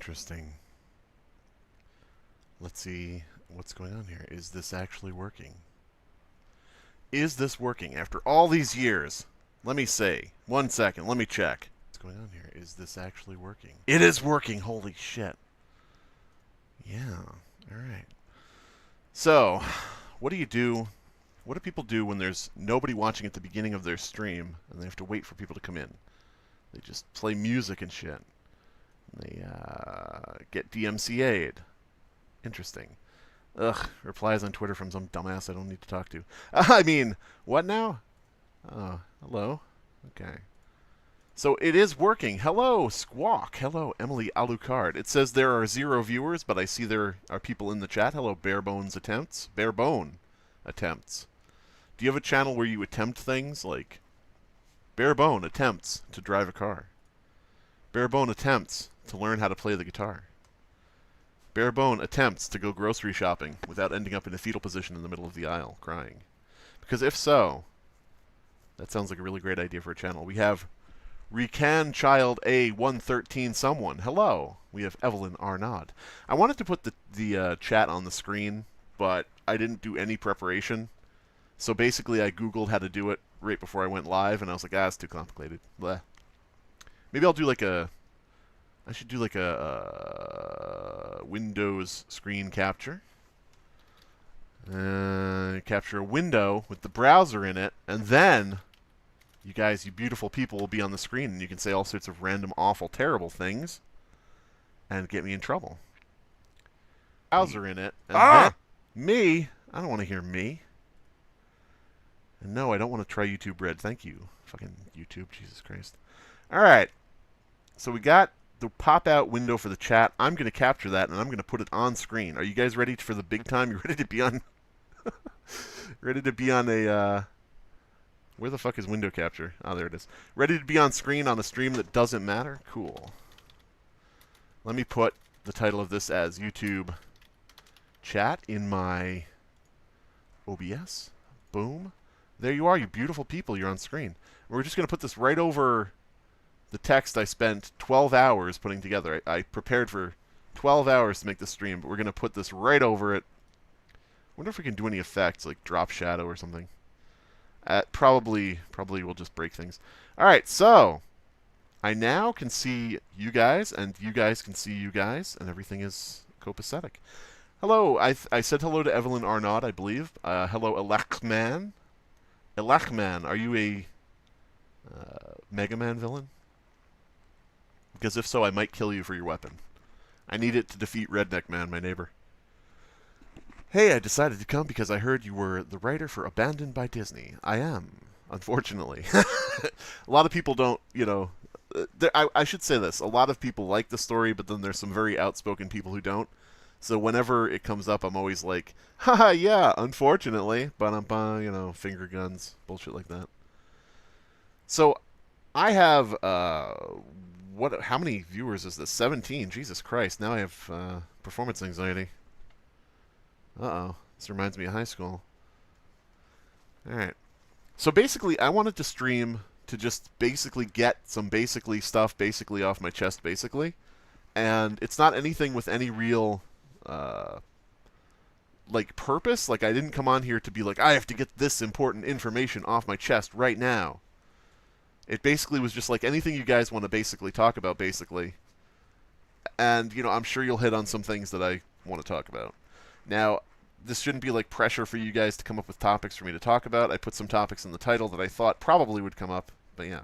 Interesting. Let's see what's going on here. Is this actually working? Is this working after all these years? Let me see. 1 second. Let me check. What's going on here? Is this actually working? It is working. Holy shit. Yeah. All right. So, what do you do? What do people do when there's nobody watching at the beginning of their stream and they have to wait for people to come in? They just play music and shit. They get DMCA'd. Interesting. Ugh, replies on Twitter from some dumbass I don't need to talk to. I mean, what now? Oh, hello. Okay. So it is working. Hello, Squawk. Hello, Emily Alucard. It says there are 0 viewers, but I see there are people in the chat. Hello, Barebones Attempts. Barebone Attempts. Do you have a channel where you attempt things like Barebone Attempts to drive a car? Barebone Attempts to learn how to play the guitar? Barebone attempts to go grocery shopping without ending up in a fetal position in the middle of the aisle, crying? Because if so, that sounds like a really great idea for a channel. We have Recan Child A113 someone. Hello. We have Evelyn Arnaud. I wanted to put the chat on the screen, but I didn't do any preparation. So basically I Googled how to do it right before I went live, and I was like, it's too complicated. Bleh. Maybe I'll do like a... I should do like a Windows screen capture. Capture a window with the browser in it, and then you guys, you beautiful people, will be on the screen, and you can say all sorts of random, awful, terrible things and get me in trouble. Browser in it, and then me. I don't want to hear me. And no, I don't want to try YouTube Red. Thank you, fucking YouTube. Jesus Christ. All right. So we got the pop-out window for the chat. I'm going to capture that, and I'm going to put it on screen. Are you guys ready for the big time? You ready to be on... ready to be on a... Where the fuck is window capture? Oh, there it is. Ready to be on screen on a stream that doesn't matter? Cool. Let me put the title of this as YouTube Chat in my OBS. Boom. There you are, you beautiful people. You're on screen. We're just going to put this right over the text I spent 12 hours putting together. I prepared for 12 hours to make this stream, but we're going to put this right over it. I wonder if we can do any effects, like drop shadow or something. Probably will just break things. All right, so I now can see you guys, and you guys can see you guys, and everything is copacetic. Hello, I said hello to Evelyn Arnaud, I believe. Hello, Elachman. Elachman, are you a Mega Man villain? Because if so, I might kill you for your weapon. I need it to defeat Redneck Man, my neighbor. Hey, I decided to come because I heard you were the writer for Abandoned by Disney. I am, unfortunately. A lot of people don't, you know... I should say this. A lot of people like the story, but then there's some very outspoken people who don't. So whenever it comes up, I'm always like, haha, yeah, unfortunately. Ba-dum-ba, you know, finger guns, bullshit like that. So, I have... how many viewers is this? 17. Jesus Christ. Now I have performance anxiety. Uh-oh. This reminds me of high school. Alright. So basically, I wanted to stream to just basically get some stuff off my chest, basically. And it's not anything with any real, like, purpose. Like, I didn't come on here to be like, I have to get this important information off my chest right now. It basically was just like anything you guys want to basically talk about, basically. And, you know, I'm sure you'll hit on some things that I want to talk about. Now, this shouldn't be like pressure for you guys to come up with topics for me to talk about. I put some topics in the title that I thought probably would come up, but yeah.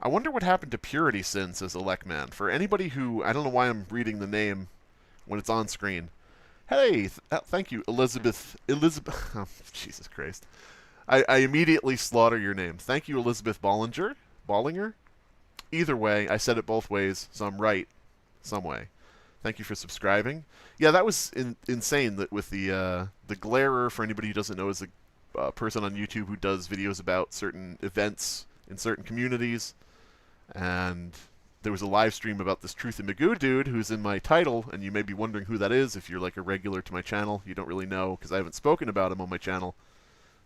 I wonder what happened to Purity Sin, says Electman. For anybody who, I don't know why I'm reading the name when it's on screen. Hey, thank you, Elizabeth, oh, Jesus Christ. I immediately slaughter your name. Thank you, Elizabeth Bollinger? Either way, I said it both ways, so I'm right some way. Thank you for subscribing. Yeah, that was insane that with the Glarer, for anybody who doesn't know, is a person on YouTube who does videos about certain events in certain communities. And there was a live stream about this Truthy Magoo dude who's in my title, and you may be wondering who that is if you're like a regular to my channel. You don't really know because I haven't spoken about him on my channel.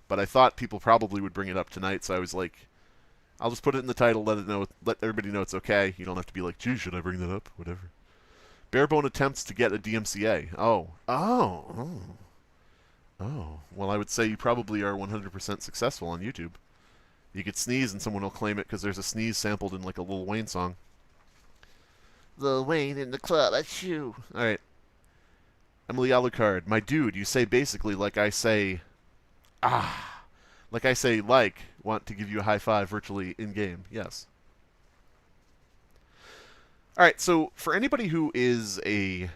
But I thought people probably would bring it up tonight, so I was like, I'll just put it in the title, let everybody know it's okay. You don't have to be like, gee, should I bring that up? Whatever. Barebone attempts to get a DMCA. Oh. Well, I would say you probably are 100% successful on YouTube. You could sneeze and someone will claim it because there's a sneeze sampled in like a Lil Wayne song. Lil Wayne in the club, that's you. All right. Emily Alucard, my dude, you say basically like I say, like I say, want to give you a high five virtually in game. Yes. All right. So for anybody who is a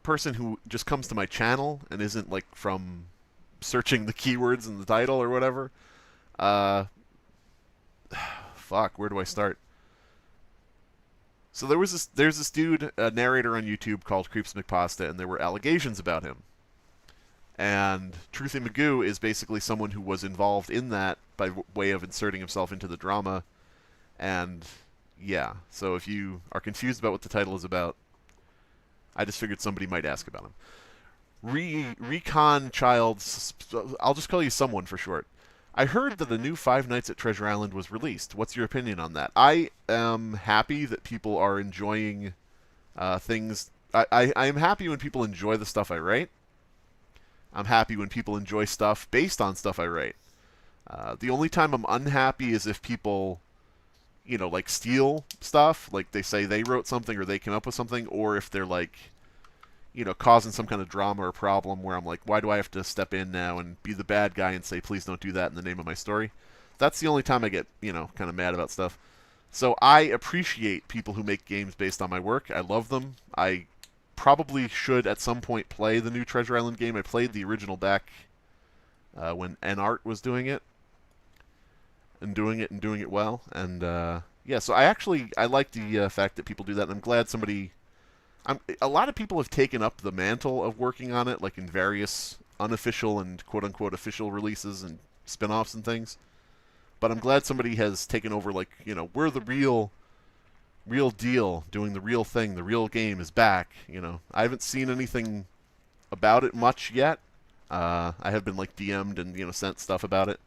person who just comes to my channel and isn't like from searching the keywords in the title or whatever, fuck, where do I start? So there's this dude, a narrator on YouTube called CreepsMcPasta, and there were allegations about him. And Truthy Magoo is basically someone who was involved in that by way of inserting himself into the drama. And yeah, so if you are confused about what the title is about, I just figured somebody might ask about him. Recon Child, I'll just call you someone for short. I heard that the new Five Nights at Treasure Island was released. What's your opinion on that? I am happy that people are enjoying things. I am happy when people enjoy the stuff I write. I'm happy when people enjoy stuff based on stuff I write. The only time I'm unhappy is if people, you know, like steal stuff. Like they say they wrote something or they came up with something, or if they're like, you know, causing some kind of drama or problem where I'm like, why do I have to step in now and be the bad guy and say, please don't do that in the name of my story? That's the only time I get, you know, kind of mad about stuff. So I appreciate people who make games based on my work. I love them. I probably should at some point play the new Treasure Island game. I played the original back when NArt was doing it. And doing it well. And yeah, so I like the fact that people do that. And I'm glad somebody... a lot of people have taken up the mantle of working on it, like in various unofficial and quote-unquote official releases and spin-offs and things. But I'm glad somebody has taken over, like, you know, we're the real deal, doing the real thing, the real game is back, you know. I haven't seen anything about it much yet. I have been, like, DM'd and, you know, sent stuff about it.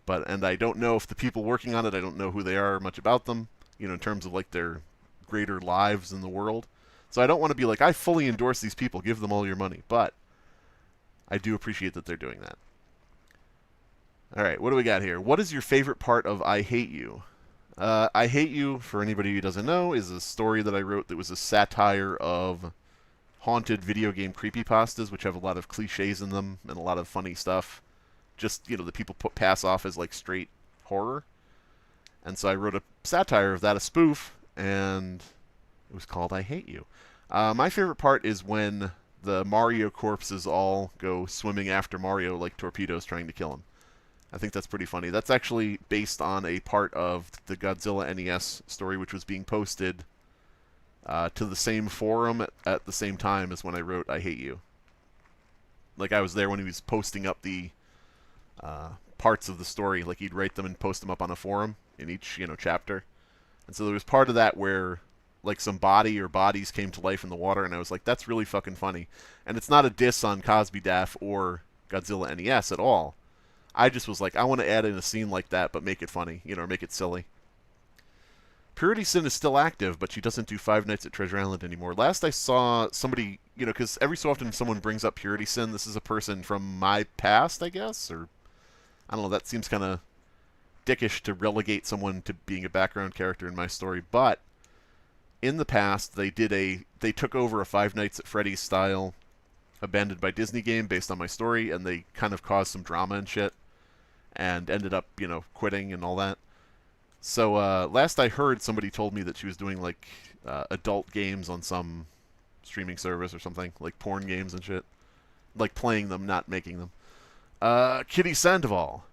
And I don't know if the people working on it, I don't know who they are or much about them, you know, in terms of, like, their greater lives in the world. So I don't want to be like, I fully endorse these people, give them all your money. But I do appreciate that they're doing that. All right, what do we got here? What is your favorite part of I Hate You? I Hate You, for anybody who doesn't know, is a story that I wrote that was a satire of haunted video game creepypastas, which have a lot of cliches in them and a lot of funny stuff. Just, you know, that people pass off as, like, straight horror. And so I wrote a satire of that, a spoof, and it was called I Hate You. My favorite part is when the Mario corpses all go swimming after Mario like torpedoes trying to kill him. I think that's pretty funny. That's actually based on a part of the Godzilla NES story, which was being posted to the same forum at the same time as when I wrote I Hate You. Like, I was there when he was posting up the parts of the story. Like, he'd write them and post them up on a forum in each, you know, chapter. And so there was part of that where, like, some body or bodies came to life in the water, and I was like, that's really fucking funny. And it's not a diss on Cosby Daff or Godzilla NES at all. I just was like, I want to add in a scene like that, but make it funny, you know, or make it silly. Purity Sin is still active, but she doesn't do Five Nights at Treasure Island anymore. Last I saw somebody, you know, because every so often someone brings up Purity Sin. This is a person from my past, I guess, or I don't know, that seems kind of dickish to relegate someone to being a background character in my story, but in the past, they took over a Five Nights at Freddy's style Abandoned by Disney game based on my story, and they kind of caused some drama and shit, and ended up, you know, quitting and all that. So last I heard, somebody told me that she was doing, like, adult games on some streaming service or something, like porn games and shit. Like, playing them, not making them. Kitty Sandoval.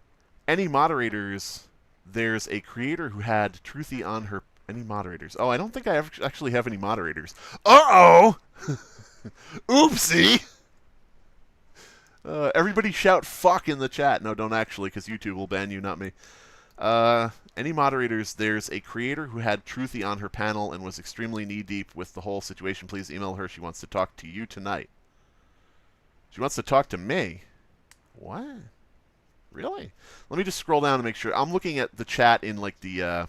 Any moderators? There's a creator who had Truthy on her... Any moderators? Oh, I don't think I actually have any moderators. Uh-oh! Oopsie! Everybody shout fuck in the chat. No, don't actually, because YouTube will ban you, not me. Any moderators? There's a creator who had Truthy on her panel and was extremely knee-deep with the whole situation. Please email her. She wants to talk to you tonight. She wants to talk to me? What? Really? Let me just scroll down to make sure. I'm looking at the chat in, like, the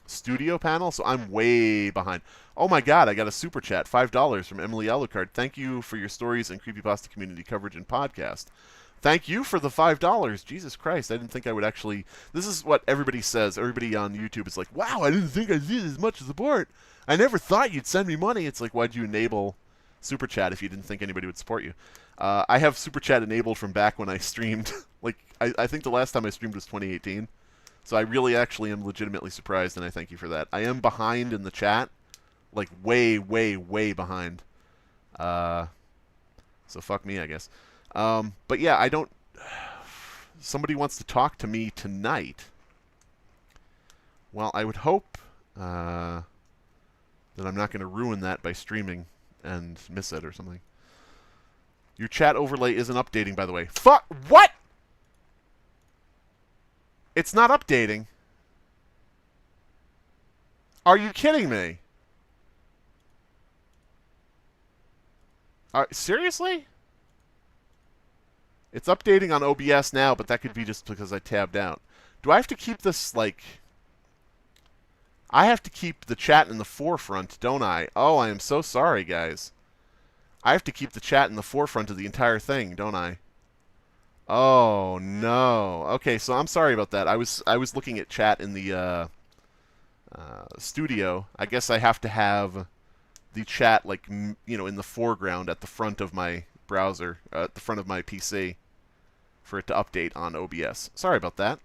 studio panel, so I'm way behind. Oh my god, I got a super chat, $5 from Emily Alucard. Thank you for your stories and creepypasta community coverage and podcast. Thank you for the $5. Jesus Christ, I didn't think I would actually... This is what everybody says. Everybody on YouTube is like, wow, I didn't think I'd see as much support. I never thought you'd send me money. It's like, why'd you enable super chat if you didn't think anybody would support you? I have super chat enabled from back when I streamed. Like, I think the last time I streamed was 2018. So I really actually am legitimately surprised, and I thank you for that. I am behind in the chat. Like, way, way, way behind. So fuck me, I guess. But yeah, I don't... Somebody wants to talk to me tonight. Well, I would hope that I'm not going to ruin that by streaming and miss it or something. Your chat overlay isn't updating, by the way. Fuck! What?! It's not updating. Are you kidding me? Seriously? It's updating on OBS now, but that could be just because I tabbed out. Do I have to keep this, like... I have to keep the chat in the forefront, don't I? Oh, I am so sorry, guys. I have to keep the chat in the forefront of the entire thing, don't I? Oh, no. Okay, so I'm sorry about that. I was looking at chat in the studio. I guess I have to have the chat, like, you know, in the foreground at the front of my browser, at the front of my PC, for it to update on OBS. Sorry about that.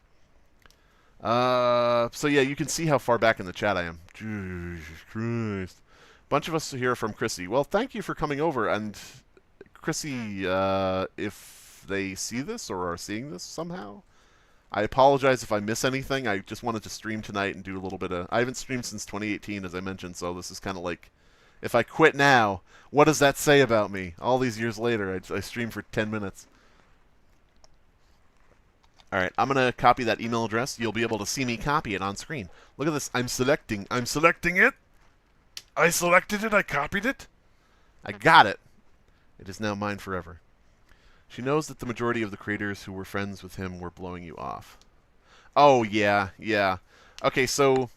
So yeah, you can see how far back in the chat I am. Jesus Christ. Bunch of us here from Chrissy. Well, thank you for coming over. And Chrissy, if they see this or are seeing this somehow, I apologize if I miss anything. I just wanted to stream tonight and do a little bit of... I haven't streamed since 2018, as I mentioned, so this is kind of like... If I quit now, what does that say about me? All these years later, I streamed for 10 minutes. All right, I'm going to copy that email address. You'll be able to see me copy it on screen. Look at this. I'm selecting it. I selected it. I copied it. I got it. It is now mine forever. She knows that the majority of the creators who were friends with him were blowing you off. Oh, yeah, yeah. Okay, so...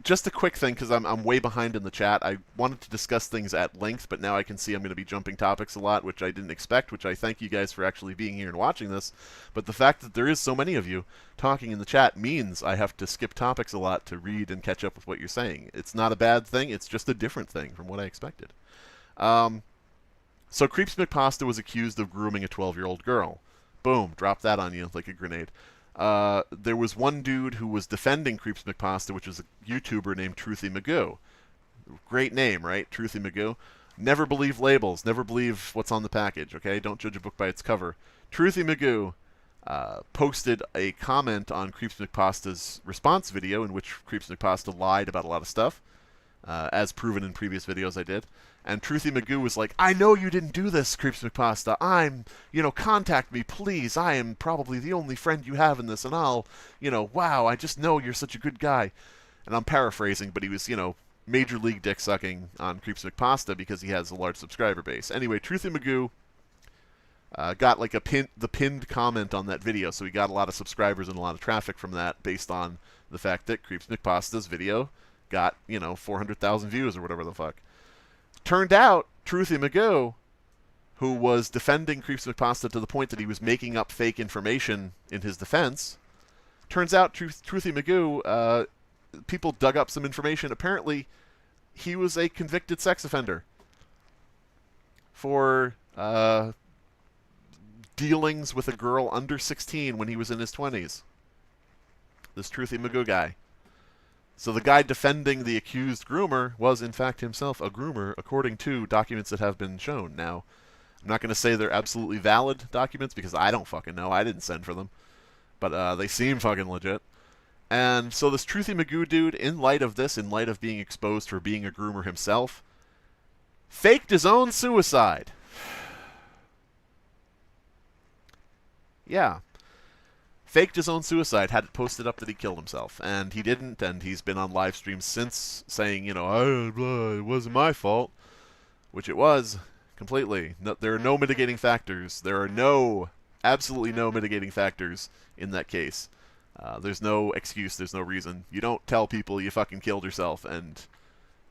Just a quick thing, because I'm way behind in the chat. I wanted to discuss things at length, but now I can see I'm going to be jumping topics a lot, which I didn't expect, which I thank you guys for actually being here and watching this. But the fact that there is so many of you talking in the chat means I have to skip topics a lot to read and catch up with what you're saying. It's not a bad thing, it's just a different thing from what I expected. So CreepsMcPasta was accused of grooming a 12-year-old girl. Boom, drop that on you like a grenade. There was one dude who was defending CreepsMcPasta, which was a YouTuber named Truthy Magoo. Great name, right? Truthy Magoo. Never believe labels. Never believe what's on the package, okay? Don't judge a book by its cover. Truthy Magoo posted a comment on CreepsMcPasta's response video in which CreepsMcPasta lied about a lot of stuff, as proven in previous videos I did. And Truthy Magoo was like, I know you didn't do this, CreepsMcPasta. Contact me, please. I am probably the only friend you have in this, and I'll, wow, I just know you're such a good guy. And I'm paraphrasing, but he was, major league dick sucking on CreepsMcPasta because he has a large subscriber base. Anyway, Truthy Magoo got like the pinned comment on that video, so he got a lot of subscribers and a lot of traffic from that based on the fact that CreepsMcPasta's video got, 400,000 views or whatever the fuck. Turned out, Truthy Magoo, who was defending CreepsMcPasta to the point that he was making up fake information in his defense, turns out Truthy Magoo, people dug up some information. Apparently, he was a convicted sex offender for dealings with a girl under 16 when he was in his 20s. This Truthy Magoo guy. So the guy defending the accused groomer was, in fact, himself a groomer, according to documents that have been shown. Now, I'm not going to say they're absolutely valid documents, because I don't fucking know. I didn't send for them. But they seem fucking legit. And so this Truthy Magoo dude, in light of this, in light of being exposed for being a groomer himself, faked his own suicide. Yeah. Faked his own suicide, had it posted up that he killed himself. And he didn't, and he's been on live streams since saying, it wasn't my fault. Which it was, completely. No, there are no mitigating factors. There are absolutely no mitigating factors in that case. There's no excuse. There's no reason. You don't tell people you fucking killed yourself and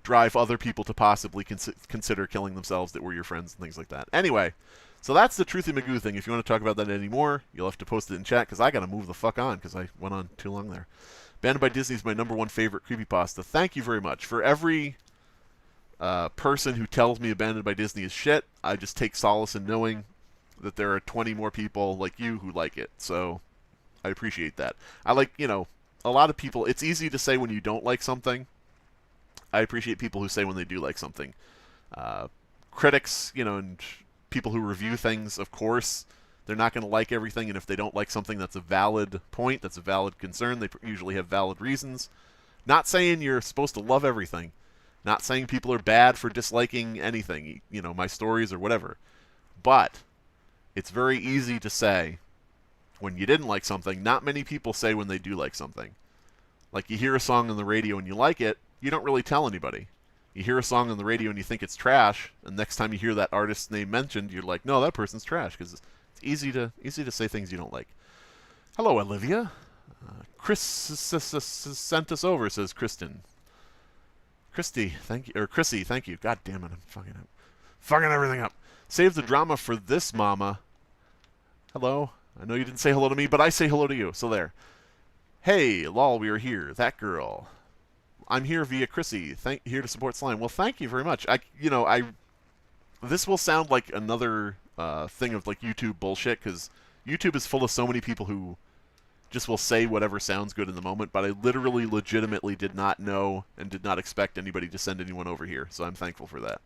drive other people to possibly consider killing themselves that were your friends and things like that. Anyway, so that's the Truthy Magoo thing. If you want to talk about that anymore, you'll have to post it in chat because I got to move the fuck on because I went on too long there. Banned by Disney is my #1 favorite creepypasta. Thank you very much. For every person who tells me Abandoned by Disney is shit, I just take solace in knowing that there are 20 more people like you who like it. So I appreciate that. I like, a lot of people, it's easy to say when you don't like something. I appreciate people who say when they do like something. Critics, and people who review things, of course, they're not going to like everything, and if they don't like something, that's a valid point, that's a valid concern. They usually have valid reasons. Not saying you're supposed to love everything. Not saying people are bad for disliking anything, my stories or whatever. But it's very easy to say when you didn't like something. Not many people say when they do like something. Like you hear a song on the radio and you like it, you don't really tell anybody. You hear a song on the radio and you think it's trash, and next time you hear that artist's name mentioned, you're like, no, that person's trash, because it's easy to say things you don't like. Hello, Olivia. Chris sent us over, says Kristen. Christy, thank you. Or Chrissy, thank you. God damn it, I'm fucking everything up. Save the drama for this, mama. Hello. I know you didn't say hello to me, but I say hello to you, so there. Hey, lol, we are here. That girl. I'm here via Chrissy. Here to support Slime. Well, thank you very much. This will sound like another thing of like YouTube bullshit, because YouTube is full of so many people who just will say whatever sounds good in the moment, but I literally, legitimately did not know and did not expect anybody to send anyone over here, so I'm thankful for that.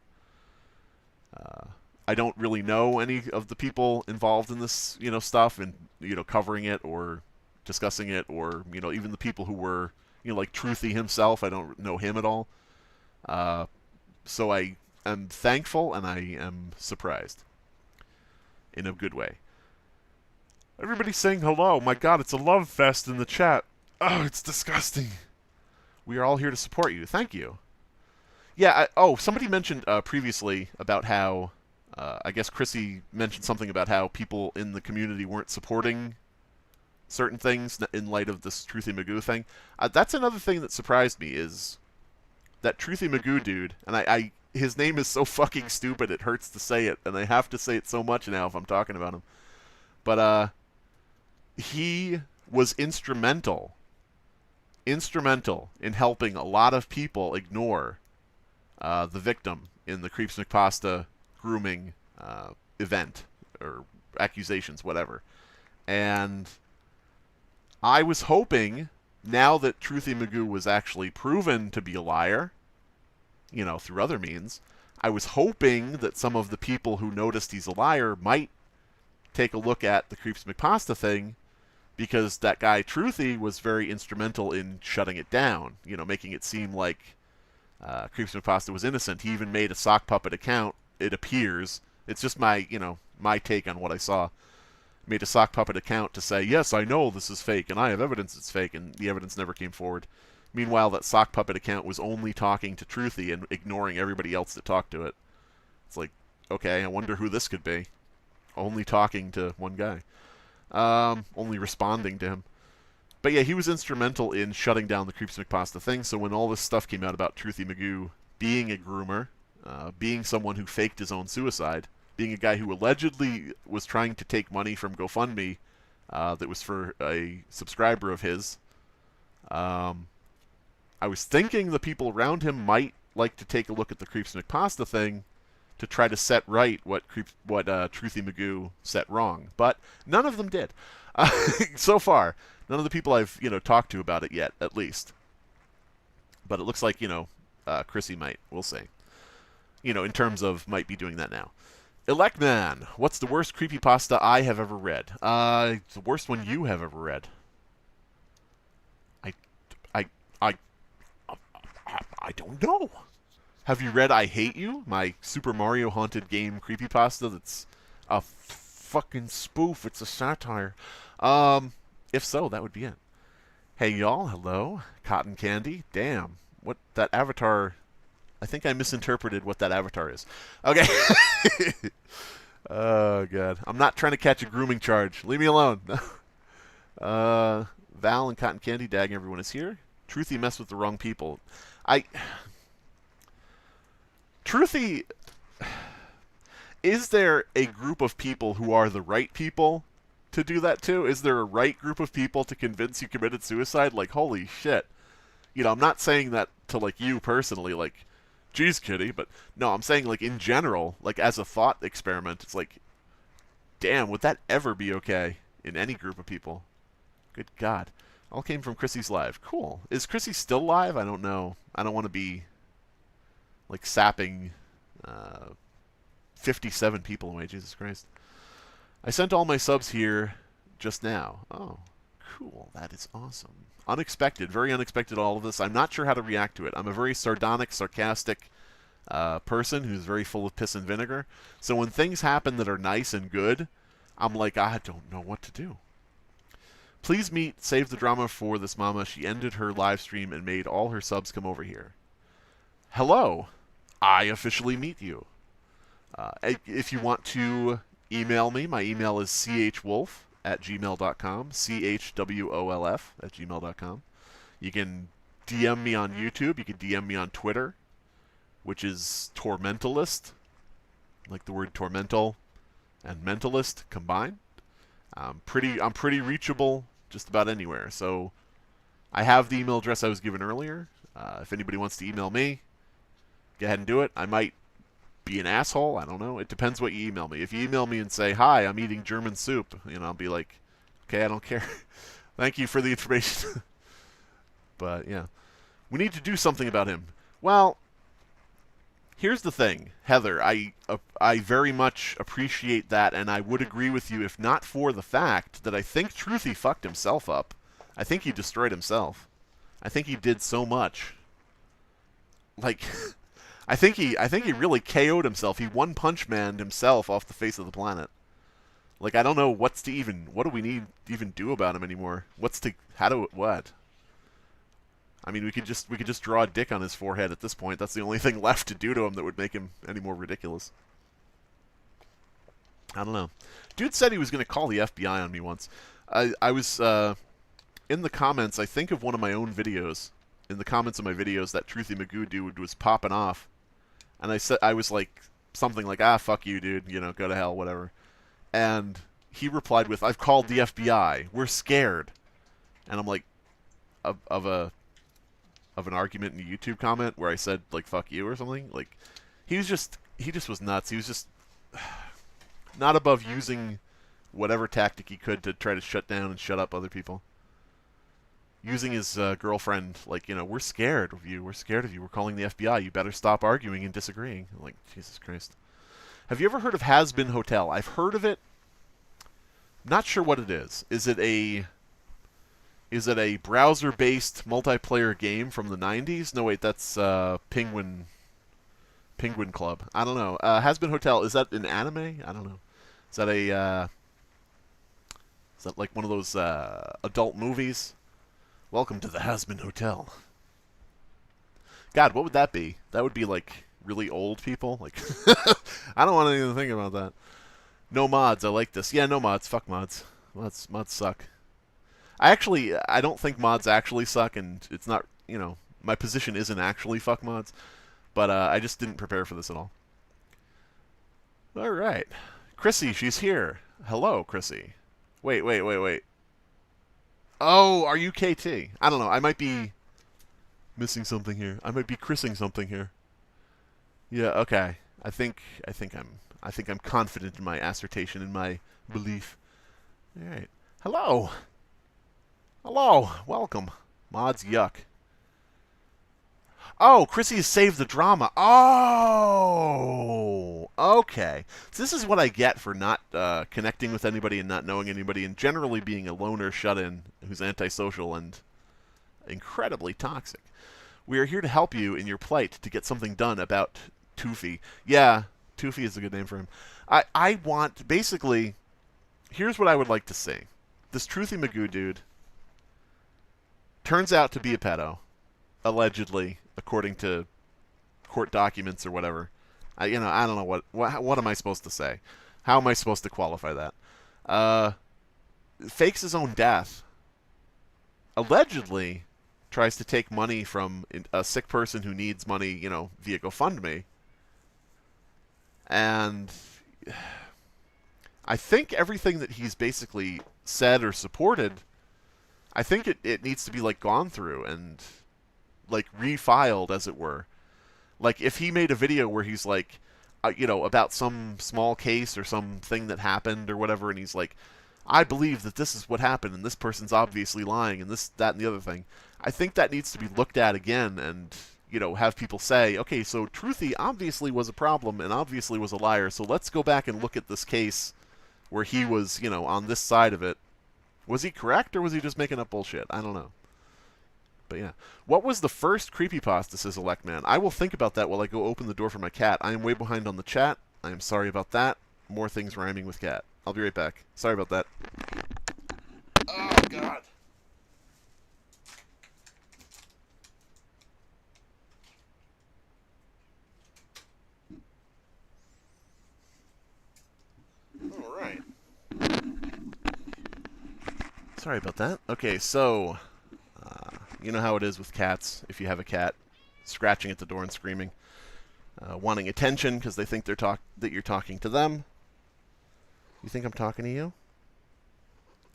I don't really know any of the people involved in this, stuff, and, covering it or discussing it, or, even the people who were, like Truthy himself. I don't know him at all. So I am thankful and I am surprised. In a good way. Everybody's saying hello. My God, it's a love fest in the chat. Oh, it's disgusting. We are all here to support you. Thank you. Yeah, somebody mentioned previously about how, I guess Chrissy mentioned something about how people in the community weren't supporting certain things in light of this Truthy Magoo thing. That's another thing that surprised me, is that Truthy Magoo dude, and his name is so fucking stupid it hurts to say it, and I have to say it so much now if I'm talking about him. But he was instrumental in helping a lot of people ignore the victim in the CreepsMcPasta grooming event, or accusations, whatever. And I was hoping, now that Truthy Magoo was actually proven to be a liar, through other means, I was hoping that some of the people who noticed he's a liar might take a look at the CreepsMcPasta thing, because that guy Truthy was very instrumental in shutting it down, making it seem like CreepsMcPasta was innocent. He even made a sock puppet account, it appears. It's just my, my take on what I saw. Made a sock puppet account to say, yes, I know this is fake, and I have evidence it's fake, and the evidence never came forward. Meanwhile, that sock puppet account was only talking to Truthy and ignoring everybody else that talked to it. It's like, okay, I wonder who this could be. Only talking to one guy. Only responding to him. But yeah, he was instrumental in shutting down the CreepsMcPasta thing, so when all this stuff came out about Truthy Magoo being a groomer, being someone who faked his own suicide, being a guy who allegedly was trying to take money from GoFundMe that was for a subscriber of his, I was thinking the people around him might like to take a look at the CreepsMcPasta thing to try to set right what Truthy Magoo set wrong. But none of them did. So far. None of the people I've, talked to about it yet, at least. But it looks like, Chrissy might. We'll see. In terms of might be doing that now. Electman, what's the worst creepypasta I have ever read? The worst one you have ever read. I don't know. Have you read I Hate You? My Super Mario Haunted Game creepypasta that's a fucking spoof. It's a satire. If so, that would be it. Hey, y'all. Hello. Cotton Candy. Damn. What that avatar... I think I misinterpreted what that avatar is. Okay. Oh, God. I'm not trying to catch a grooming charge. Leave me alone. Val and Cotton Candy Dag, everyone is here. Truthy messed with the wrong people. I... Truthy... Is there a group of people who are the right people to do that to? Is there a right group of people to convince you committed suicide? Like, holy shit. You know, I'm not saying that to, like, you personally, like, geez, kitty, but no, I'm saying, like, in general, like, as a thought experiment, it's like, damn, would that ever be okay in any group of people? Good God. All came from Chrissy's live. Cool. Is Chrissy still live? I don't know. I don't want to be, like, sapping 57 people away. Jesus Christ. I sent all my subs here just now. Oh, cool. That is awesome. Unexpected. Very unexpected, all of this. I'm not sure how to react to it. I'm a very sardonic, sarcastic person who's very full of piss and vinegar. So when things happen that are nice and good, I'm like, I don't know what to do. Please meet Save the Drama for this mama. She ended her live stream and made all her subs come over here. Hello. I officially meet you. If you want to email me, my email is chwolf@gmail.com, chwolf@gmail.com. You can DM me on YouTube. You can DM me on Twitter, which is Tormentalist, like the word tormental and mentalist combined. I'm pretty reachable just about anywhere. So I have the email address I was given earlier. If anybody wants to email me, go ahead and do it. I might be an asshole. I don't know. It depends what you email me. If you email me and say, hi, I'm eating German soup, you know, I'll be like, okay, I don't care. Thank you for the information. But, yeah. We need to do something about him. Well, here's the thing, Heather. I very much appreciate that, and I would agree with you if not for the fact that I think Truthy fucked himself up. I think he destroyed himself. I think he did so much. Like... I think he really KO'd himself. He one-punch manned himself off the face of the planet. Like, I don't know what do we need to even do about him anymore? What? I mean, we could just draw a dick on his forehead at this point. That's the only thing left to do to him that would make him any more ridiculous. I don't know. Dude said he was going to call the FBI on me once. I was in the comments, I think, of one of my own videos. In the comments of my videos, that Truthy Magoo dude was popping off. And I was like, something like, ah, fuck you, dude, you know, go to hell, whatever. And he replied with, I've called the FBI. We're scared. And I'm like, of an argument in a YouTube comment where I said, like, fuck you or something? Like, he just was nuts. He was just not above using whatever tactic he could to try to shut down and shut up other people. Using his girlfriend, like, you know, we're scared of you. We're scared of you. We're calling the FBI. You better stop arguing and disagreeing. I'm like, Jesus Christ. Have you ever heard of Has Been Hotel? I've heard of it. Not sure what it is. Is it a browser-based multiplayer game from the 90s? No, wait, that's Penguin Club. I don't know. Has Been Hotel, is that an anime? I don't know. Is that like one of those adult movies? Welcome to the Has Been Hotel. God, what would that be? That would be like really old people. Like, I don't want to even think about that. No mods. I like this. Yeah, no mods. Fuck mods. Mods suck. I don't think mods actually suck, and it's not. You know, my position isn't actually fuck mods, but I just didn't prepare for this at all. All right, Chrissy, she's here. Hello, Chrissy. Wait. Oh, are you KT? I don't know. I might be missing something here. I might be Chrissing something here. Yeah. Okay. I think I'm confident in my assertion, in my belief. All right. Hello. Welcome. Mods, yuck. Oh, Chrissy has saved the drama. Oh, okay. So this is what I get for not connecting with anybody and not knowing anybody, and generally being a loner shut-in who's antisocial and incredibly toxic. We are here to help you in your plight to get something done about Toofy. Yeah, Toofy is a good name for him. I want, basically, here's what I would like to see. This Truthy Magoo dude turns out to be a pedo, allegedly, according to court documents or whatever. I don't know what am I supposed to say? How am I supposed to qualify that? Fakes his own death. allegedly tries to take money from a sick person who needs money, via GoFundMe. And I think everything that he's basically said or supported, I think it needs to be like gone through and like refiled, as it were. Like if he made a video where he's like, about some small case or something that happened or whatever, and he's like, I believe that this is what happened, and this person's obviously lying, and this, that, and the other thing. I think that needs to be looked at again, and have people say, okay, so Truthy obviously was a problem and obviously was a liar, so let's go back and look at this case where he was, on this side of it. Was he correct, or was he just making up bullshit? I don't know. But yeah. What was the first creepypasta, says Electman? I will think about that while I go open the door for my cat. I am way behind on the chat. I am sorry about that. More things rhyming with cat. I'll be right back. Sorry about that. Oh, God. All right. Sorry about that. Okay, so you know how it is with cats. If you have a cat, scratching at the door and screaming, wanting attention because they think that you're talking to them. You think I'm talking to you?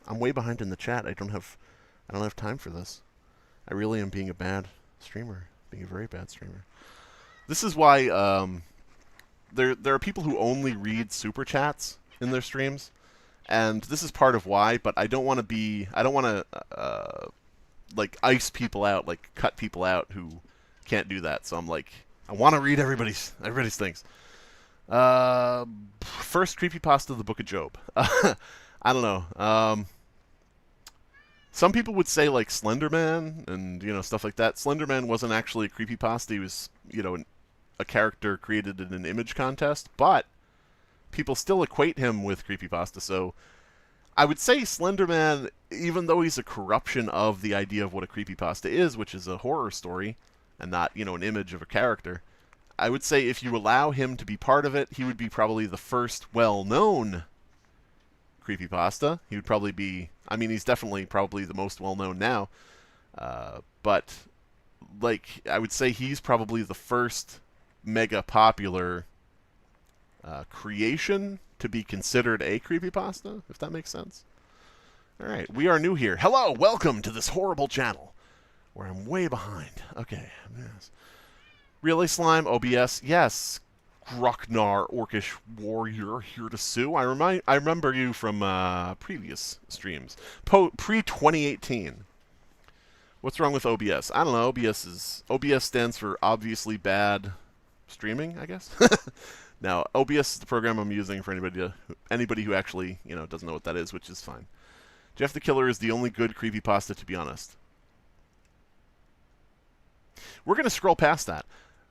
I'm way behind in the chat. I don't have time for this. I really am being a bad streamer, being a very bad streamer. This is why there are people who only read super chats in their streams, and this is part of why. But I don't want to like ice people out, like cut people out who can't do that. So I'm like, I want to read everybody's things. First creepypasta, the Book of Job. I don't know. Some people would say like Slenderman and stuff like that. Slenderman wasn't actually a creepypasta. He was a character created in an image contest, but people still equate him with creepypasta. So I would say Slenderman, even though he's a corruption of the idea of what a creepypasta is, which is a horror story and not, an image of a character, I would say if you allow him to be part of it, he would be probably the first well-known creepypasta. He would probably be, he's definitely probably the most well-known now, but like I would say he's probably the first mega popular creation to be considered a creepypasta, if that makes sense. Alright, we are new here. Hello, welcome to this horrible channel, where I'm way behind. Okay, yes. Really, Slime? OBS? Yes. Groknar, Orcish Warrior, here to sue. I remember you from previous streams. Pre-2018. What's wrong with OBS? I don't know. OBS stands for obviously bad streaming, I guess. Now, OBS is the program I'm using for anybody who actually, doesn't know what that is, which is fine. Jeff the Killer is the only good creepypasta, to be honest. We're going to scroll past that.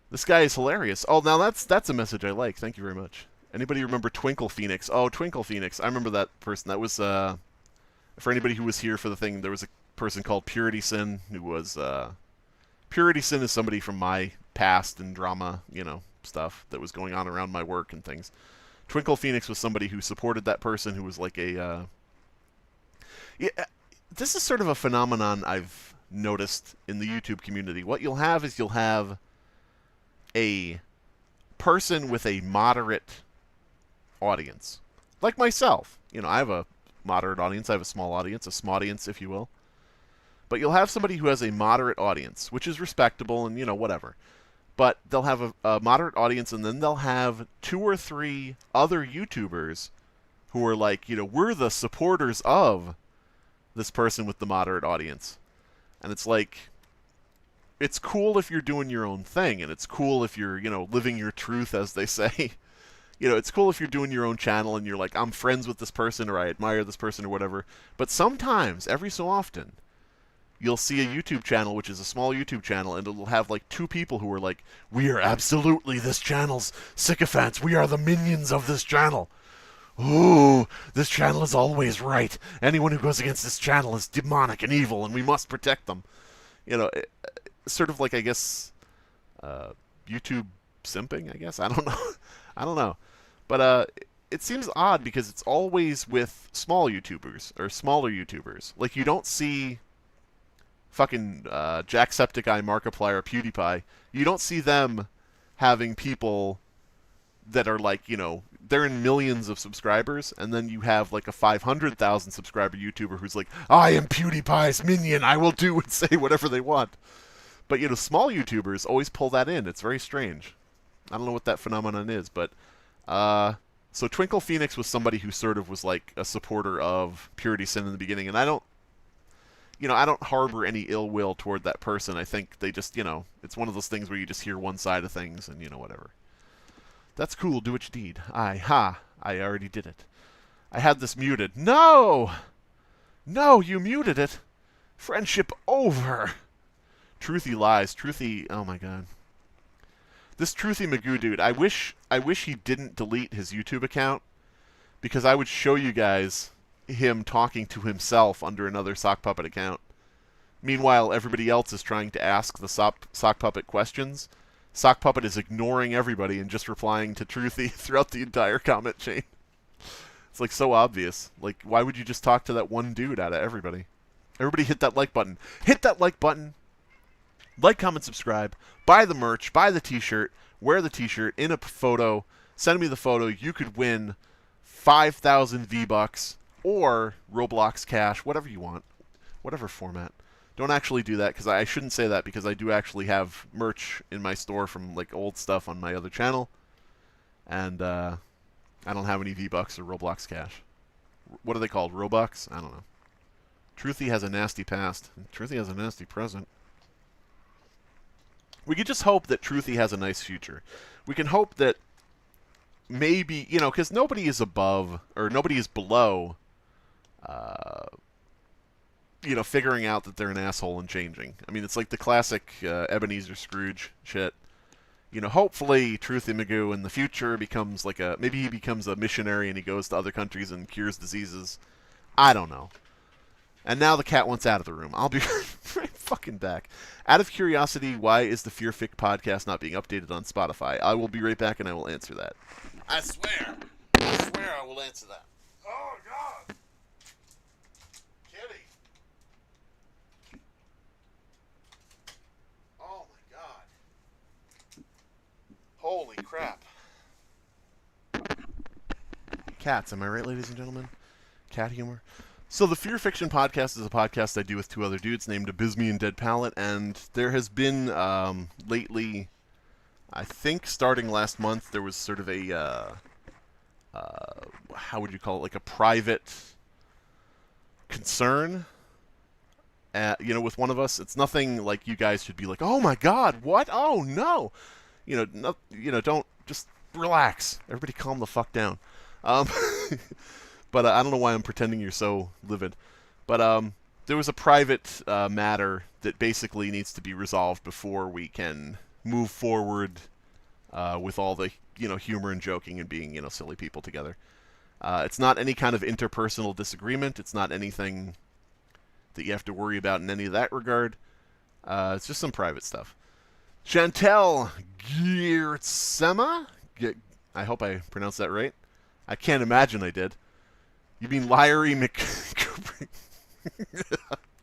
This guy is hilarious. Oh, now that's a message I like. Thank you very much. Anybody remember Twinkle Phoenix? Oh, Twinkle Phoenix. I remember that person. That was, for anybody who was here for the thing, there was a person called Purity Sin who was, Purity Sin is somebody from my past and drama, stuff that was going on around my work and things. Twinkle Phoenix was somebody who supported that person who was like a, yeah, this is sort of a phenomenon I've noticed in the YouTube community. What you'll have is a person with a moderate audience. Like myself. I have a moderate audience. I have a small audience, a smaudience, if you will. But you'll have somebody who has a moderate audience, which is respectable and, whatever. But they'll have a moderate audience, and then they'll have 2 or 3 other YouTubers who are like, we're the supporters of this person with the moderate audience. And it's like, it's cool if you're doing your own thing, and it's cool if you're, living your truth, as they say. It's cool if you're doing your own channel and you're like, I'm friends with this person, or I admire this person, or whatever. But sometimes, every so often, you'll see a YouTube channel, which is a small YouTube channel, and it'll have like 2 people who are like, we are absolutely this channel's sycophants. We are the minions of this channel. Ooh, this channel is always right. Anyone who goes against this channel is demonic and evil, and we must protect them. Sort of like, I guess, YouTube simping, I guess. I don't know. I don't know. But it seems odd because it's always with small YouTubers, or smaller YouTubers. Like, you don't see fucking Jacksepticeye, Markiplier, PewDiePie, you don't see them having people that are like, you know, they're in millions of subscribers, and then you have like a 500,000 subscriber YouTuber who's like, I am PewDiePie's minion, I will do and say whatever they want. But, you know, small YouTubers always pull that in. It's very strange. I don't know what that phenomenon is, but so Twinkle Phoenix was somebody who sort of was like a supporter of Purity Sin in the beginning, and I don't harbor any ill will toward that person. I think they just, you know, it's one of those things where you just hear one side of things and, you know, whatever. That's cool, do what you need. I already did it. I had this muted. No! No, you muted it. Friendship over. Truthy lies. Truthy, oh my god. This Truthy Magoo dude, I wish he didn't delete his YouTube account, because I would show you guys him talking to himself under another Sock Puppet account. Meanwhile, everybody else is trying to ask the Sock Puppet questions. Sock Puppet is ignoring everybody and just replying to Truthy throughout the entire comment chain. It's like so obvious. Like, why would you just talk to that one dude out of everybody? Everybody hit that like button. Hit that like button! Like, comment, subscribe, buy the merch, buy the t-shirt, wear the t-shirt in a photo, send me the photo. You could win 5,000 V-Bucks or Roblox Cash, whatever you want, whatever format. Don't actually do that, because I shouldn't say that, because I do actually have merch in my store from like old stuff on my other channel, and I don't have any V-Bucks or Roblox Cash. What are they called? Robux? I don't know. Truthy has a nasty past. Truthy has a nasty present. We could just hope that Truthy has a nice future. We can hope that maybe, you know, because nobody is above, or nobody is below, you know, figuring out that they're an asshole and changing. I mean, it's like the classic Ebenezer Scrooge shit. You know, hopefully Truthy Magoo in the future becomes like a, maybe he becomes a missionary and he goes to other countries and cures diseases. I don't know. And now the cat wants out of the room. I'll be right fucking back. Out of curiosity, why is the Fearfic podcast not being updated on Spotify? I will be right back and I will answer that. I swear I will answer that. Oh, God. Kitty. Oh, my God. Holy crap. Cats, am I right, ladies and gentlemen? Cat humor? So the Fear Fiction podcast is a podcast I do with two other dudes named Abysme and Dead Palette, and there has been lately, I think starting last month, there was sort of a, how would you call it, like a private concern, you know, with one of us. It's nothing like you guys should be like, oh my god, what? Oh no! You know, don't, just relax. Everybody calm the fuck down. But I don't know why I'm pretending you're so livid. But there was a private matter that basically needs to be resolved before we can move forward with all the, you know, humor and joking and being, you know, silly people together. It's not any kind of interpersonal disagreement. It's not anything that you have to worry about in any of that regard. It's just some private stuff. Chantel Giertsema? I hope I pronounced that right. I can't imagine I did. You mean Lyrie McGoo?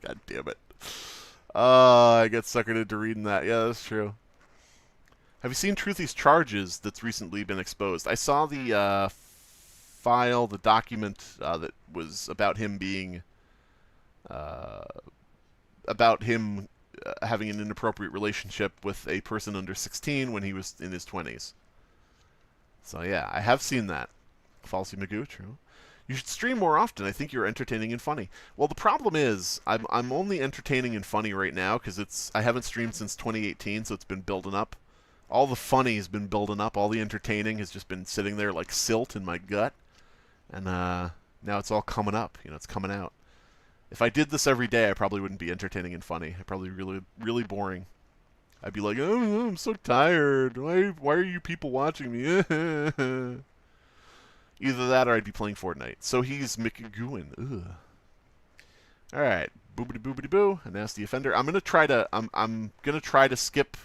God damn it. I got suckered into reading that. Yeah, that's true. Have you seen Truthy's charges that's recently been exposed? I saw the file, the document that was about him being... about him having an inappropriate relationship with a person under 16 when he was in his 20s. So yeah, I have seen that. Falsy Magoo, true. You should stream more often. I think you're entertaining and funny. Well, the problem is, I'm only entertaining and funny right now because I haven't streamed since 2018, so it's been building up. All the funny has been building up. All the entertaining has just been sitting there like silt in my gut. And now it's all coming up. You know, it's coming out. If I did this every day, I probably wouldn't be entertaining and funny. I'd probably be really boring. I'd be like, oh, I'm so tired. Why are you people watching me? Either that or I'd be playing Fortnite. So he's McGooing. Ugh. Alright. Boobity boobity boo. A nasty offender. I'm gonna try to skip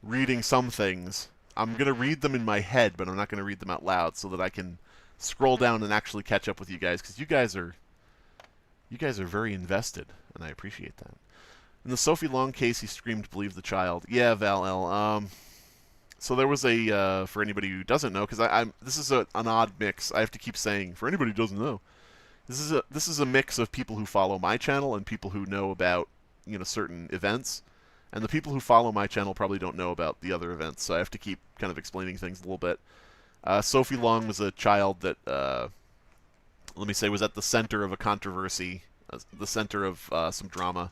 reading some things. I'm gonna read them in my head, but I'm not gonna read them out loud so that I can scroll down and actually catch up with you guys, because you guys are very invested, and I appreciate that. In the Sophie Long case, he screamed, "Believe the child." Yeah, Val L. So there was a, for anybody who doesn't know, because this is an odd mix. I have to keep saying, for anybody who doesn't know, this is a mix of people who follow my channel and people who know about, certain events. And the people who follow my channel probably don't know about the other events, so I have to keep kind of explaining things a little bit. Sophie Long was a child that, let me say, was at the center of a controversy, the center of some drama,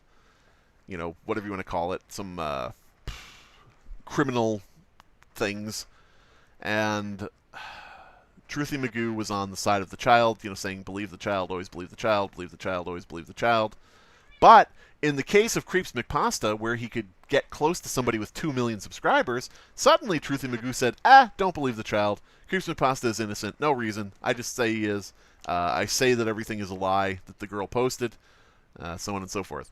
whatever you want to call it, some criminal things. And Truthy Magoo was on the side of the child, saying, "Believe the child, always believe the child, believe the child, always believe the child." But in the case of CreepsMcPasta, where he could get close to somebody with 2 million subscribers, suddenly Truthy Magoo said, don't believe the child. CreepsMcPasta is innocent. No reason. I just say he is. I say that everything is a lie that the girl posted, so on and so forth.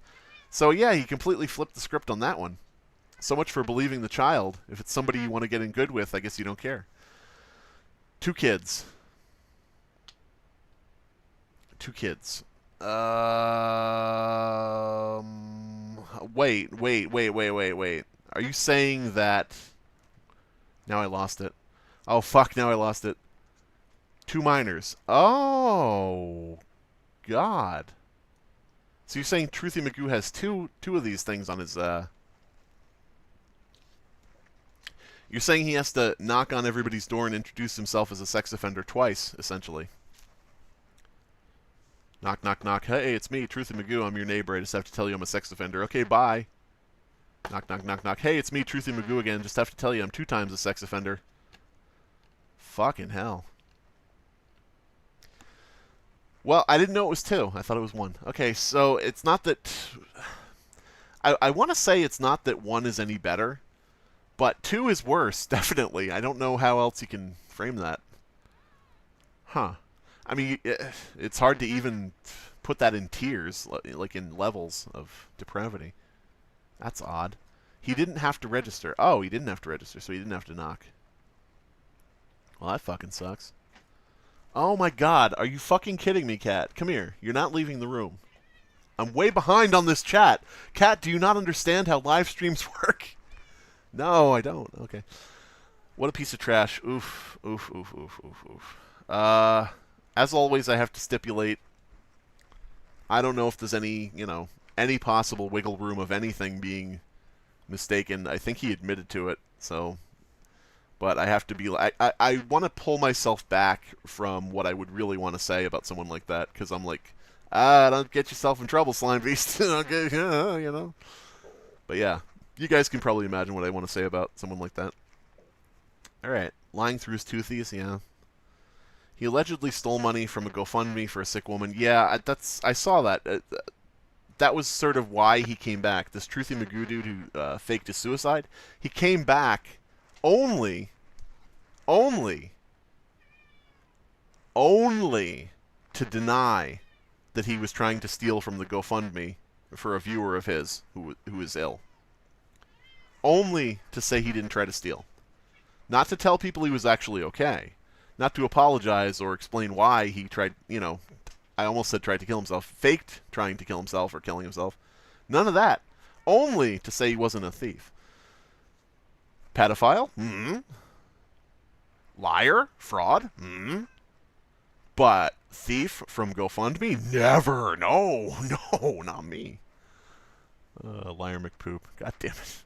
So yeah, he completely flipped the script on that one. So much for believing the child. If it's somebody you want to get in good with, I guess you don't care. 2 kids. 2 kids. Wait. Are you saying that... Now I lost it. Oh, fuck, now I lost it. 2 minors. Oh, God. So you're saying Truthy Magoo has two of these things on his, You're saying he has to knock on everybody's door and introduce himself as a sex offender twice, essentially. Knock, knock, knock. Hey, it's me, Truthy Magoo. I'm your neighbor. I just have to tell you I'm a sex offender. Okay, bye. Knock, knock, knock, knock. Hey, it's me, Truthy Magoo again. Just have to tell you I'm 2 times a sex offender. Fucking hell. Well, I didn't know it was 2. I thought it was 1. Okay, so it's not that... I want to say it's not that 1 is any better, but 2 is worse, definitely. I don't know how else you can frame that. Huh. I mean, it's hard to even put that in tiers, like in levels of depravity. That's odd. He didn't have to register. Oh, he didn't have to register, so he didn't have to knock. Well, that fucking sucks. Oh my god, are you fucking kidding me, Cat? Come here. You're not leaving the room. I'm way behind on this chat. Cat, do you not understand how live streams work? No, I don't. Okay. What a piece of trash. Oof, oof, oof, oof, oof, oof. As always, I have to stipulate, I don't know if there's any, any possible wiggle room of anything being mistaken. I think he admitted to it, so... But I have to be... I want to pull myself back from what I would really want to say about someone like that, because I'm like, don't get yourself in trouble, Slimebeast. Okay, But yeah, you guys can probably imagine what I want to say about someone like that. Alright, lying through his toothies, yeah. He allegedly stole money from a GoFundMe for a sick woman. Yeah, I saw that. That was sort of why he came back. This Truthy Magoo dude who faked his suicide, he came back only to deny that he was trying to steal from the GoFundMe for a viewer of his who is ill. Only to say he didn't try to steal. Not to tell people he was actually okay. Not to apologize or explain why he tried, I almost said tried to kill himself. Faked trying to kill himself or killing himself. None of that. Only to say he wasn't a thief. Pedophile? Mm-hmm. Liar? Fraud? Mm-hmm. But thief from GoFundMe? Never. No, not me. Liar McPoop. God damn it.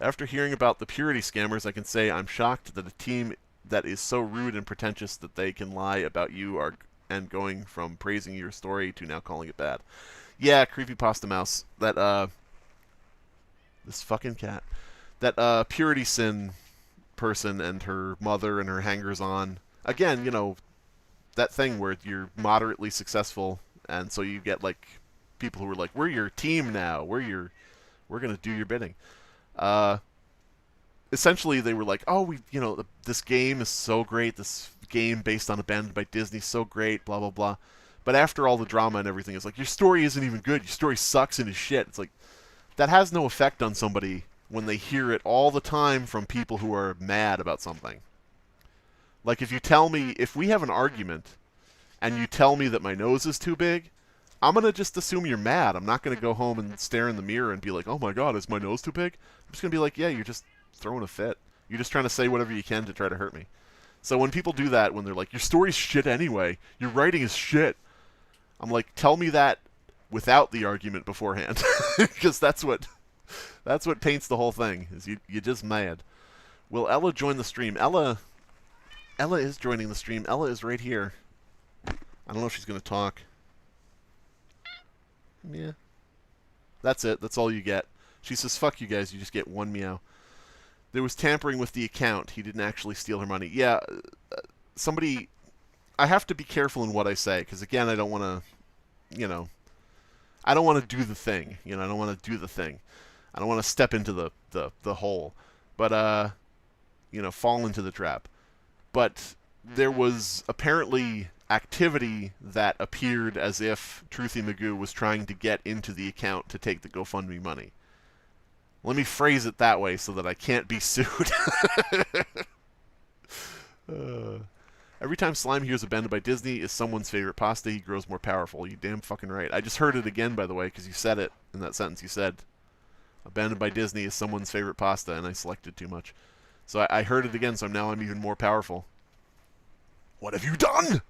After hearing about the purity scammers, I can say I'm shocked that a team that is so rude and pretentious that they can lie about you and going from praising your story to now calling it bad. Yeah, creepypasta mouse. That, this fucking cat. That, purity sin person and her mother and her hangers-on. Again, that thing where you're moderately successful, and so you get, like, people who are like, we're your team now. We're gonna do your bidding. Essentially, they were like, oh, this game is so great. This game based on Abandoned by Disney is so great, blah, blah, blah. But after all the drama and everything, it's like, your story isn't even good. Your story sucks and is shit. It's like, that has no effect on somebody when they hear it all the time from people who are mad about something. Like, if you tell me, if we have an argument, and you tell me that my nose is too big, I'm going to just assume you're mad. I'm not going to go home and stare in the mirror and be like, oh my god, is my nose too big? I'm just going to be like, yeah, you're just throwing a fit. You're just trying to say whatever you can to try to hurt me. So when people do that, when they're like, your story's shit anyway, your writing is shit, I'm like, tell me that without the argument beforehand. Because that's what taints the whole thing, is you're just mad. Will Ella join the stream? Ella is joining the stream. Ella is right here. I don't know if she's going to talk. Yeah. That's it. That's all you get. She says, fuck you guys. You just get one meow. There was tampering with the account. He didn't actually steal her money. Yeah, somebody... I have to be careful in what I say, because, again, I don't want to, you know... I don't want to do the thing. You know, I don't want to do the thing. I don't want to step into the hole. But, you know, fall into the trap. But there was apparently activity that appeared as if Truthy Magoo was trying to get into the account to take the GoFundMe money. Let me phrase it that way so that I can't be sued. Every time Slime hears abandoned by Disney is someone's favorite pasta, he grows more powerful. You damn fucking right. I just heard it again, by the way, because you said it in that sentence. You said, abandoned by Disney is someone's favorite pasta, and I selected too much. So I heard it again, so now I'm even more powerful. What have you done?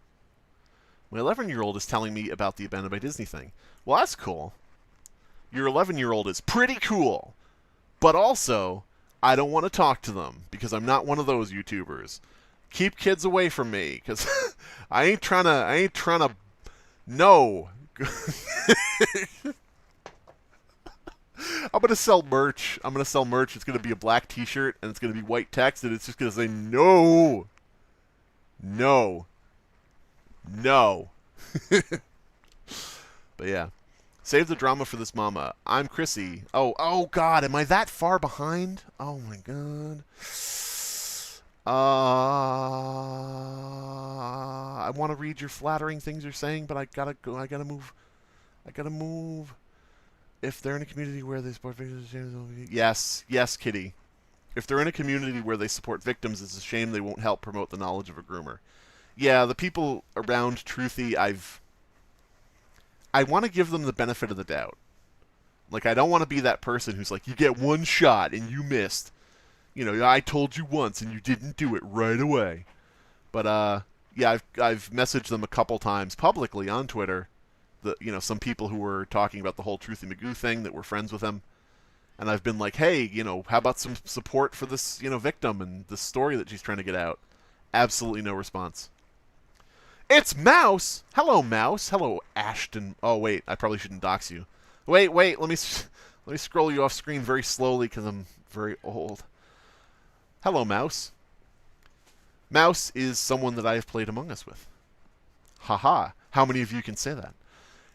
My 11-year-old is telling me about the abandoned by Disney thing. Well, that's cool. Your 11-year-old is pretty cool. But also, I don't want to talk to them, because I'm not one of those YouTubers. Keep kids away from me, because I ain't trying to, no. I'm going to sell merch. It's going to be a black t-shirt, and it's going to be white text, and it's just going to say, no. No. No. But yeah. Save the drama for this mama. I'm Chrissy. Oh god, am I that far behind? Oh my god. I want to read your flattering things you're saying, but I gotta go. I gotta move. If they're in a community where they support victims, yes, Kitty. If they're in a community where they support victims, it's a shame they won't help promote the knowledge of a groomer. Yeah, the people around Truthy, I want to give them the benefit of the doubt. Like, I don't want to be that person who's like, you get one shot and you missed. You know, I told you once and you didn't do it right away. But, yeah, I've messaged them a couple times publicly on Twitter. You know, some people who were talking about the whole Truthy Magoo thing that were friends with him. And I've been like, hey, you know, how about some support for this, you know, victim and the story that she's trying to get out? Absolutely no response. It's Mouse! Hello, Mouse. Hello, Ashton. Oh, wait, I probably shouldn't dox you. Wait, let me scroll you off screen very slowly because I'm very old. Hello, Mouse. Mouse is someone that I have played Among Us with. Haha. How many of you can say that?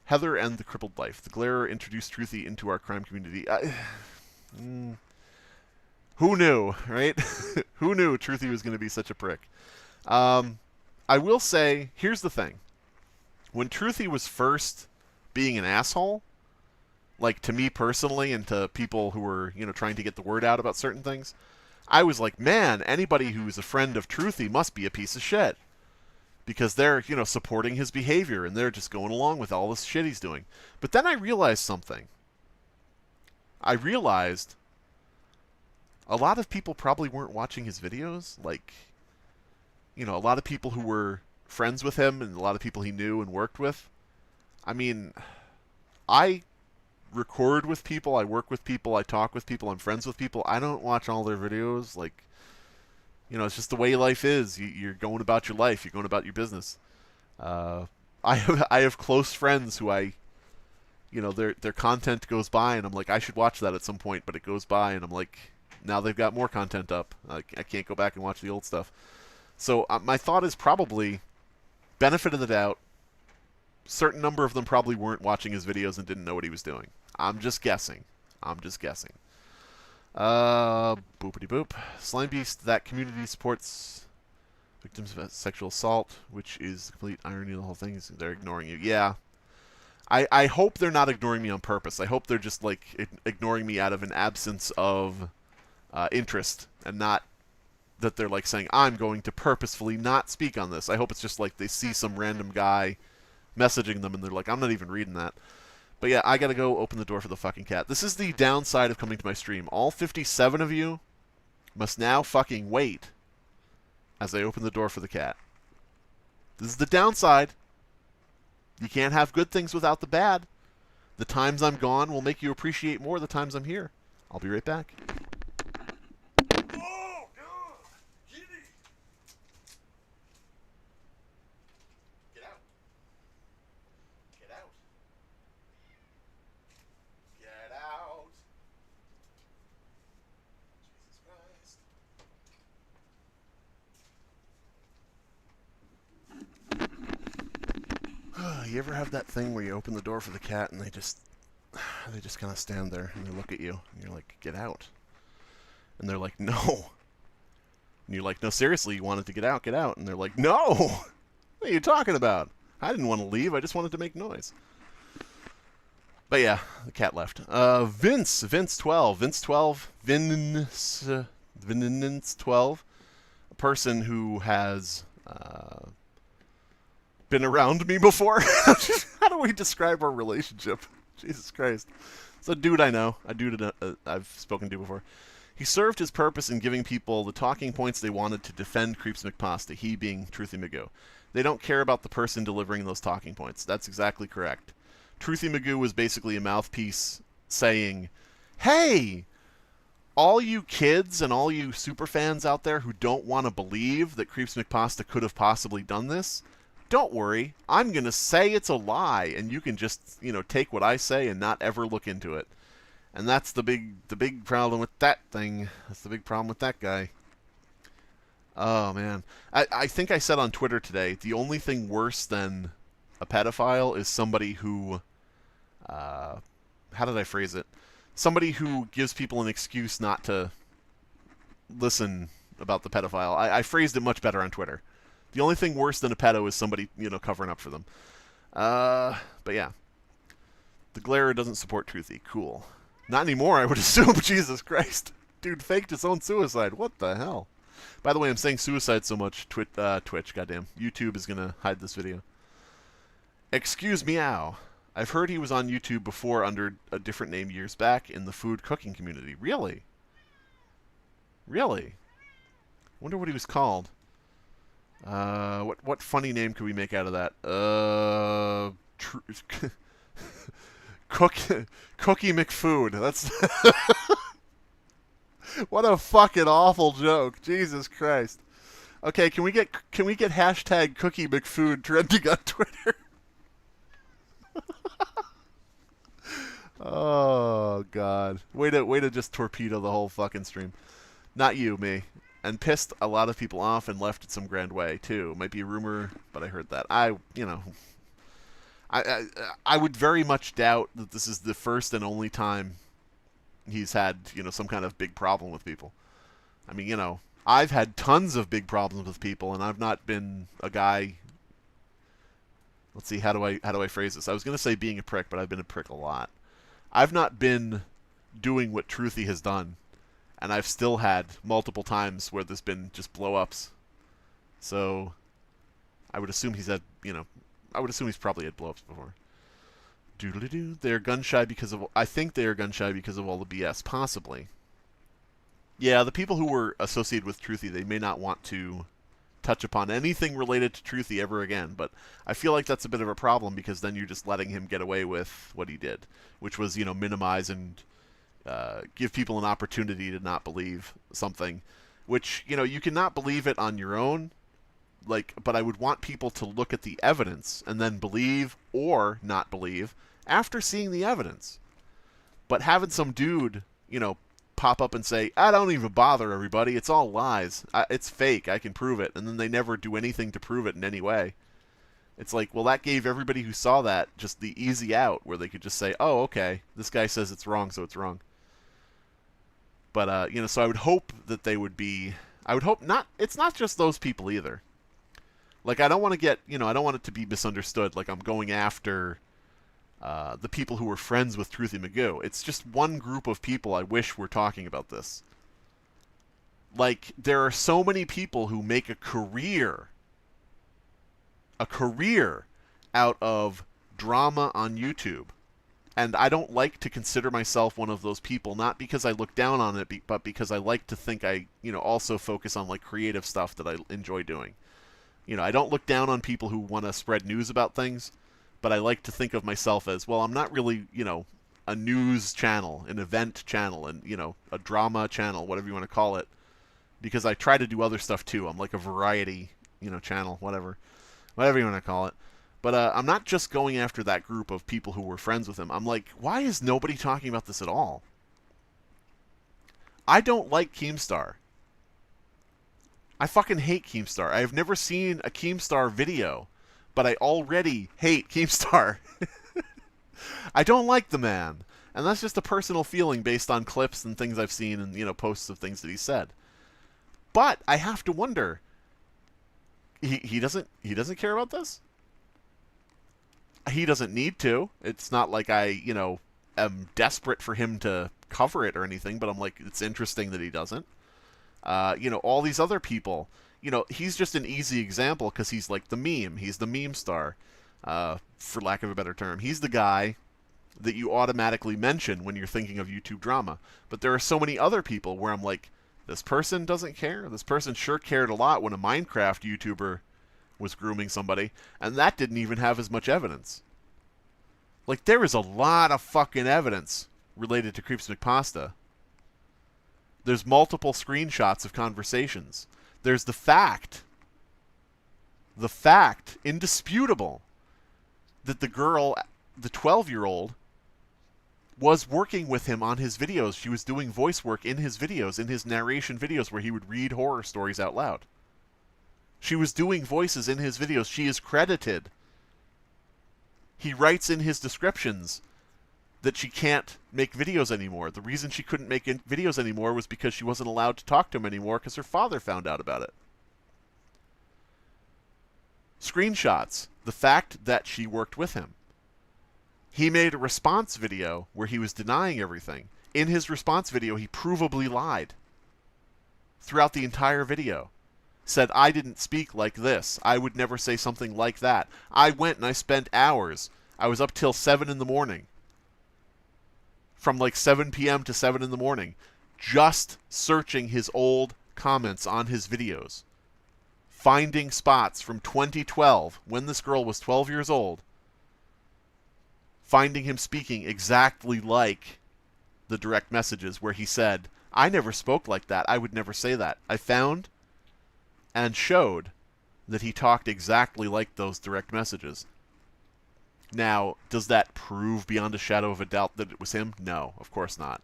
Heather and the Crippled Life. The Glarer introduced Truthy into our crime community. Who knew, right? Who knew Truthy was going to be such a prick? I will say, here's the thing. When Truthy was first being an asshole, like to me personally and to people who were, you know, trying to get the word out about certain things, I was like, man, anybody who's a friend of Truthy must be a piece of shit. Because they're, you know, supporting his behavior and they're just going along with all this shit he's doing. But then I realized something. I realized a lot of people probably weren't watching his videos. Like, you know, a lot of people who were friends with him and a lot of people he knew and worked with. I mean, I record with people, I work with people, I talk with people, I'm friends with people. I don't watch all their videos. Like, you know, it's just the way life is. You're going about your life. You're going about your business. I have close friends who you know, their content goes by, and I'm like, I should watch that at some point, but it goes by, and I'm like, now they've got more content up. I can't go back and watch the old stuff. So my thought is probably, benefit of the doubt, certain number of them probably weren't watching his videos and didn't know what he was doing. I'm just guessing. Boopity boop. Slimebeast, that community supports victims of sexual assault, which is the complete irony of the whole thing. Is they're ignoring you. Yeah. I hope they're not ignoring me on purpose. I hope they're just, like, ignoring me out of an absence of interest, and not that they're, like, saying, I'm going to purposefully not speak on this. I hope it's just, like, they see some random guy messaging them, and they're like, I'm not even reading that. But yeah, I gotta go open the door for the fucking cat. This is the downside of coming to my stream. All 57 of you must now fucking wait as I open the door for the cat. This is the downside. You can't have good things without the bad. The times I'm gone will make you appreciate more the times I'm here. I'll be right back. Oh, God. Kitty. Get out. Get out. Get out. Jesus Christ. You ever have that thing where you open the door for the cat and they just kind of stand there and they look at you and you're like, get out. And they're like, no. And you're like, no, seriously, you wanted to get out, get out. And they're like, no! What are you talking about? I didn't want to leave, I just wanted to make noise. But yeah, the cat left. Vince 12, Vince 12, a person who has been around me before. How do we describe our relationship? Jesus Christ. It's a dude I know. A dude I've spoken to before. He served his purpose in giving people the talking points they wanted to defend CreepsMcPasta, he being Truthy Magoo. They don't care about the person delivering those talking points. That's exactly correct. Truthy Magoo was basically a mouthpiece saying, hey, all you kids and all you superfans out there who don't want to believe that CreepsMcPasta could have possibly done this, don't worry, I'm going to say it's a lie, and you can just, take what I say and not ever look into it. And that's the big problem with that thing. That's the big problem with that guy. Oh, man. I think I said on Twitter today, the only thing worse than a pedophile is somebody who, how did I phrase it? Somebody who gives people an excuse not to listen about the pedophile. I phrased it much better on Twitter. The only thing worse than a pedo is somebody, covering up for them. But yeah. The Glare doesn't support Truthy. Cool. Not anymore, I would assume. Jesus Christ. Dude faked his own suicide. What the hell? By the way, I'm saying suicide so much. Twitch, goddamn. YouTube is going to hide this video. Excuse meow. I've heard he was on YouTube before under a different name years back in the food cooking community. Really? Really? Wonder what he was called. What funny name could we make out of that? Cookie McFood. That's what a fucking awful joke. Jesus Christ. Okay, can we get hashtag Cookie McFood trending on Twitter? Oh God. Way to just torpedo the whole fucking stream. Not you, me. And pissed a lot of people off and left it some grand way too. Might be a rumor, but I heard that. I would very much doubt that this is the first and only time he's had, some kind of big problem with people. I mean, I've had tons of big problems with people, and I've not been a guy. Let's see, how do I phrase this? I was gonna say being a prick, but I've been a prick a lot. I've not been doing what Truthy has done, and I've still had multiple times where there's been just blow-ups. So I would assume he's had, I would assume he's probably had blow-ups before. Doodly-doo. They're gun-shy because of... I think they are gun-shy because of all the BS. Possibly. Yeah, the people who were associated with Truthy, they may not want to touch upon anything related to Truthy ever again, but I feel like that's a bit of a problem because then you're just letting him get away with what he did, which was, minimize and give people an opportunity to not believe something, which, you cannot believe it on your own, but I would want people to look at the evidence and then believe or not believe after seeing the evidence. But having some dude, pop up and say, I don't even bother, everybody, it's all lies, it's fake, I can prove it, and then they never do anything to prove it in any way. It's like, well, that gave everybody who saw that just the easy out, where they could just say, oh, okay, this guy says it's wrong, so it's wrong. But, so I would hope that they would be, I would hope not, it's not just those people either. Like, I don't want to get, I don't want it to be misunderstood, like I'm going after the people who were friends with Truthy Magoo. It's just one group of people I wish were talking about this. Like, there are so many people who make a career out of drama on YouTube. And I don't like to consider myself one of those people, not because I look down on it, but because I like to think I, also focus on like creative stuff that I enjoy doing. I don't look down on people who want to spread news about things, but I like to think of myself as, well, I'm not really, a news channel, an event channel, and, a drama channel, whatever you want to call it, because I try to do other stuff too. I'm like a variety, channel, whatever you want to call it. But I'm not just going after that group of people who were friends with him. I'm like, why is nobody talking about this at all? I don't like Keemstar. I fucking hate Keemstar. I've never seen a Keemstar video, but I already hate Keemstar. I don't like the man. And that's just a personal feeling based on clips and things I've seen and, posts of things that he said. But I have to wonder, he doesn't care about this? He doesn't need to. It's not like I, am desperate for him to cover it or anything, but I'm like, it's interesting that he doesn't. All these other people, he's just an easy example because he's like the meme. He's the meme star, for lack of a better term. He's the guy that you automatically mention when you're thinking of YouTube drama. But there are so many other people where I'm like, this person doesn't care. This person sure cared a lot when a Minecraft YouTuber was grooming somebody, and that didn't even have as much evidence. Like, there is a lot of fucking evidence related to CreepsMcPasta. There's multiple screenshots of conversations. There's the fact, indisputable, that the girl, the 12-year-old, was working with him on his videos. She was doing voice work in his videos, in his narration videos where he would read horror stories out loud. She was doing voices in his videos. She is credited. He writes in his descriptions that she can't make videos anymore. The reason she couldn't make videos anymore was because she wasn't allowed to talk to him anymore because her father found out about it. Screenshots. The fact that she worked with him. He made a response video where he was denying everything. In his response video, he provably lied. Throughout the entire video. Said, I didn't speak like this. I would never say something like that. I went and I spent hours. I was up till 7 in the morning. From like 7 p.m. to 7 in the morning. Just searching his old comments on his videos. Finding spots from 2012, when this girl was 12 years old. Finding him speaking exactly like the direct messages where he said, I never spoke like that. I would never say that. I found and showed that he talked exactly like those direct messages. Now, does that prove beyond a shadow of a doubt that it was him? No, of course not.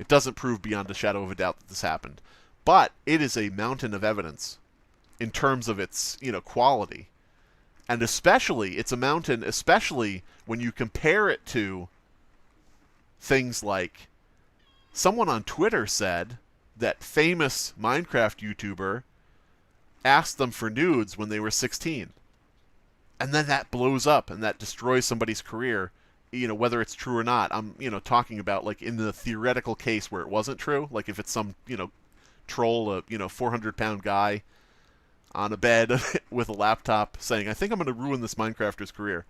It doesn't prove beyond a shadow of a doubt that this happened. But it is a mountain of evidence in terms of its, quality. And especially, it's a mountain, especially when you compare it to things like someone on Twitter said that famous Minecraft YouTuber asked them for nudes when they were 16. And then that blows up and that destroys somebody's career, whether it's true or not. I'm, talking about like in the theoretical case where it wasn't true, like if it's some, troll, a 400-pound guy on a bed with a laptop saying, I think I'm going to ruin this Minecrafter's career.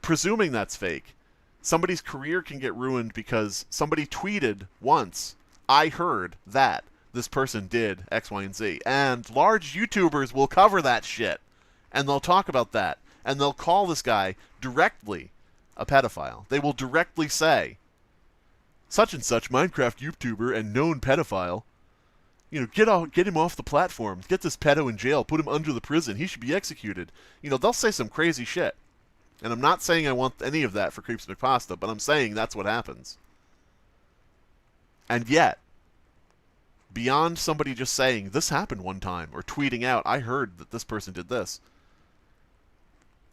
Presuming that's fake, somebody's career can get ruined because somebody tweeted once, I heard that this person did X, Y, and Z. And large YouTubers will cover that shit. And they'll talk about that. And they'll call this guy directly a pedophile. They will directly say, such and such Minecraft YouTuber and known pedophile, get him off the platform. Get this pedo in jail. Put him under the prison. He should be executed. They'll say some crazy shit. And I'm not saying I want any of that for CreepsMcPasta, but I'm saying that's what happens. And yet, beyond somebody just saying, this happened one time, or tweeting out, I heard that this person did this,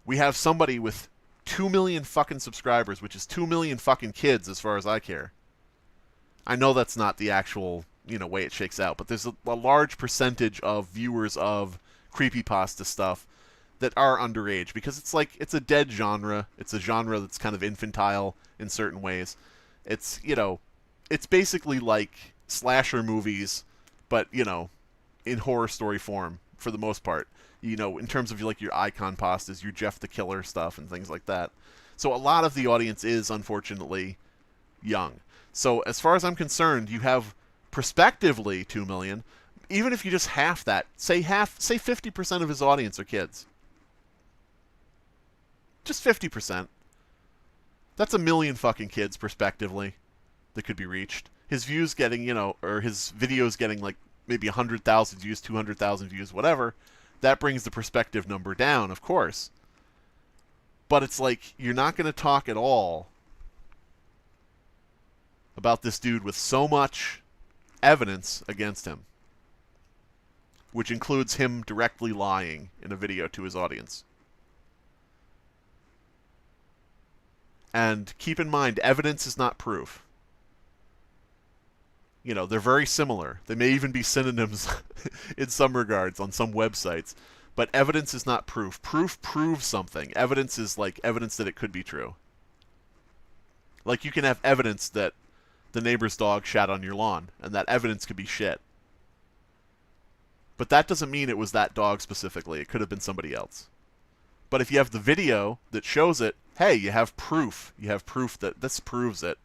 we have somebody with 2 million fucking subscribers, which is 2 million fucking kids as far as I care. I know that's not the actual, way it shakes out, but there's a large percentage of viewers of creepypasta stuff that are underage, because it's a dead genre. It's a genre that's kind of infantile in certain ways. It's, it's basically like slasher movies, but, in horror story form, for the most part. You know, in terms of like your icon pastas, your Jeff the Killer stuff and things like that. So a lot of the audience is, unfortunately, young. So as far as I'm concerned, you have prospectively 2 million. Even if you just half that, say 50% of his audience are kids. Just 50%. That's a million fucking kids, prospectively, that could be reached. His views getting, you know, or his videos getting like maybe 100,000 views, 200,000 views, whatever. That brings the prospective number down, of course. But it's like, you're not going to talk at all about this dude with so much evidence against him, which includes him directly lying in a video to his audience. And keep in mind, evidence is not proof. You know, they're very similar. They may even be synonyms in some regards on some websites. But evidence is not proof. Proof proves something. Evidence is like evidence that it could be true. Like, you can have evidence that the neighbor's dog shat on your lawn, and that evidence could be shit. But that doesn't mean it was that dog specifically. It could have been somebody else. But if you have the video that shows it, hey, you have proof. You have proof that this proves it.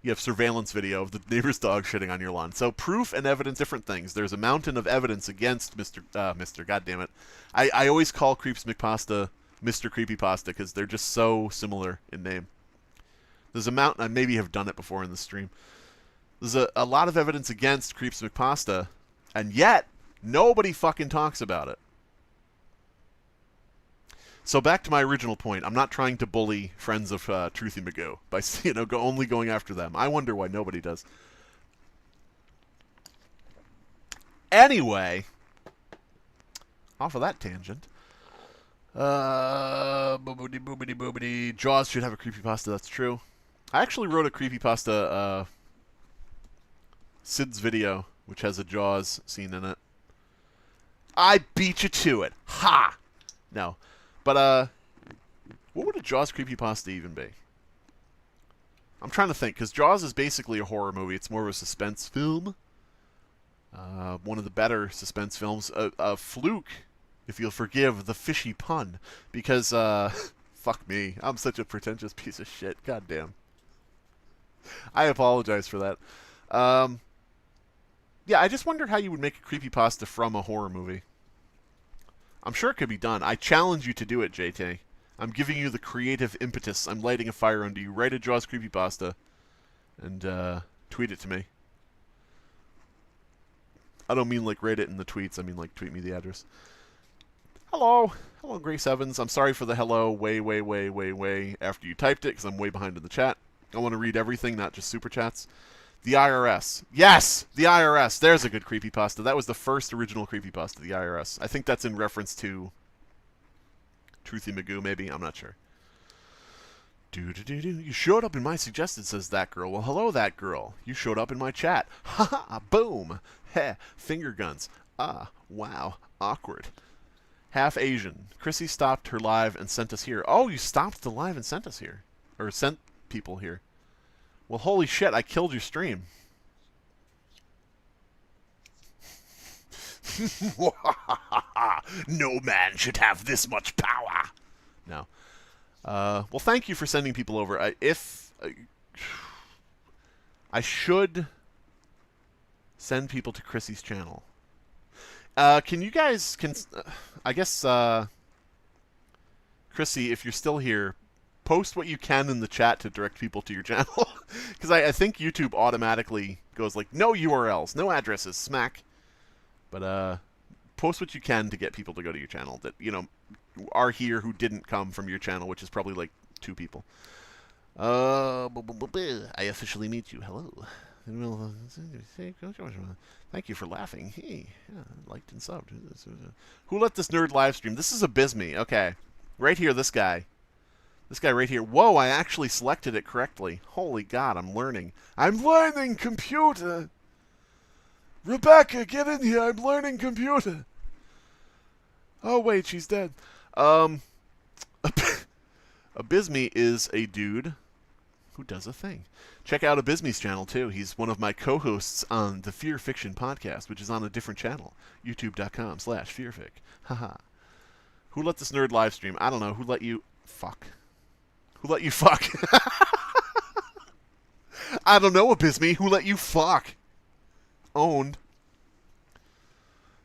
You have surveillance video of the neighbor's dog shitting on your lawn. So proof and evidence, different things. There's a mountain of evidence against Mr. Goddammit. I always call CreepsMcPasta Mr. Creepypasta because they're just so similar in name. There's a mountain, I maybe have done it before in the stream. There's a lot of evidence against CreepsMcPasta, and yet nobody fucking talks about it. So back to my original point. I'm not trying to bully friends of Truthy Magoo by only going after them. I wonder why nobody does. Anyway, off of that tangent. Boobity boobity boobity. Jaws should have a creepypasta. That's true. I actually wrote a creepypasta. Sid's video, which has a Jaws scene in it. I beat you to it. Ha! No. But, what would a Jaws creepypasta even be? I'm trying to think, because Jaws is basically a horror movie. It's more of a suspense film. One of the better suspense films. A fluke, if you'll forgive the fishy pun. Because, fuck me. I'm such a pretentious piece of shit. Goddamn. I apologize for that. Yeah, I just wonder how you would make a creepypasta from a horror movie. I'm sure it could be done. I challenge you to do it, JT. I'm giving you the creative impetus. I'm lighting a fire under you. Write a Jaws creepypasta and tweet it to me. I don't mean like write it in the tweets. I mean like tweet me the address. Hello. Hello, Grace Evans. I'm sorry for the hello way after you typed it because I'm way behind in the chat. I want to read everything, not just super chats. The IRS. Yes! The IRS. There's a good creepypasta. That was the first original creepypasta, the IRS. I think that's in reference to Truthy Magoo, maybe. I'm not sure. You showed up in my suggested, says that girl. Well, hello, that girl. You showed up in my chat. Ha ha! Boom! Heh! Finger guns. Ah, wow. Awkward. Half Asian. Chrissy stopped her live and sent us here. Oh, you stopped the live and sent us here. Or sent people here. Well, holy shit, I killed your stream. No man should have this much power. No. Well, thank you for sending people over. I should send people to Chrissy's channel. Can you guys... I guess, Chrissy, if you're still here, post what you can in the chat to direct people to your channel. Because I think YouTube automatically goes like, no URLs, no addresses, smack. But post what you can to get people to go to your channel that, you know, are here who didn't come from your channel, which is probably like 2 people. I officially meet you. Hello. Thank you for laughing. Hey, yeah, liked and subbed. Who let this nerd live stream? This is Abysme. Okay. Right here, this guy. This guy right here. Whoa, I actually selected it correctly. Holy God, I'm learning. I'm learning computer! Rebecca, get in here. I'm learning computer. Oh, wait, she's dead. Abysme is a dude who does a thing. Check out Abysme's channel, too. He's one of my co-hosts on the Fear Fiction podcast, which is on a different channel, youtube.com/fearfic. Haha. Who let this nerd live stream? I don't know. Who let you... Fuck. Who let you fuck? I don't know, Abysme. Who let you fuck? Owned.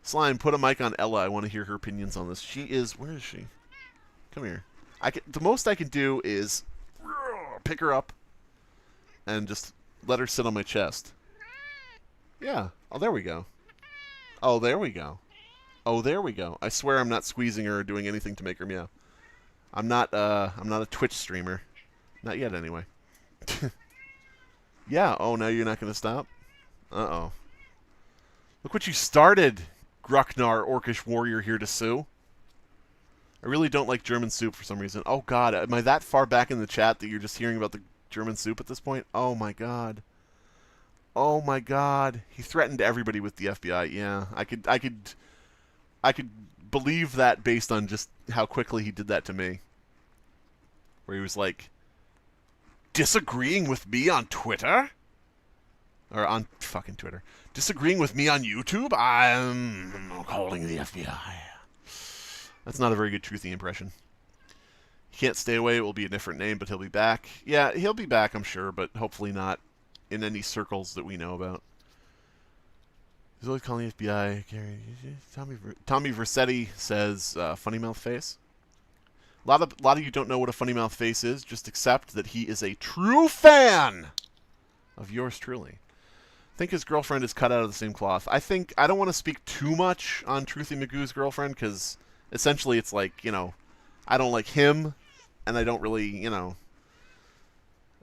Slime, put a mic on Ella. I want to hear her opinions on this. She is... Where is she? Come here. The most I can do is pick her up and just let her sit on my chest. Yeah. Oh, there we go. Oh, there we go. Oh, there we go. I swear I'm not squeezing her or doing anything to make her meow. I'm not a Twitch streamer. Not yet, anyway. Yeah. Oh, now you're not going to stop? Uh-oh. Look what you started, Grucknar, Orcish warrior here to sue. I really don't like German soup for some reason. Oh, God. Am I that far back in the chat that you're just hearing about the German soup at this point? Oh, my God. Oh, my God. He threatened everybody with the FBI. Yeah, I could believe that based on just how quickly he did that to me. Where he was like, disagreeing with me on Twitter? Or on fucking Twitter. Disagreeing with me on YouTube? I'm calling the FBI. That's not a very good Truthy impression. He can't stay away. It will be a different name, but he'll be back. Yeah, he'll be back, I'm sure, but hopefully not in any circles that we know about. He's always calling the FBI. Tommy Versetti says, funny mouth face. A lot of you don't know what a funny mouth face is. Just accept that he is a true fan of yours truly. I think his girlfriend is cut out of the same cloth. I don't want to speak too much on Truthy Magoo's girlfriend, because essentially it's like, you know, I don't like him, and I don't really, you know,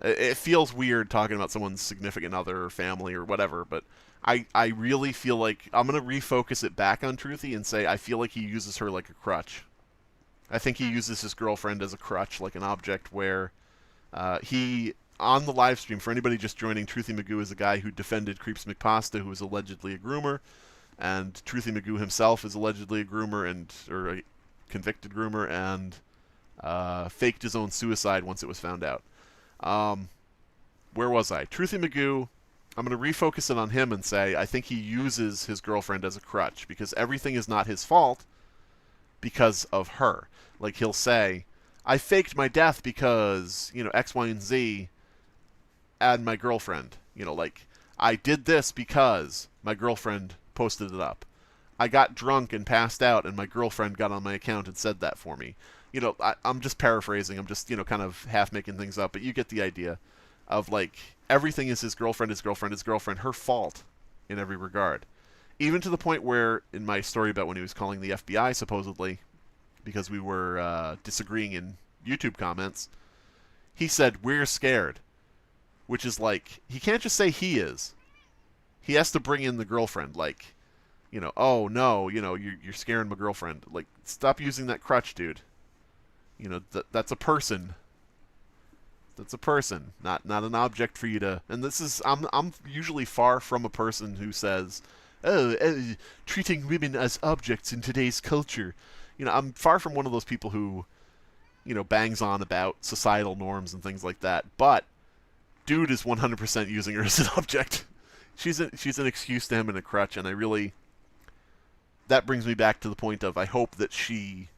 it feels weird talking about someone's significant other or family or whatever, but I really feel like I'm going to refocus it back on Truthy and say I feel like he uses her like a crutch. I think he uses his girlfriend as a crutch, like an object where he, on the live stream, for anybody just joining, Truthy Magoo is a guy who defended CreepsMcPasta, who is allegedly a groomer, and Truthy Magoo himself is allegedly a groomer, or a convicted groomer, and faked his own suicide once it was found out. Where was I? Truthy Magoo, I'm going to refocus it on him and say I think he uses his girlfriend as a crutch, because everything is not his fault because of her. Like, he'll say, I faked my death because, you know, X, Y, and Z, and my girlfriend. You know, like, I did this because my girlfriend posted it up. I got drunk and passed out, and my girlfriend got on my account and said that for me. You know, I'm just paraphrasing. I'm just, you know, kind of half making things up, but you get the idea of, like, everything is his girlfriend, her fault in every regard. Even to the point where, in my story about when he was calling the FBI, supposedly, because we were disagreeing in YouTube comments, he said, we're scared. Which is like, he can't just say he is. He has to bring in the girlfriend, like, you know, oh no, you know, you're scaring my girlfriend. Like, stop using that crutch, dude. You know, that's a person. That's a person, not an object for you to. And this is, I'm usually far from a person who says, treating women as objects in today's culture. You know, I'm far from one of those people who, you know, bangs on about societal norms and things like that. But dude is 100% using her as an object. She's an excuse to him and a crutch, and I really, that brings me back to the point of I hope that she,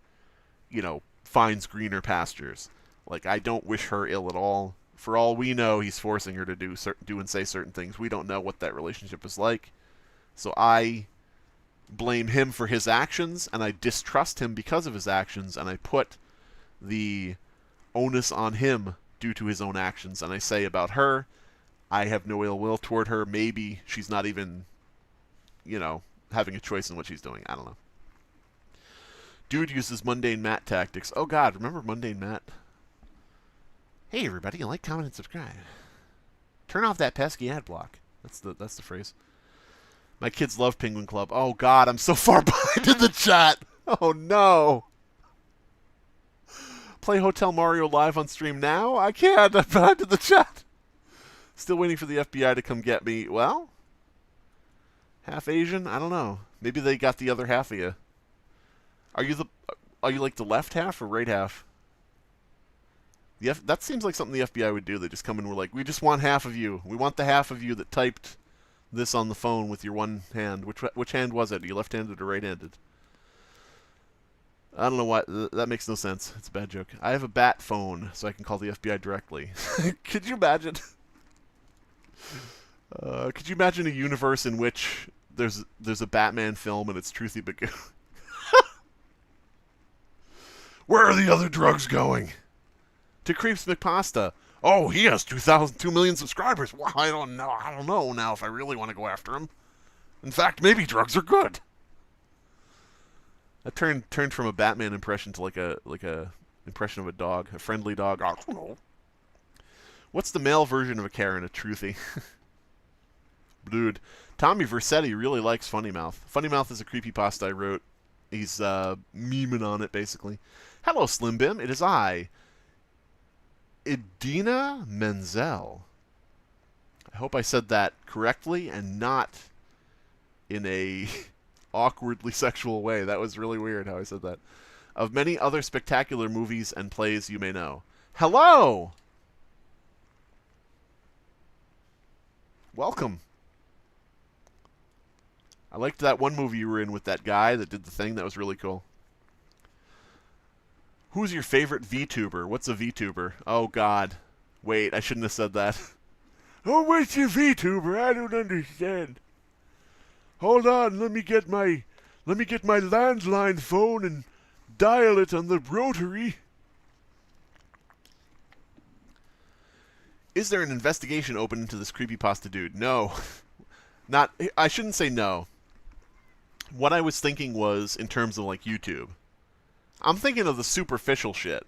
you know, finds greener pastures. Like, I don't wish her ill at all. For all we know, he's forcing her to do and say certain things. We don't know what that relationship is like. So I blame him for his actions, and I distrust him because of his actions, and I put the onus on him due to his own actions. And I say about her, I have no ill will toward her. Maybe she's not even, you know, having a choice in what she's doing. I don't know. Dude uses mundane Matt tactics. Oh God, remember mundane Matt? Hey everybody, like, comment, and subscribe. Turn off that pesky ad block. That's the phrase. My kids love Penguin Club. Oh God, I'm so far behind in the chat. Oh no. Play Hotel Mario live on stream now? I can't. I'm behind in the chat. Still waiting for the FBI to come get me. Well, half Asian? I don't know. Maybe they got the other half of you. Are you like the left half or right half? That seems like something the FBI would do. They just come in and we're like, we just want half of you. We want the half of you that typed this on the phone with your one hand. Which hand was it? Are you left-handed or right-handed? I don't know why. That makes no sense. It's a bad joke. I have a bat phone, so I can call the FBI directly. Could you imagine? Could you imagine a universe in which there's a Batman film and it's Truthy Magoo? Where are the other drugs going? To CreepsMcPasta. Oh, he has 2 million subscribers. Well, I don't know. I don't know now if I really want to go after him. In fact, maybe drugs are good. That turned from a Batman impression to like a impression of a dog, a friendly dog. I don't know. What's the male version of a Karen? A Truthy. Dude, Tommy Versetti really likes Funny Mouth. Funny Mouth is a creepypasta I wrote. He's memeing on it basically. Hello, Slimbim. It is I, Idina Menzel. I hope I said that correctly and not in a awkwardly sexual way. That was really weird how I said that. Of many other spectacular movies and plays you may know. Hello! Welcome. I liked that one movie you were in with that guy that did the thing. That was really cool. Who's your favorite VTuber? What's a VTuber? Oh, God. Wait, I shouldn't have said that. Oh, what's a VTuber? I don't understand. Hold on, let me get my landline phone and dial it on the rotary. Is there an investigation open into this creepypasta dude? No. I shouldn't say no. What I was thinking was in terms of like YouTube. I'm thinking of the superficial shit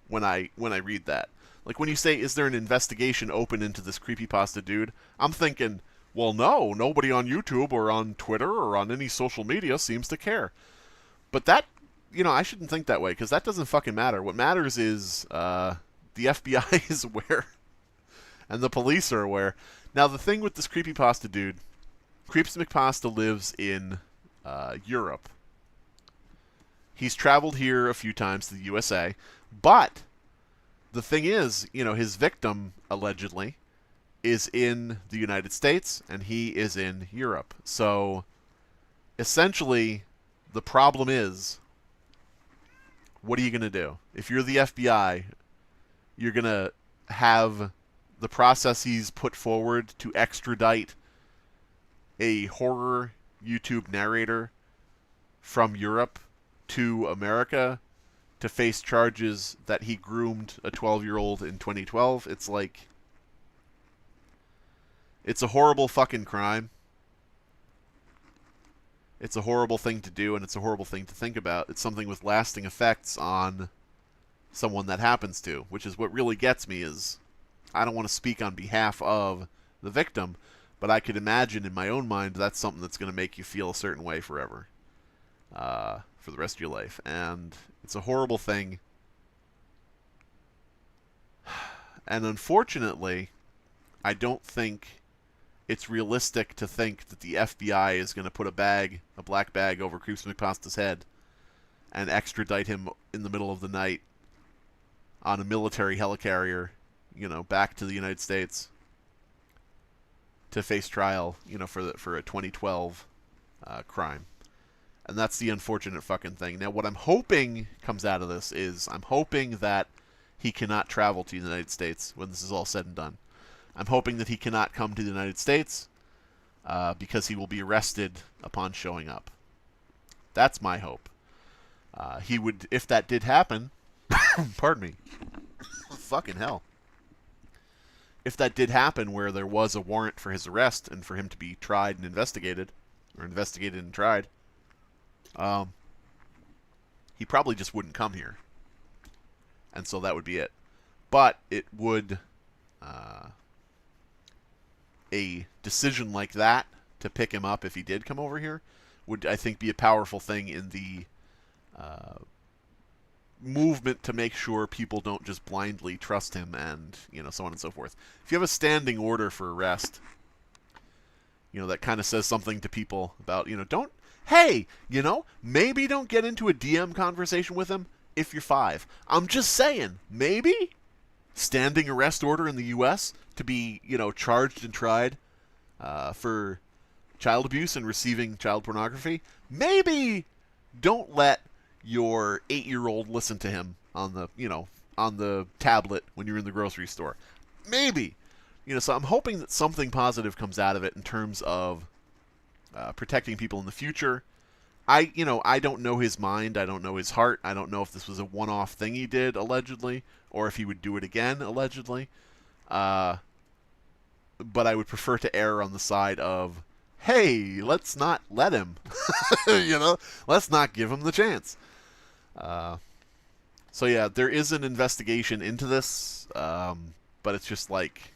when I read that. Like when you say, is there an investigation open into this creepypasta dude? I'm thinking, well, no, nobody on YouTube or on Twitter or on any social media seems to care. But that, I shouldn't think that way because that doesn't fucking matter. What matters is the FBI is aware and the police are aware. Now, the thing with this creepypasta dude, CreepsMcPasta lives in Europe. He's traveled here a few times to the USA, but the thing is, his victim, allegedly, is in the United States, and he is in Europe. So, essentially, the problem is, what are you going to do? If you're the FBI, you're going to have the processes put forward to extradite a horror YouTube narrator from Europe to America to face charges that he groomed a 12-year-old in 2012. It's like, it's a horrible fucking crime. It's a horrible thing to do, and it's a horrible thing to think about. It's something with lasting effects on someone that happens to, which is what really gets me is, I don't want to speak on behalf of the victim, but I could imagine in my own mind that's something that's going to make you feel a certain way forever. For the rest of your life. And it's a horrible thing. And unfortunately, I don't think it's realistic to think that the FBI is going to put a black bag over CreepsMcPasta's head and extradite him in the middle of the night on a military helicarrier, back to the United States to face trial, for a 2012 crime. And that's the unfortunate fucking thing. Now, what I'm hoping comes out of this is I'm hoping that he cannot travel to the United States when this is all said and done. I'm hoping that he cannot come to the United States because he will be arrested upon showing up. That's my hope. He would, if that did happen, pardon me, fucking hell. If that did happen where there was a warrant for his arrest and for him to be tried and investigated, or investigated and tried, he probably just wouldn't come here. And so that would be it. But it would, a decision like that to pick him up if he did come over here would, I think, be a powerful thing in the movement to make sure people don't just blindly trust him and, so on and so forth. If you have a standing order for arrest, that kind of says something to people about, don't, hey, maybe don't get into a DM conversation with him if you're 5. I'm just saying, maybe standing arrest order in the U.S. to be, charged and tried for child abuse and receiving child pornography, maybe don't let your 8-year-old listen to him on the tablet when you're in the grocery store. Maybe. So I'm hoping that something positive comes out of it in terms of protecting people in the future. I don't know his mind. I don't know his heart. I don't know if this was a one-off thing he did, allegedly, or if he would do it again, allegedly. But I would prefer to err on the side of, hey, let's not let him. Let's not give him the chance. So yeah, there is an investigation into this, but it's just like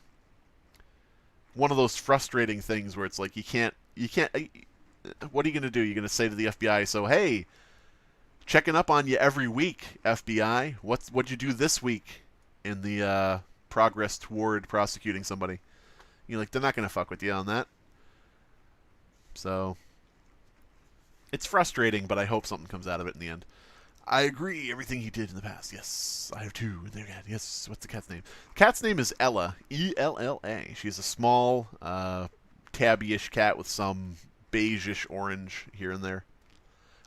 one of those frustrating things where it's like you can't. What are you going to do? You're going to say to the FBI, so hey, checking up on you every week, FBI. What'd you do this week in the progress toward prosecuting somebody? They're not going to fuck with you on that. So it's frustrating, but I hope something comes out of it in the end. I agree, everything he did in the past. Yes, I have too. Yes, what's the cat's name? Cat's name is Ella. E-L-L-A. She's a small, tabby-ish cat with some beige-ish orange here and there.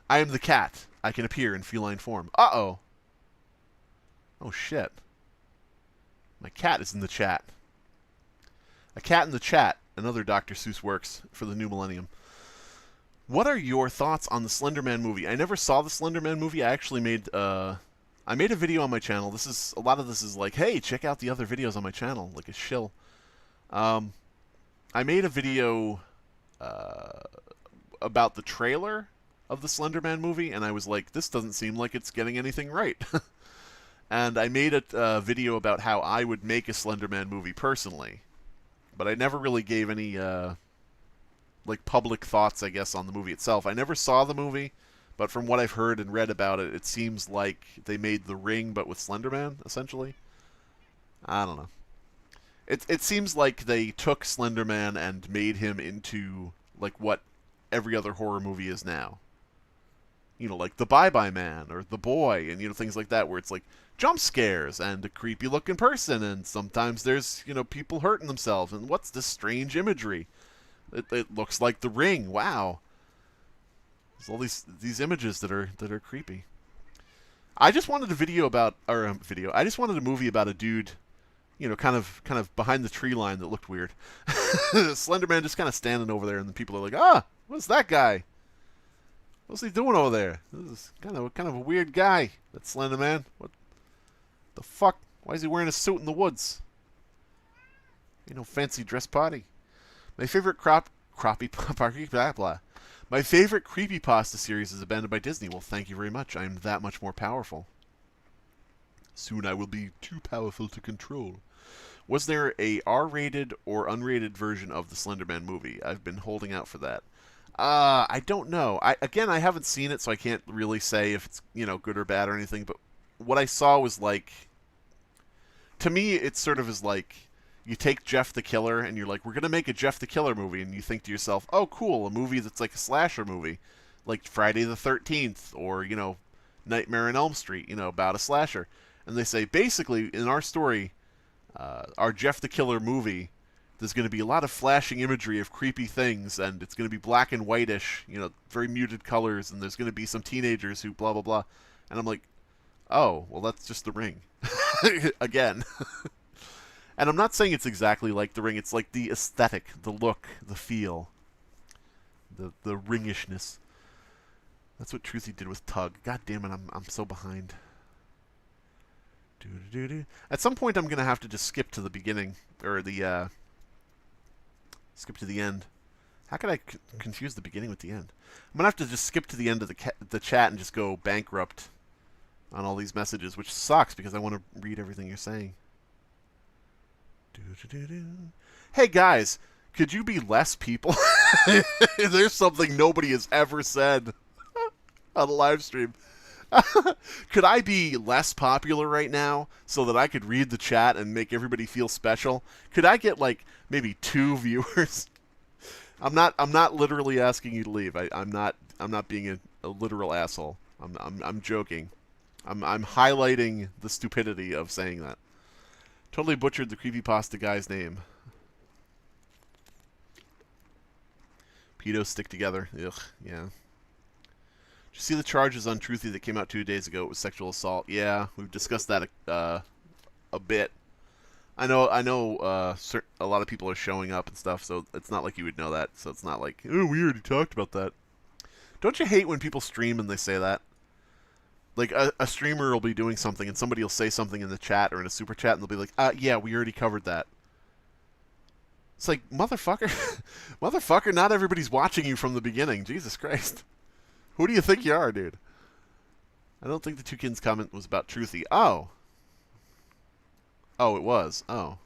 I am the cat. I can appear in feline form. Uh-oh. Oh, shit. My cat is in the chat. A cat in the chat. Another Dr. Seuss works for the new millennium. What are your thoughts on the Slender Man movie? I never saw the Slender Man movie. I actually made a video on my channel. A lot of this is like, hey, check out the other videos on my channel, like a shill. I made a video about the trailer of the Slender Man movie, and I was like, this doesn't seem like it's getting anything right. And I made a video about how I would make a Slender Man movie personally, but I never really gave any public thoughts, I guess, on the movie itself. I never saw the movie, but from what I've heard and read about it, it seems like they made The Ring, but with Slender Man, essentially. I don't know. It seems like they took Slender Man and made him into like what every other horror movie is now. Like The Bye-Bye Man or The Boy and things like that, where it's like jump scares and a creepy looking person, and sometimes there's people hurting themselves, and what's this strange imagery? It looks like The Ring. Wow. There's all these images that are creepy. I just wanted a video about I just wanted a movie about a dude, kind of behind the tree line that looked weird. Slender Man just kind of standing over there, and the people are like, what's that guy? What's he doing over there? This is kind of a weird guy. That Slender Man. What the fuck? Why is he wearing a suit in the woods? Ain't no fancy dress party. My favorite My favorite creepypasta series is abandoned by Disney. Well, thank you very much. I am that much more powerful. Soon I will be too powerful to control. Was there a R-rated or unrated version of the Slender Man movie? I've been holding out for that. I don't know. I haven't seen it, so I can't really say if it's good or bad or anything. But what I saw was like, to me, it sort of is like, you take Jeff the Killer, and you're like, we're going to make a Jeff the Killer movie, and you think to yourself, oh, cool, a movie that's like a slasher movie, like Friday the 13th, or, Nightmare on Elm Street, about a slasher. And they say, basically, in our story, our Jeff the Killer movie, there's going to be a lot of flashing imagery of creepy things, and it's going to be black and whitish, very muted colors, and there's going to be some teenagers who blah, blah, blah. And I'm like, oh, well, that's just The Ring. Again. And I'm not saying it's exactly like The Ring. It's like the aesthetic, the look, the feel, the ringishness. That's what Truthy did with Tug. God damn it, I'm so behind. At some point, I'm gonna have to just skip to the beginning, or the skip to the end. How could I confuse the beginning with the end? I'm gonna have to just skip to the end of the chat and just go bankrupt on all these messages, which sucks because I want to read everything you're saying. Hey guys, could you be less people? There's something nobody has ever said on a live stream. Could I be less popular right now so that I could read the chat and make everybody feel special? Could I get like maybe 2 viewers? I'm not literally asking you to leave. I'm not being a literal asshole. I'm joking. I'm highlighting the stupidity of saying that. Totally butchered the creepypasta guy's name. Pedos stick together. Ugh, yeah. Did you see the charges on Truthy that came out 2 days ago? It was sexual assault. Yeah, we've discussed that a bit. I know. A lot of people are showing up and stuff, so it's not like you would know that. So it's not like, oh, we already talked about that. Don't you hate when people stream and they say that? Like, a streamer will be doing something and somebody will say something in the chat or in a super chat and they'll be like, yeah, we already covered that. It's like, motherfucker, motherfucker, not everybody's watching you from the beginning. Jesus Christ. Who do you think you are, dude? I don't think the Toucan's comment was about Truthy. Oh. Oh, it was. Oh.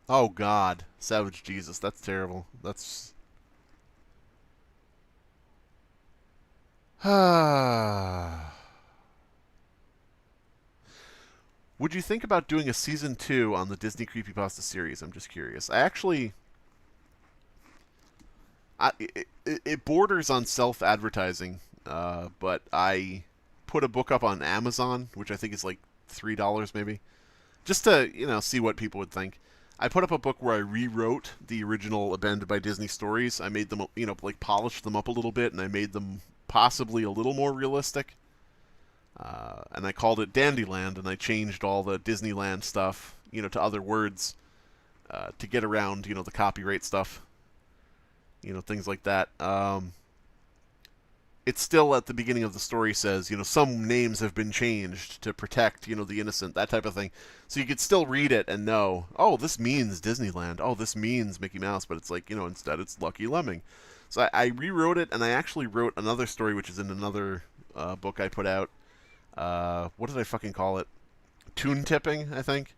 Oh, God. Savage Jesus. That's terrible. That's... Would you think about doing a season 2 on the Disney Creepypasta series? I'm just curious. I actually... it borders on self-advertising, but I put a book up on Amazon, which I think is like $3 maybe, just to, see what people would think. I put up a book where I rewrote the original Abandoned by Disney stories. I made them, like polished them up a little bit, and I made them possibly a little more realistic. And I called it Dandyland, and I changed all the Disneyland stuff, to other words, to get around, the copyright stuff. Things like that. It's still at the beginning of the story says, some names have been changed to protect, the innocent, that type of thing. So you could still read it and know, oh, this means Disneyland. Oh, this means Mickey Mouse. But it's like, instead it's Lucky Lemming. So I rewrote it, and I actually wrote another story, which is in another book I put out. What did I fucking call it? Tune Tipping, I think.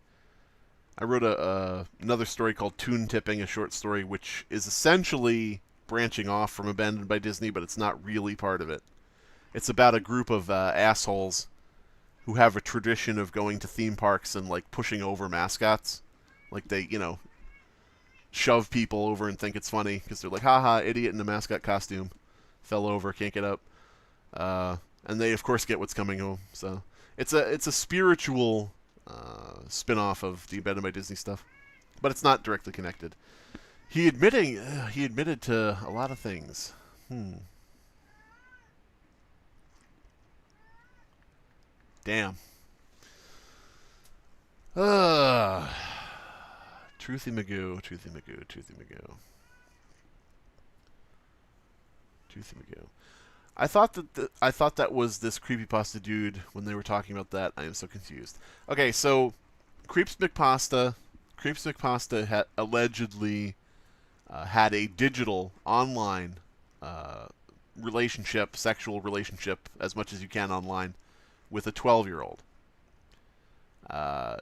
I wrote another story called Tune Tipping, a short story, which is essentially branching off from Abandoned by Disney, but it's not really part of it. It's about a group of assholes who have a tradition of going to theme parks and, like, pushing over mascots. Like, they, shove people over and think it's funny, because they're like, haha, idiot in a mascot costume. Fell over, can't get up. And they, of course, get what's coming home. So it's a spiritual spin-off of the Abandoned by Disney stuff, but it's not directly connected. He admitted to a lot of things. Damn. Truthy Magoo, Truthy Magoo, Truthy Magoo. Truthy Magoo. I thought that was this creepypasta dude when they were talking about that. I am so confused. Okay, so CreepsMcPasta allegedly had a digital online sexual relationship, as much as you can online, with a 12-year-old,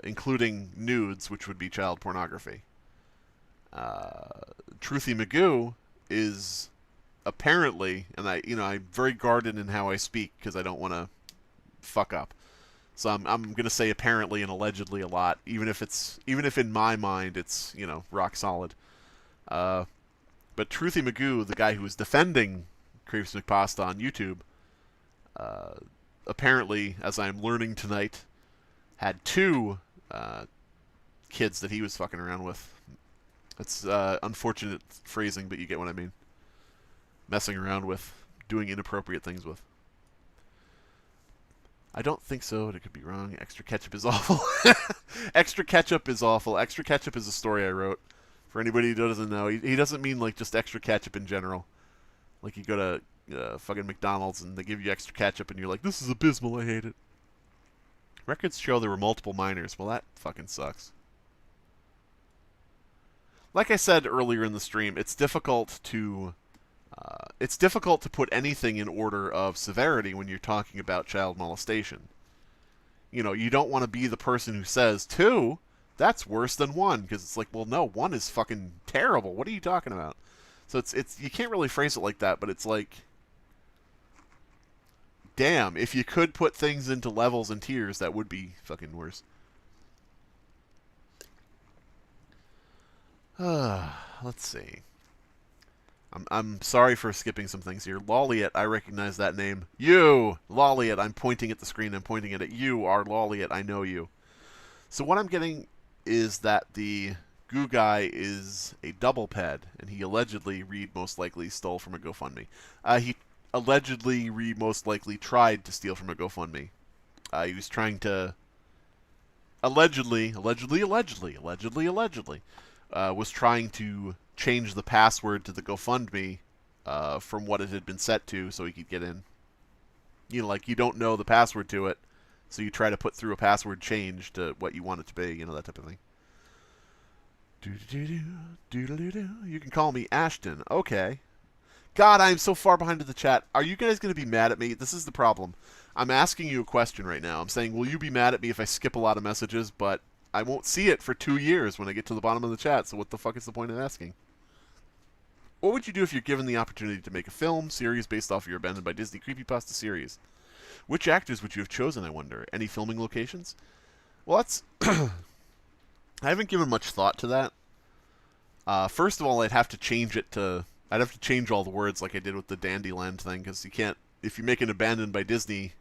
including nudes, which would be child pornography. Truthy Magoo is apparently, and I'm very guarded in how I speak because I don't want to fuck up. So I'm gonna say apparently and allegedly a lot, even if in my mind it's rock solid. But Truthy Magoo, the guy who was defending CreepsMcPasta on YouTube, apparently, as I'm learning tonight, had 2 kids that he was fucking around with. That's unfortunate phrasing, but you get what I mean. Messing around with, doing inappropriate things with. I don't think so, but it could be wrong. Extra ketchup is awful. Extra ketchup is awful. Extra ketchup is a story I wrote. For anybody who doesn't know, he doesn't mean like just extra ketchup in general. Like you go to fucking McDonald's and they give you extra ketchup and you're like, this is abysmal, I hate it. Records show there were multiple minors. Well, that fucking sucks. Like I said earlier in the stream, it's difficult to put anything in order of severity when you're talking about child molestation. You don't want to be the person who says 2, that's worse than 1, because it's like, well, no, 1 is fucking terrible. What are you talking about? So it's you can't really phrase it like that, but it's like, damn, if you could put things into levels and tiers, that would be fucking worse. Let's see. I'm sorry for skipping some things here. Lolliet, I recognize that name. You! Lolliet, I'm pointing at the screen. I'm pointing it at you, are Lolliet. I know you. So what I'm getting is that the Goo guy is a double ped, and he allegedly, Reed most likely, stole from a GoFundMe. He allegedly, Reed most likely, tried to steal from a GoFundMe. He was trying to... allegedly, was trying to change the password to the GoFundMe from what it had been set to so he could get in. You know, like you don't know the password to it, so you try to put through a password change to what you want it to be, you know, that type of thing. You can call me Ashton. Okay. God, I am so far behind in the chat. Are you guys going to be mad at me? This is the problem. I'm asking you a question right now. I'm saying, will you be mad at me if I skip a lot of messages? But I won't see it for 2 years when I get to the bottom of the chat, so what the fuck is the point of asking? What would you do if you're given the opportunity to make a film, series based off your Abandoned by Disney creepypasta series? Which actors would you have chosen, I wonder? Any filming locations? Well, that's... I haven't given much thought to that. First of all, I'd have to change it to... I'd have to change all the words like I did with the Dandyland thing, because you can't... If you make an Abandoned by Disney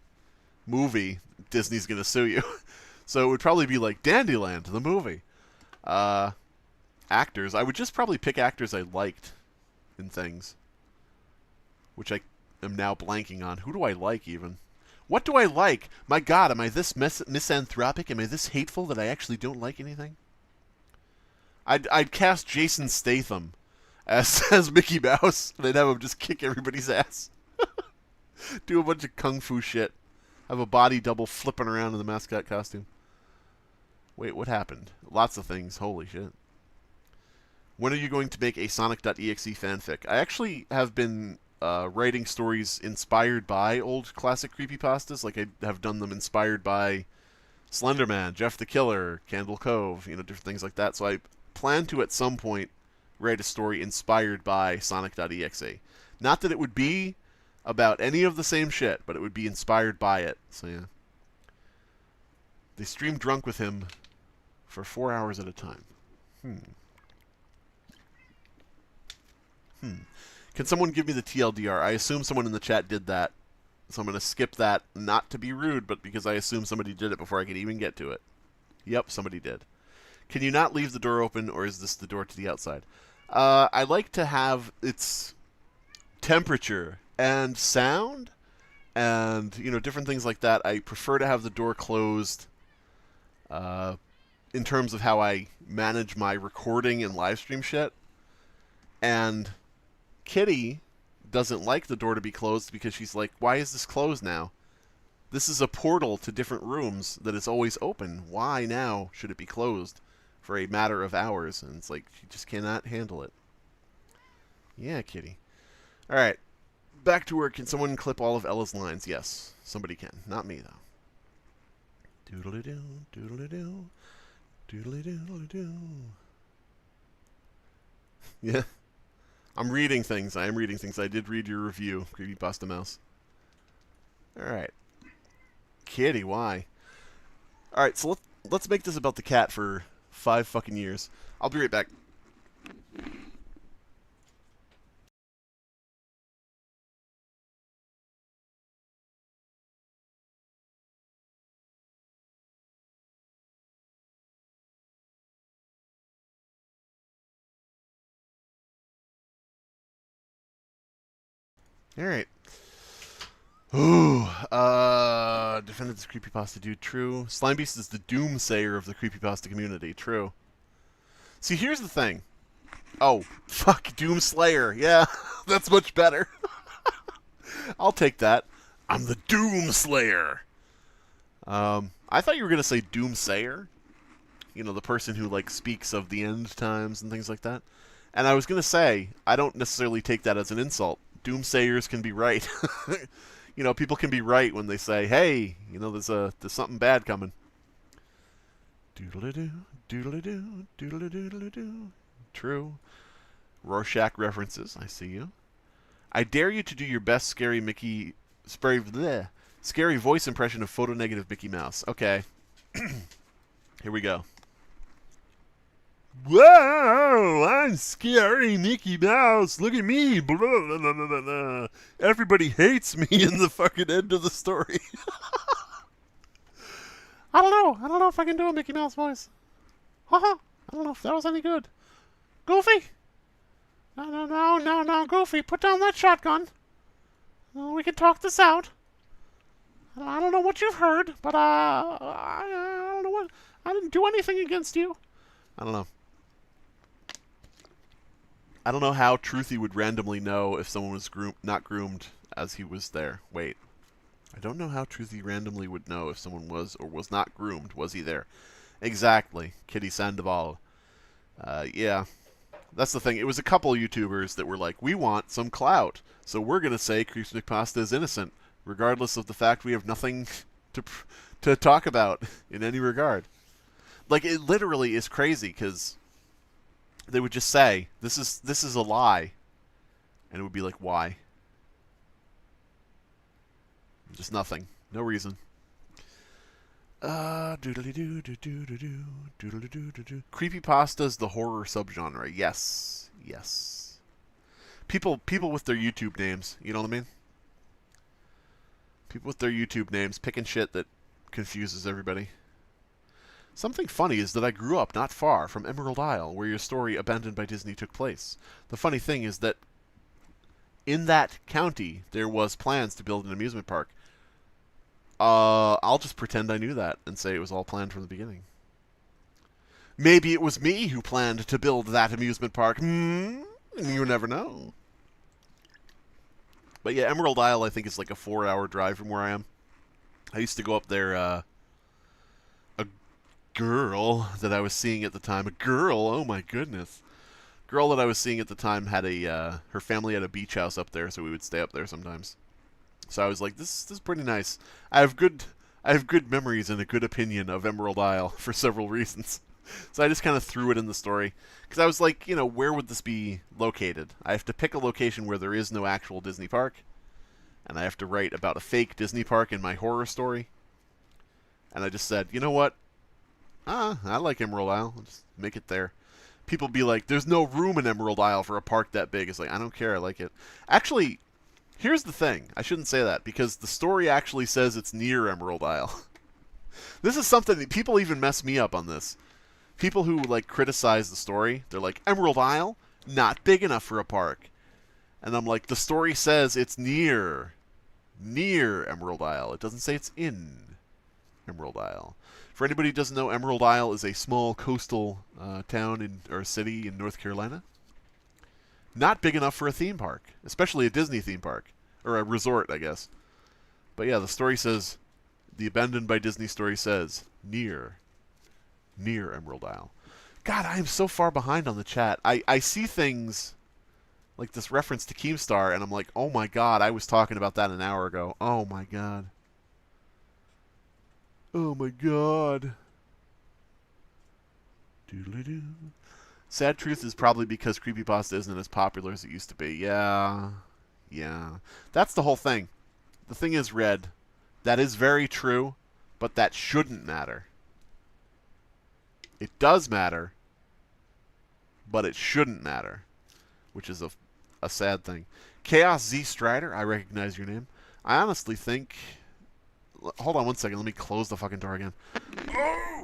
movie, Disney's going to sue you. So it would probably be like Dandyland, the movie. Actors. I would just probably pick actors I liked in things. Which I am now blanking on. Who do I like, even? What do I like? My God, am I this misanthropic? Am I this hateful that I actually don't like anything? I'd cast Jason Statham as Mickey Mouse, and I'd have him just kick everybody's ass. Do a bunch of kung fu shit. Have a body double flipping around in the mascot costume. Wait, what happened? Lots of things. Holy shit. When are you going to make a Sonic.exe fanfic? I actually have been writing stories inspired by old classic creepypastas. Like I have done them inspired by Slenderman, Jeff the Killer, Candle Cove, you know, different things like that. So I plan to at some point write a story inspired by Sonic.exe. Not that it would be about any of the same shit, but it would be inspired by it. So yeah. They stream drunk with him for 4 hours at a time. Can someone give me the TLDR? I assume someone in the chat did that. So I'm going to skip that, not to be rude, but because I assume somebody did it before I could even get to it. Yep, somebody did. Can you not leave the door open, or is this the door to the outside? I like to have its temperature and sound and, you know, different things like that. I prefer to have the door closed in terms of how I manage my recording and live stream shit. And Kitty doesn't like the door to be closed because she's like, why is this closed now? This is a portal to different rooms that is always open. Why now should it be closed for a matter of hours? And it's like, she just cannot handle it. Yeah, Kitty. All right. Back to work. Can someone clip all of Ella's lines? Yes, somebody can. Not me, though. Doodly-doo, doodly-doo, doodly-doo-doo. Yeah. I'm reading things. I am reading things. I did read your review, Creepypasta Mouse. Alright. Kitty, why? Alright, so let's make this about the cat for 5 fucking years. I'll be right back. Alright. Ooh, defended this creepypasta dude. True. Slimebeast is the doomsayer of the creepypasta community. True. See, here's the thing. Oh, fuck, Doomslayer. Yeah, that's much better. I'll take that. I'm the Doomslayer. I thought you were going to say Doomsayer. You know, the person who, like, speaks of the end times and things like that. And I was going to say, I don't necessarily take that as an insult. Doomsayers can be right. You know, people can be right when they say, hey, you know, there's something bad coming. Doodle-doo, doodle-doo, doodle-doo-doodle-doo. True. Rorschach references. I see you. I dare you to do your best scary scary voice impression of photo-negative Mickey Mouse. Okay. Here we go. Whoa, I'm scary Mickey Mouse. Look at me. Blah, blah, blah, blah, blah. Everybody hates me in the fucking end of the story. I don't know. I don't know if I can do a Mickey Mouse voice. Haha. I don't know if that was any good. Goofy? No, no, no, no, no, Goofy. Put down that shotgun. We can talk this out. I don't know what you've heard, but I don't know what. I didn't do anything against you. I don't know. I don't know how Truthy would randomly know if someone was not groomed as he was there. Wait. I don't know how Truthy randomly would know if someone was or was not groomed. Was he there? Exactly. Kitty Sandoval. Yeah. That's the thing. It was a couple YouTubers that were like, we want some clout, so we're going to say CreepsMcPasta is innocent, regardless of the fact we have nothing to talk about in any regard. Like, it literally is crazy, because they would just say, this is a lie. And it would be like, why? Just nothing. No reason. Creepypasta's the horror subgenre. Yes. Yes. People with their YouTube names, you know what I mean? People with their YouTube names picking shit that confuses everybody. Something funny is that I grew up not far from Emerald Isle, where your story Abandoned by Disney took place. The funny thing is that in that county, there was plans to build an amusement park. I'll just pretend I knew that and say it was all planned from the beginning. Maybe it was me who planned to build that amusement park. You never know. But yeah, Emerald Isle, I think, is like a 4-hour drive from where I am. I used to go up there, a girl that I was seeing at the time. A girl? Oh my goodness. Girl that I was seeing at the time had her family had a beach house up there, so we would stay up there sometimes. So I was like, this is pretty nice. I have good memories and a good opinion of Emerald Isle for several reasons. So I just kind of threw it in the story. Because I was like, you know, where would this be located? I have to pick a location where there is no actual Disney park. And I have to write about a fake Disney park in my horror story. And I just said, you know what? I like Emerald Isle. I'll just make it there. People be like, there's no room in Emerald Isle for a park that big. It's like, I don't care. I like it. Actually, here's the thing. I shouldn't say that, because the story actually says it's near Emerald Isle. This is something that people even mess me up on this. People who, like, criticize the story, they're like, Emerald Isle? Not big enough for a park. And I'm like, the story says it's near Emerald Isle. It doesn't say it's in Emerald Isle. For anybody who doesn't know, Emerald Isle is a small coastal town or city in North Carolina. Not big enough for a theme park, especially a Disney theme park. Or a resort, I guess. But yeah, the story says, the Abandoned by Disney story says, near Emerald Isle. God, I am so far behind on the chat. I see things like this reference to Keemstar, and I'm like, oh my god, I was talking about that an hour ago. Oh my god. Oh my god. Doodly-doo. Sad truth is probably because creepypasta isn't as popular as it used to be. Yeah. Yeah. That's the whole thing. The thing is, Red, that is very true, but that shouldn't matter. It does matter, but it shouldn't matter, which is a sad thing. Chaos Z Strider, I recognize your name. I honestly think... Hold on one second. Let me close the fucking door again. Oh!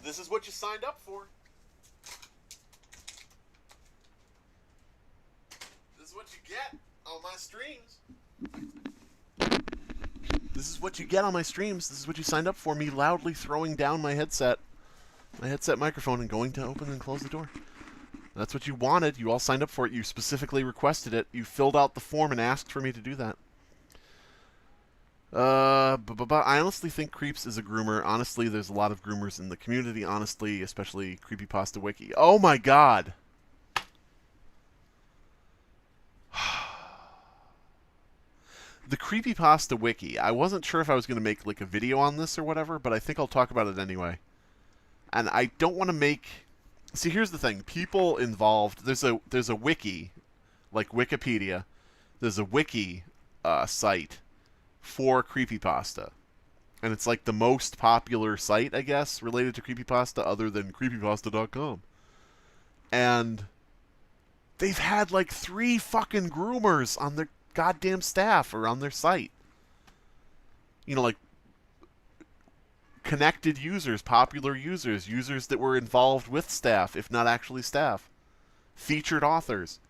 This is what you signed up for. This is what you get on my streams. This is what you get on my streams. This is what you signed up for. Me loudly throwing down my headset microphone, and going to open and close the door. That's what you wanted. You all signed up for it. You specifically requested it. You filled out the form and asked for me to do that. I honestly think Creeps is a groomer. Honestly, there's a lot of groomers in the community, honestly, especially Creepypasta Wiki. Oh my god! The Creepypasta Wiki. I wasn't sure if I was going to make like a video on this or whatever, but I think I'll talk about it anyway. And I don't want to make... See, here's the thing. People involved... There's a wiki, like Wikipedia. There's a wiki site for creepypasta. And it's like the most popular site, I guess, related to creepypasta other than creepypasta.com. And they've had like 3 fucking groomers on their goddamn staff or on their site. You know, like connected users, popular users, users that were involved with staff, if not actually staff, featured authors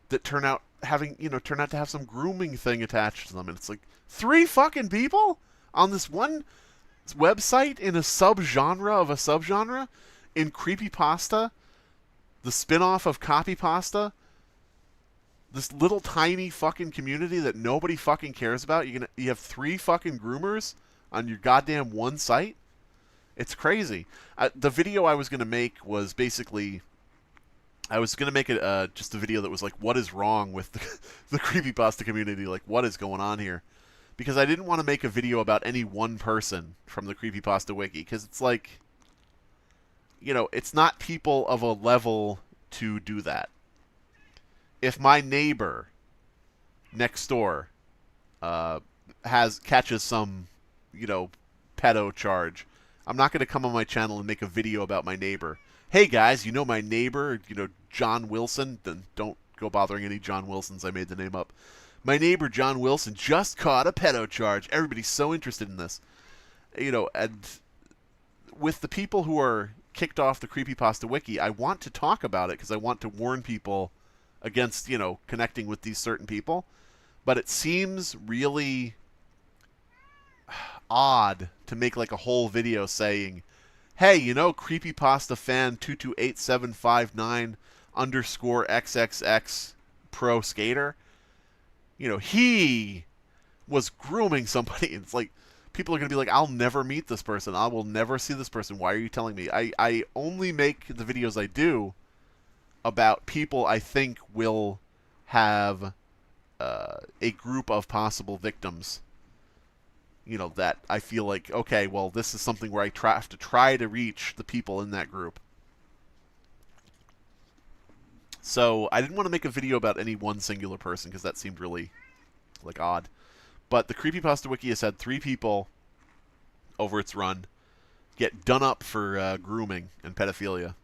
that turn out to have some grooming thing attached to them. And it's like 3 fucking people on this one website in a subgenre of a subgenre in creepypasta, the spin-off of copypasta, this little tiny fucking community that nobody fucking cares about. You have 3 fucking groomers on your goddamn one site. It's crazy. The video I was gonna make was basically, I was gonna make it just a video that was like, what is wrong with the creepypasta community? Like, what is going on here? Because I didn't want to make a video about any one person from the creepypasta wiki, because it's like, it's not people of a level to do that. If my neighbor next door catches some, pedo charge, I'm not going to come on my channel and make a video about my neighbor. Hey guys, my neighbor, John Wilson. Then don't go bothering any John Wilsons. I made the name up. My neighbor John Wilson just caught a pedo charge. Everybody's so interested in this. And with the people who are kicked off the creepypasta wiki, I want to talk about it because I want to warn people against, connecting with these certain people. But it seems really odd to make like a whole video saying, hey, creepypasta fan 228759 _ XXX pro skater, he was grooming somebody. It's like, people are going to be like, I'll never meet this person. I will never see this person. Why are you telling me? I only make the videos I do about people I think will have a group of possible victims. That I feel like, okay, well, this is something where I have to try to reach the people in that group. So I didn't want to make a video about any one singular person because that seemed really, like, odd. But the creepypasta wiki has had 3 people over its run get done up for grooming and pedophilia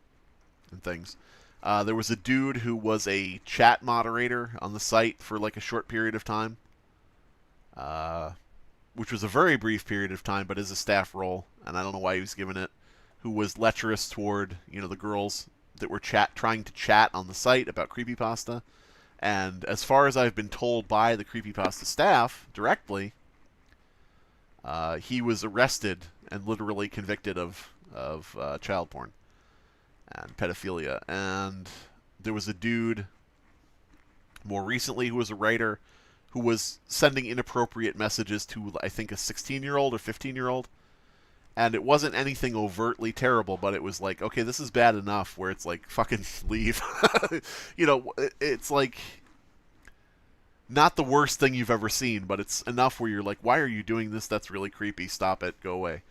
and things. There was a dude who was a chat moderator on the site for like a short period of time, which was a very brief period of time, but is a staff role, and I don't know why he was given it, who was lecherous toward, the girls that were trying to chat on the site about creepypasta. And as far as I've been told by the creepypasta staff directly, he was arrested and literally convicted of child porn and pedophilia. And there was a dude more recently who was a writer who was sending inappropriate messages to, I think, a 16-year-old or 15-year-old. And it wasn't anything overtly terrible, but it was like, okay, this is bad enough where it's like, fucking leave. It's like not the worst thing you've ever seen, but it's enough where you're like, why are you doing this? That's really creepy. Stop it. Go away.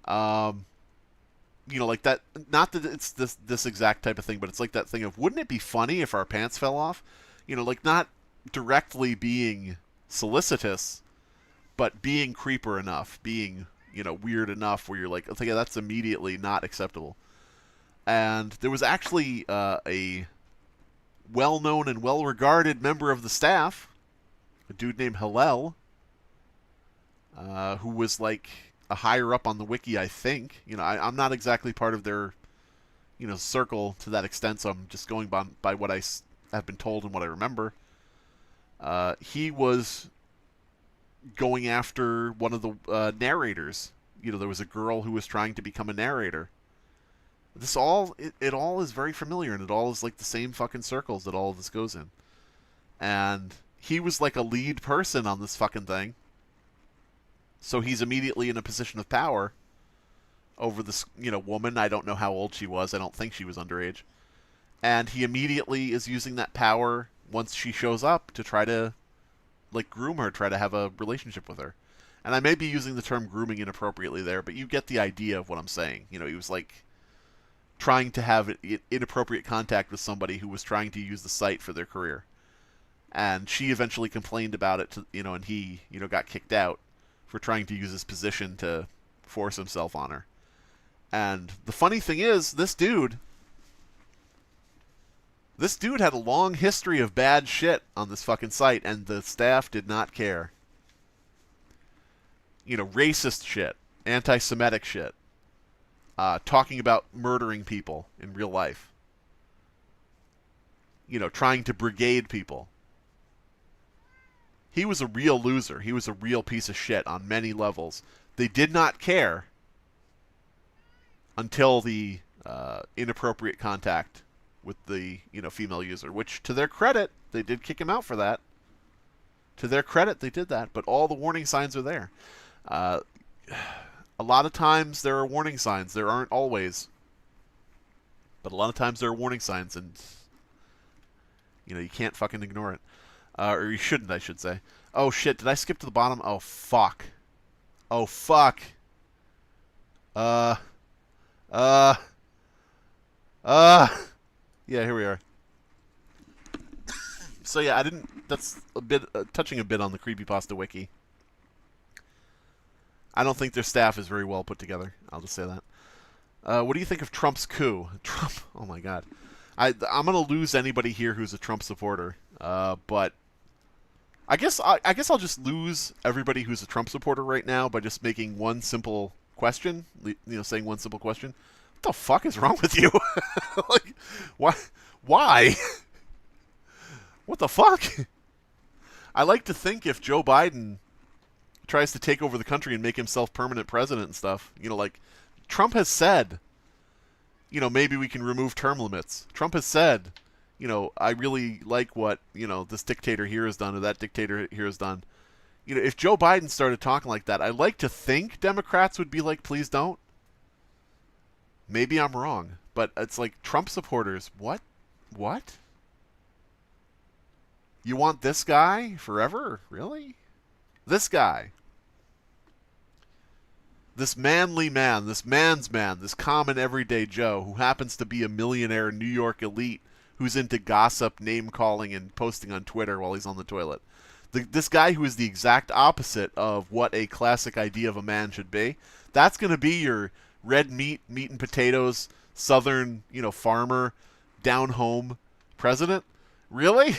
Like that, not that it's this exact type of thing, but it's like that thing of, wouldn't it be funny if our pants fell off? Like not directly being solicitous, but being creeper enough, being, weird enough where you're like, okay, that's immediately not acceptable. And there was actually a well-known and well-regarded member of the staff, a dude named Hillel, who was like a higher up on the wiki, I think. I'm not exactly part of their, circle to that extent, so I'm just going by what I have been told and what I remember. He was going after one of the narrators. There was a girl who was trying to become a narrator. It all is very familiar, and it all is like the same fucking circles that all of this goes in. And he was like a lead person on this fucking thing. So he's immediately in a position of power over this, woman. I don't know how old she was. I don't think she was underage. And he immediately is using that power once she shows up to try to, like, groom her, try to have a relationship with her. And I may be using the term grooming inappropriately there, but you get the idea of what I'm saying. He was, like, trying to have inappropriate contact with somebody who was trying to use the site for their career. And she eventually complained about it, and he, got kicked out. for trying to use his position to force himself on her. And the funny thing is, this dude had a long history of bad shit on this fucking site, and the staff did not care. You know, racist shit, anti-Semitic shit, talking about murdering people in real life. You know, trying to brigade people. He was a real loser. He was a real piece of shit on many levels. They did not care until the inappropriate contact with the, you know, female user, which, to their credit, they did kick him out for that. To their credit, they did that, but all the warning signs are there. A lot of times there are warning signs. There aren't always. But a lot of times there are warning signs, and, you know, you can't fucking ignore it. Or you shouldn't, I should say. Oh, shit, did I skip to the bottom? Oh, fuck. Oh, fuck. Yeah, here we are. So yeah, that's a bit touching a bit on the CreepyPasta wiki. I don't think their staff is very well put together. I'll just say that. What do you think of Trump's coup? Trump, oh my god. I'm gonna lose anybody here who's a Trump supporter. But I guess I'll just lose everybody who's a Trump supporter right now by just making one simple question. You know, saying one simple question. What the fuck is wrong with you? Like, why? What the fuck? I like to think if Joe Biden tries to take over the country and make himself permanent president and stuff, you know, like Trump has said, you know, maybe we can remove term limits. Trump has said, you know, I really like what, you know, this dictator here has done or that dictator here has done. You know, if Joe Biden started talking like that, I like to think Democrats would be like, please don't. Maybe I'm wrong, but it's like Trump supporters, what? What? You want this guy forever? Really? This guy. This manly man, this man's man, this common everyday Joe who happens to be a millionaire New York elite who's into gossip, name-calling, and posting on Twitter while he's on the toilet. This guy who is the exact opposite of what a classic idea of a man should be. That's going to be your red meat and potatoes, southern, you know, farmer, down-home president? Really?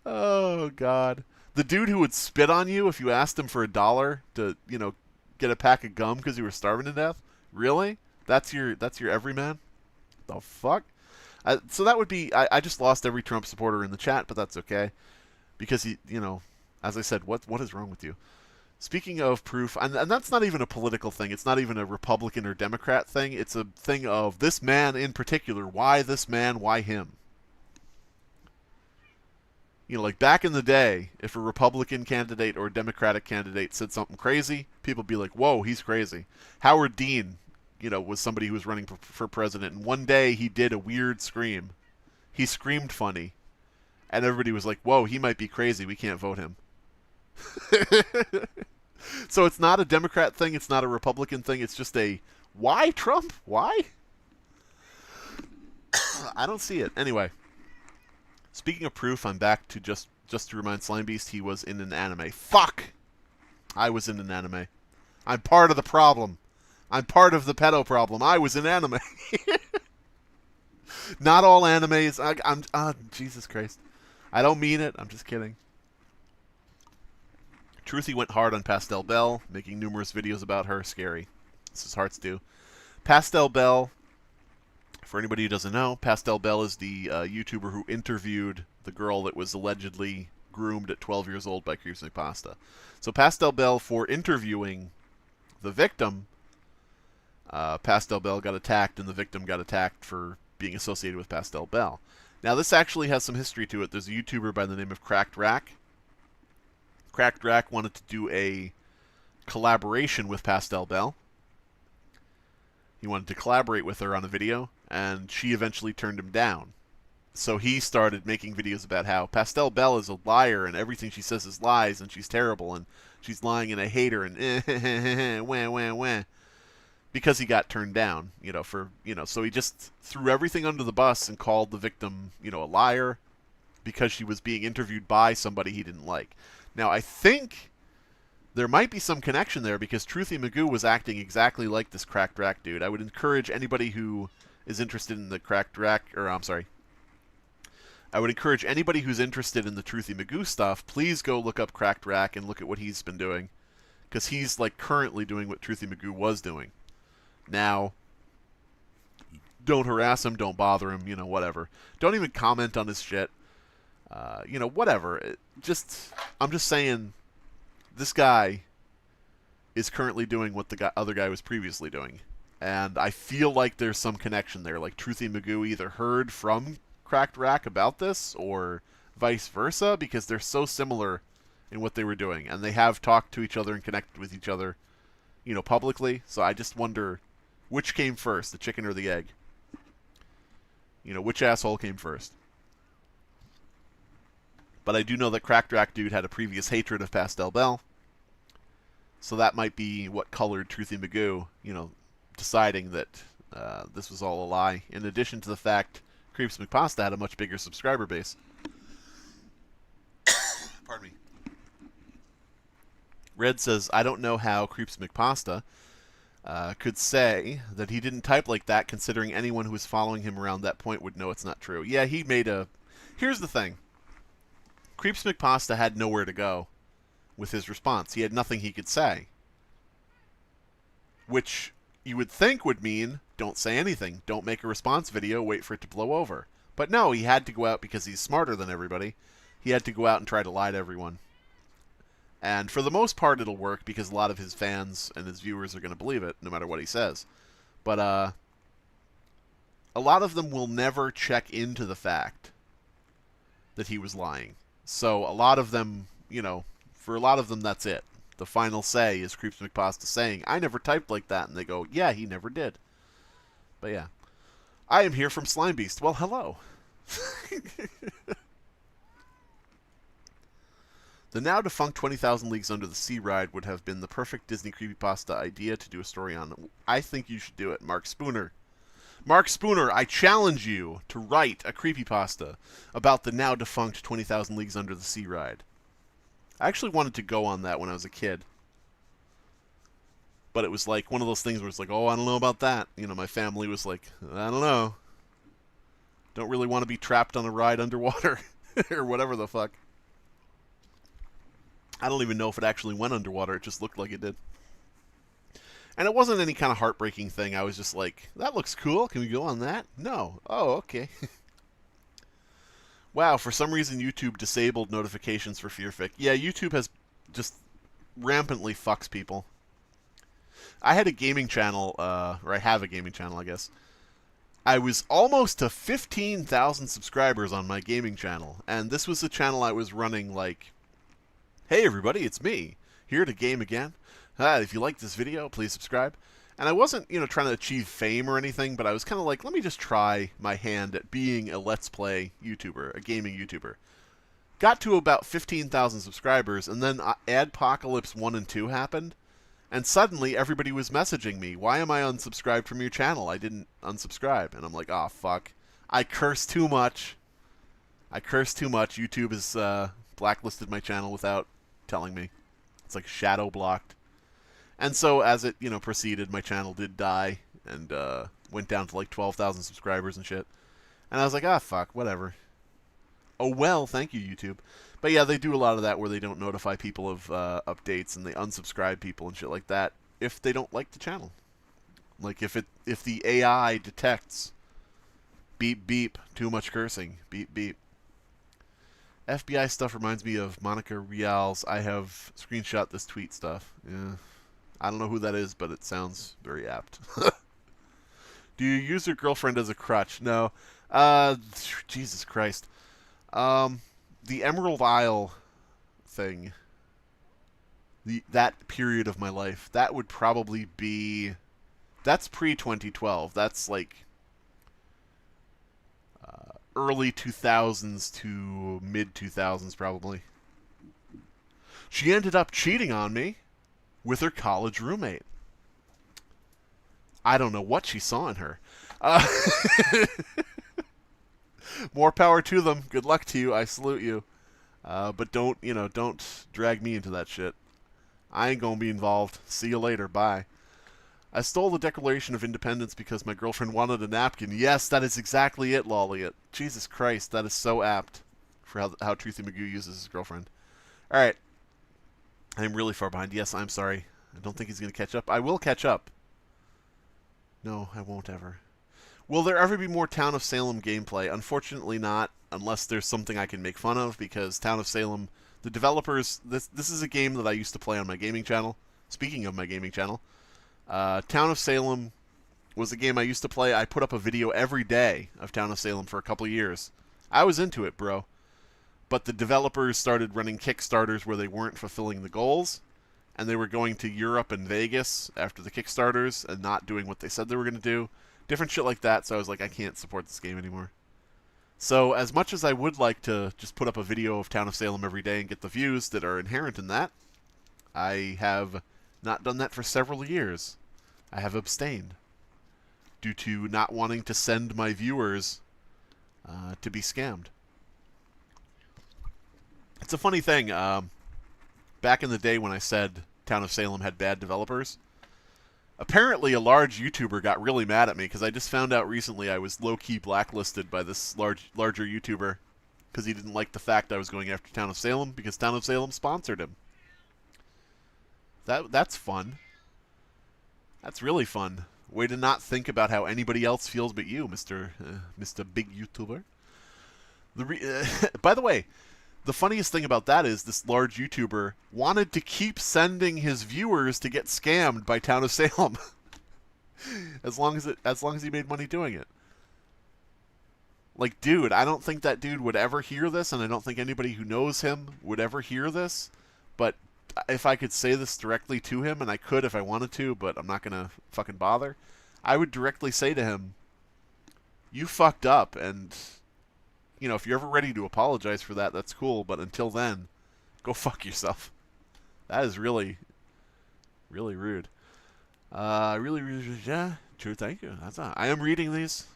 Oh, God. The dude who would spit on you if you asked him for $1 to, you know, get a pack of gum because you were starving to death? Really? That's your everyman? The fuck? So that would be... I just lost every Trump supporter in the chat, but that's okay. Because, he, you know, as I said, what is wrong with you? Speaking of proof, and that's not even a political thing. It's not even a Republican or Democrat thing. It's a thing of this man in particular. Why this man? Why him? You know, like back in the day, if a Republican candidate or a Democratic candidate said something crazy, people would be like, whoa, he's crazy. Howard Dean, you know, was somebody who was running for president, and one day he did a weird scream. He screamed funny, and everybody was like, whoa, he might be crazy. We can't vote him. So it's not a Democrat thing. It's not a Republican thing. It's just a, why Trump? Why? I don't see it. Anyway. Speaking of proof, I'm back to just to remind Slimebeast he was in an anime. Fuck! I was in an anime. I'm part of the problem. I'm part of the pedo problem. I was in anime. Not all animes. Jesus Christ. I don't mean it. I'm just kidding. Truthy went hard on Pastel Belle, making numerous videos about her. Scary. This is Hearts do. Pastel Belle... For anybody who doesn't know, Pastel Belle is the YouTuber who interviewed the girl that was allegedly groomed at 12 years old by CreepsMcPasta. So Pastel Belle, for interviewing the victim, Pastel Belle got attacked, and the victim got attacked for being associated with Pastel Belle. Now, this actually has some history to it. There's a YouTuber by the name of Cracked Rack. Cracked Rack wanted to do a collaboration with Pastel Belle. He wanted to collaborate with her on a video, and she eventually turned him down. So he started making videos about how Pastel Belle is a liar, and everything she says is lies, and she's terrible, and she's lying, and I hate her, and wah, wah, wah. Because he got turned down, you know, so he just threw everything under the bus and called the victim, you know, a liar, because she was being interviewed by somebody he didn't like. Now, I think there might be some connection there because Truthy Magoo was acting exactly like this Cracked Rack dude. I would encourage anybody who is interested in the Cracked Rack, or I'm sorry, I would encourage anybody who's interested in the Truthy Magoo stuff, please go look up Cracked Rack and look at what he's been doing. Because he's, like, currently doing what Truthy Magoo was doing. Now, don't harass him, don't bother him, you know, whatever. Don't even comment on his shit. You know, whatever. I'm just saying, this guy is currently doing what the other guy was previously doing. And I feel like there's some connection there. Like, Truthy Magoo either heard from Cracked Rack about this, or vice versa, because they're so similar in what they were doing. And they have talked to each other and connected with each other, you know, publicly. So I just wonder, which came first, the chicken or the egg? You know, which asshole came first? But I do know that Cracked Rack Dude had a previous hatred of Pastel Bell. So that might be what colored Truthy Magoo, you know, deciding that this was all a lie. In addition to the fact CreepsMcPasta had a much bigger subscriber base. Pardon me. Red says, I don't know how CreepsMcPasta could say that he didn't type like that, considering anyone who was following him around that point would know it's not true. Yeah, he made a... Here's the thing. CreepsMcPasta had nowhere to go with his response. He had nothing he could say. Which you would think would mean, don't say anything. Don't make a response video, wait for it to blow over. But no, he had to go out because he's smarter than everybody. He had to go out and try to lie to everyone. And for the most part, it'll work because a lot of his fans and his viewers are going to believe it, no matter what he says. But a lot of them will never check into the fact that he was lying. So a lot of them, you know, for a lot of them, that's it. The final say is CreepsMcPasta saying, I never typed like that. And they go, yeah, he never did. But yeah. I am here from Slimebeast. Well, hello. The now defunct 20,000 Leagues Under the Sea ride would have been the perfect Disney creepypasta idea to do a story on. I think you should do it, Mark Spooner. Mark Spooner, I challenge you to write a creepypasta about the now defunct 20,000 Leagues Under the Sea ride. I actually wanted to go on that when I was a kid. But it was like one of those things where it's like, oh, I don't know about that. You know, my family was like, I don't know. Don't really want to be trapped on a ride underwater. Or whatever the fuck. I don't even know if it actually went underwater. It just looked like it did. And it wasn't any kind of heartbreaking thing. I was just like, that looks cool. Can we go on that? No. Oh, okay. Wow, for some reason YouTube disabled notifications for Fearfic. Yeah, YouTube has just rampantly fucks people. I had a gaming channel, or I have a gaming channel, I guess. I was almost to 15,000 subscribers on my gaming channel. And this was a channel I was running like, hey everybody, it's me, here to game again. If you like this video, please subscribe. And I wasn't, you know, trying to achieve fame or anything, but I was kind of like, let me just try my hand at being a Let's Play YouTuber, a gaming YouTuber. Got to about 15,000 subscribers, and then Adpocalypse 1 and 2 happened, and suddenly everybody was messaging me, why am I unsubscribed from your channel? I didn't unsubscribe. And I'm like, oh, fuck. I curse too much. YouTube has blacklisted my channel without telling me. It's like shadow blocked. And so as it, you know, proceeded, my channel did die and went down to like 12,000 subscribers and shit. And I was like, ah, fuck, whatever. Oh, well, thank you, YouTube. But yeah, they do a lot of that where they don't notify people of updates and they unsubscribe people and shit like that if they don't like the channel. Like if the AI detects beep beep, too much cursing, beep beep. FBI stuff reminds me of Monica Rial's I have screenshot this tweet stuff. Yeah. I don't know who that is, but it sounds very apt. Do you use your girlfriend as a crutch? No. Jesus Christ. The Emerald Isle thing, that period of my life, that would probably be, that's pre-2012. That's like early 2000s to mid-2000s probably. She ended up cheating on me with her college roommate. I don't know what she saw in her. More power to them. Good luck to you. I salute you. But don't drag me into that shit. I ain't gonna be involved. See you later. Bye. I stole the Declaration of Independence because my girlfriend wanted a napkin. Yes, that is exactly it, Lolliot. Jesus Christ, that is so apt for how Truthy Magoo uses his girlfriend. Alright. I'm really far behind. Yes, I'm sorry. I don't think he's going to catch up. I will catch up. No, I won't ever. Will there ever be more Town of Salem gameplay? Unfortunately not, unless there's something I can make fun of, because Town of Salem, the developers, this is a game that I used to play on my gaming channel. Speaking of my gaming channel, Town of Salem was a game I used to play. I put up a video every day of Town of Salem for a couple of years. I was into it, bro. But the developers started running Kickstarters where they weren't fulfilling the goals, and they were going to Europe and Vegas after the Kickstarters and not doing what they said they were going to do. Different shit like that, so I was like, I can't support this game anymore. So as much as I would like to just put up a video of Town of Salem every day and get the views that are inherent in that, I have not done that for several years. I have abstained due to not wanting to send my viewers to be scammed. It's a funny thing. Back in the day when I said Town of Salem had bad developers, apparently a large YouTuber got really mad at me because I just found out recently I was low-key blacklisted by this larger YouTuber because he didn't like the fact I was going after Town of Salem because Town of Salem sponsored him. That's fun. That's really fun. Way to not think about how anybody else feels but you, Mr. Big YouTuber. By the way, the funniest thing about that is this large YouTuber wanted to keep sending his viewers to get scammed by Town of Salem, as long as he made money doing it. Like, dude, I don't think that dude would ever hear this, and I don't think anybody who knows him would ever hear this. But if I could say this directly to him, and I could if I wanted to, but I'm not gonna fucking bother, I would directly say to him, "You fucked up, and." You know, if you're ever ready to apologize for that, that's cool. But until then, go fuck yourself. That is really, really rude. Really rude. Yeah, true. Thank you. I am reading these.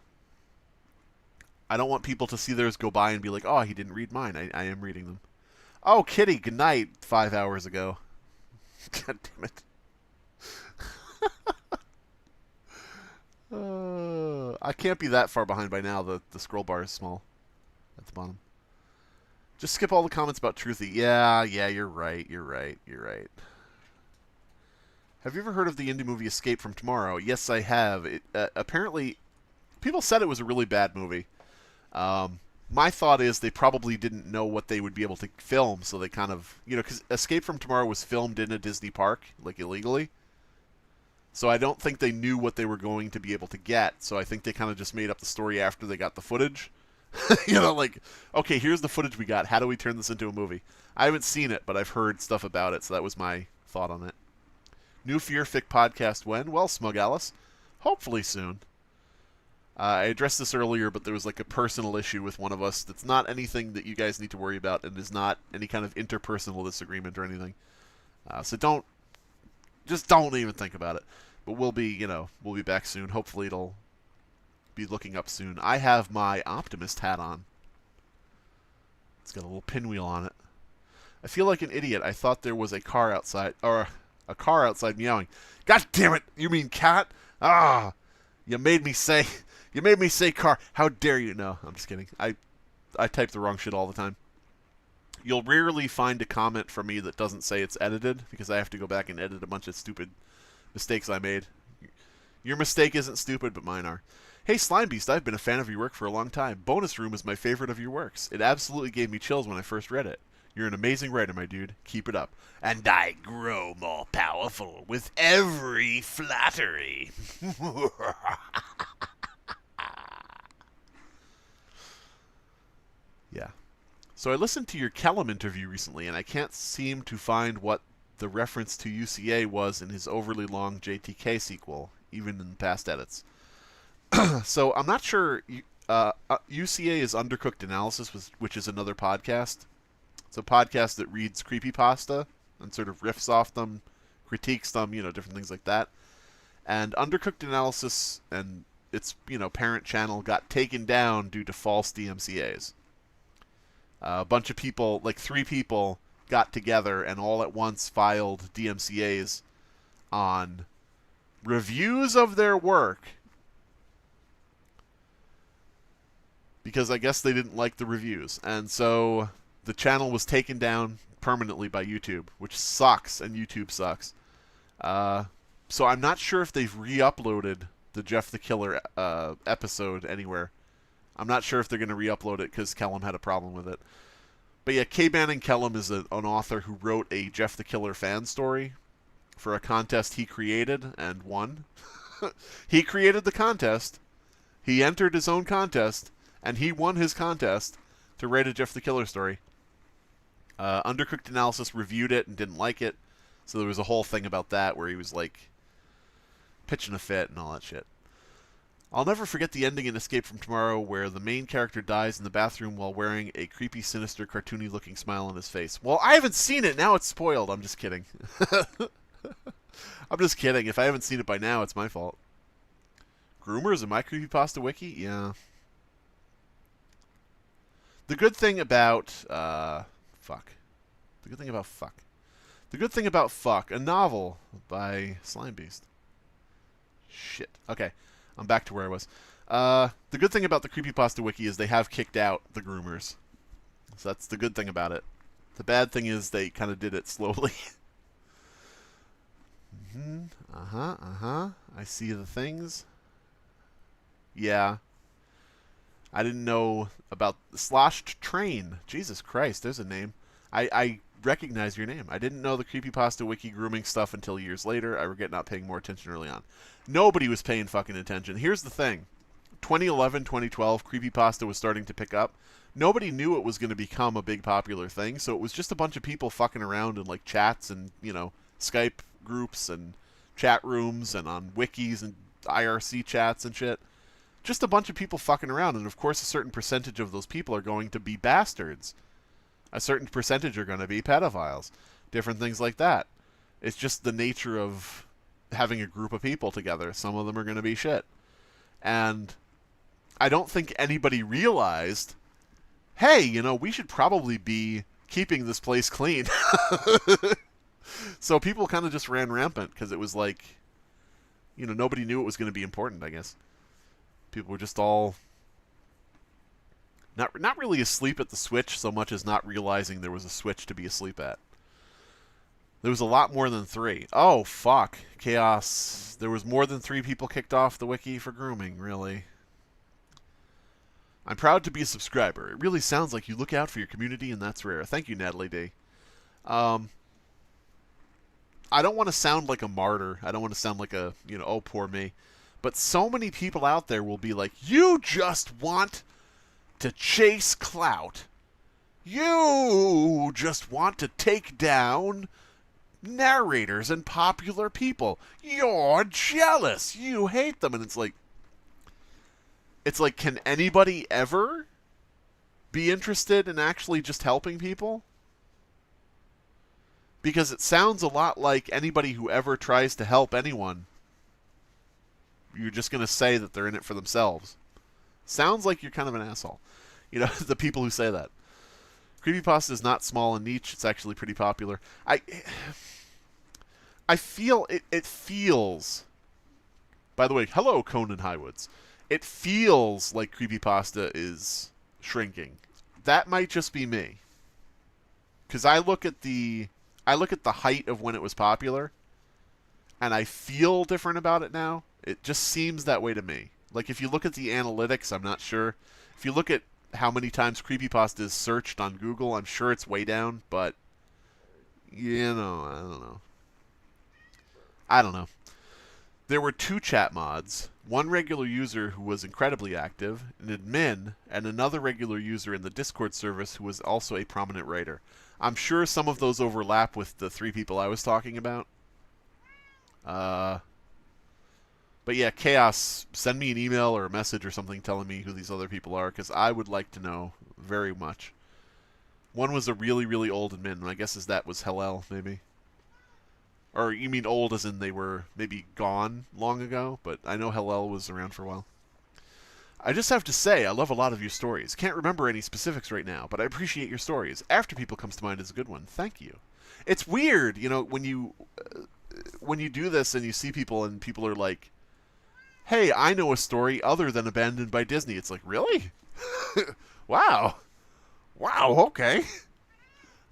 I don't want people to see theirs go by and be like, "Oh, he didn't read mine." I am reading them. Oh, Kitty, good night. 5 hours ago. God damn it. I can't be that far behind by now. The scroll bar is small. At the bottom. Just skip all the comments about Truthy. Yeah, you're right. Have you ever heard of the indie movie Escape from Tomorrow? Yes, I have. Apparently, people said it was a really bad movie. My thought is they probably didn't know what they would be able to film, so they kind of, because Escape from Tomorrow was filmed in a Disney park, like illegally. So I don't think they knew what they were going to be able to get, so I think they kind of just made up the story after they got the footage. Like, okay, here's the footage we got. How do we turn this into a movie? I haven't seen it, but I've heard stuff about it, so that was my thought on it. New Fear Fic podcast when? Well, Smug Alice, hopefully soon. I addressed this earlier, but there was like a personal issue with one of us that's not anything that you guys need to worry about, and is not any kind of interpersonal disagreement or anything. So don't even think about it. But we'll be back soon. Hopefully it'll be looking up soon. I have my Optimist hat on. It's got a little pinwheel on it. I feel like an idiot. I thought there was a car outside, or a car outside meowing. God damn it! You mean cat? Ah! You made me say car. How dare you? No, I'm just kidding. I type the wrong shit all the time. You'll rarely find a comment from me that doesn't say it's edited, because I have to go back and edit a bunch of stupid mistakes I made. Your mistake isn't stupid, but mine are. Hey, Slimebeast, I've been a fan of your work for a long time. Bonus Room is my favorite of your works. It absolutely gave me chills when I first read it. You're an amazing writer, my dude. Keep it up. And I grow more powerful with every flattery. Yeah. So I listened to your Kellum interview recently, and I can't seem to find what the reference to UCA was in his overly long JTK sequel, even in past edits. So I'm not sure. UCA is Undercooked Analysis, which is another podcast. It's a podcast that reads CreepsMcPasta and sort of riffs off them, critiques them, different things like that. And Undercooked Analysis and its parent channel got taken down due to false DMCAs. A bunch of people, like 3 people, got together and all at once filed DMCAs on reviews of their work because I guess they didn't like the reviews. And so the channel was taken down permanently by YouTube, which sucks, and YouTube sucks. So I'm not sure if they've re-uploaded the Jeff the Killer episode anywhere. I'm not sure if they're going to re-upload it because Kellum had a problem with it. But yeah, K. Bannon Kellum is an author who wrote a Jeff the Killer fan story for a contest he created and won. He created the contest. He entered his own contest, and he won his contest to write a Jeff the Killer story. Undercooked Analysis reviewed it and didn't like it, so there was a whole thing about that where he was like pitching a fit and all that shit. I'll never forget the ending in Escape from Tomorrow where the main character dies in the bathroom while wearing a creepy, sinister, cartoony-looking smile on his face. Well, I haven't seen it. Now it's spoiled. I'm just kidding. I'm just kidding. If I haven't seen it by now, it's my fault. Groomers in my creepypasta wiki? Yeah. The good thing about... fuck. The good thing about fuck. The good thing about fuck. A novel by Slimebeast. Shit. Okay. I'm back to where I was. The good thing about the creepypasta wiki is they have kicked out the groomers. So that's the good thing about it. The bad thing is they kind of did it slowly. I see the things. Yeah. I didn't know about Sloshed Train. Jesus Christ, there's a name. I recognize your name. I didn't know the creepypasta wiki grooming stuff until years later. I regret not paying more attention early on. Nobody was paying fucking attention. Here's the thing. 2011, 2012, creepypasta was starting to pick up. Nobody knew it was going to become a big popular thing, so it was just a bunch of people fucking around in like chats and, you know, Skype groups and chat rooms and on wikis and IRC chats and shit. Just a bunch of people fucking around, and of course a certain percentage of those people are going to be bastards. A certain percentage are going to be pedophiles. Different things like that. It's just the nature of having a group of people together. Some of them are going to be shit. And I don't think anybody realized, hey, you know, we should probably be keeping this place clean. So people kind of just ran rampant because it was like, you know, nobody knew it was going to be important, I guess. People were just all not really asleep at the switch so much as not realizing there was a switch to be asleep at. There was a lot more than 3. Oh, fuck. Chaos. There was more than 3 people kicked off the wiki for grooming, really. I'm proud to be a subscriber. It really sounds like you look out for your community, and that's rare. Thank you, Natalie D. I don't want to sound like a martyr. I don't want to sound like a, you know, oh, poor me. But so many people out there will be like, you just want to chase clout. You just want to take down narrators and popular people. You're jealous. You hate them. And it's like, can anybody ever be interested in actually just helping people? Because it sounds a lot like anybody who ever tries to help anyone, you're just going to say that they're in it for themselves. Sounds like you're kind of an asshole. You know, the people who say that. Creepypasta is not small and niche. It's actually pretty popular. I feel, it feels... By the way, hello, Conan Highwoods. It feels like creepypasta is shrinking. That might just be me. Because I look at the height of when it was popular, and I feel different about it now. It just seems that way to me. Like, if you look at the analytics, I'm not sure. If you look at how many times creepypasta is searched on Google, I'm sure it's way down, but, you know, I don't know. There were 2 chat mods, one regular user who was incredibly active, an admin, and another regular user in the Discord service who was also a prominent writer. I'm sure some of those overlap with the 3 people I was talking about. But yeah, Chaos, send me an email or a message or something telling me who these other people are, because I would like to know very much. One was a really, really old admin, and I guess that was Hellel, maybe. Or you mean old as in they were maybe gone long ago, but I know Hellel was around for a while. I just have to say, I love a lot of your stories. Can't remember any specifics right now, but I appreciate your stories. After People comes to mind is a good one. Thank you. It's weird, you know, when you do this and you see people and people are like, hey, I know a story other than Abandoned by Disney. It's like, really? Wow. Wow, okay.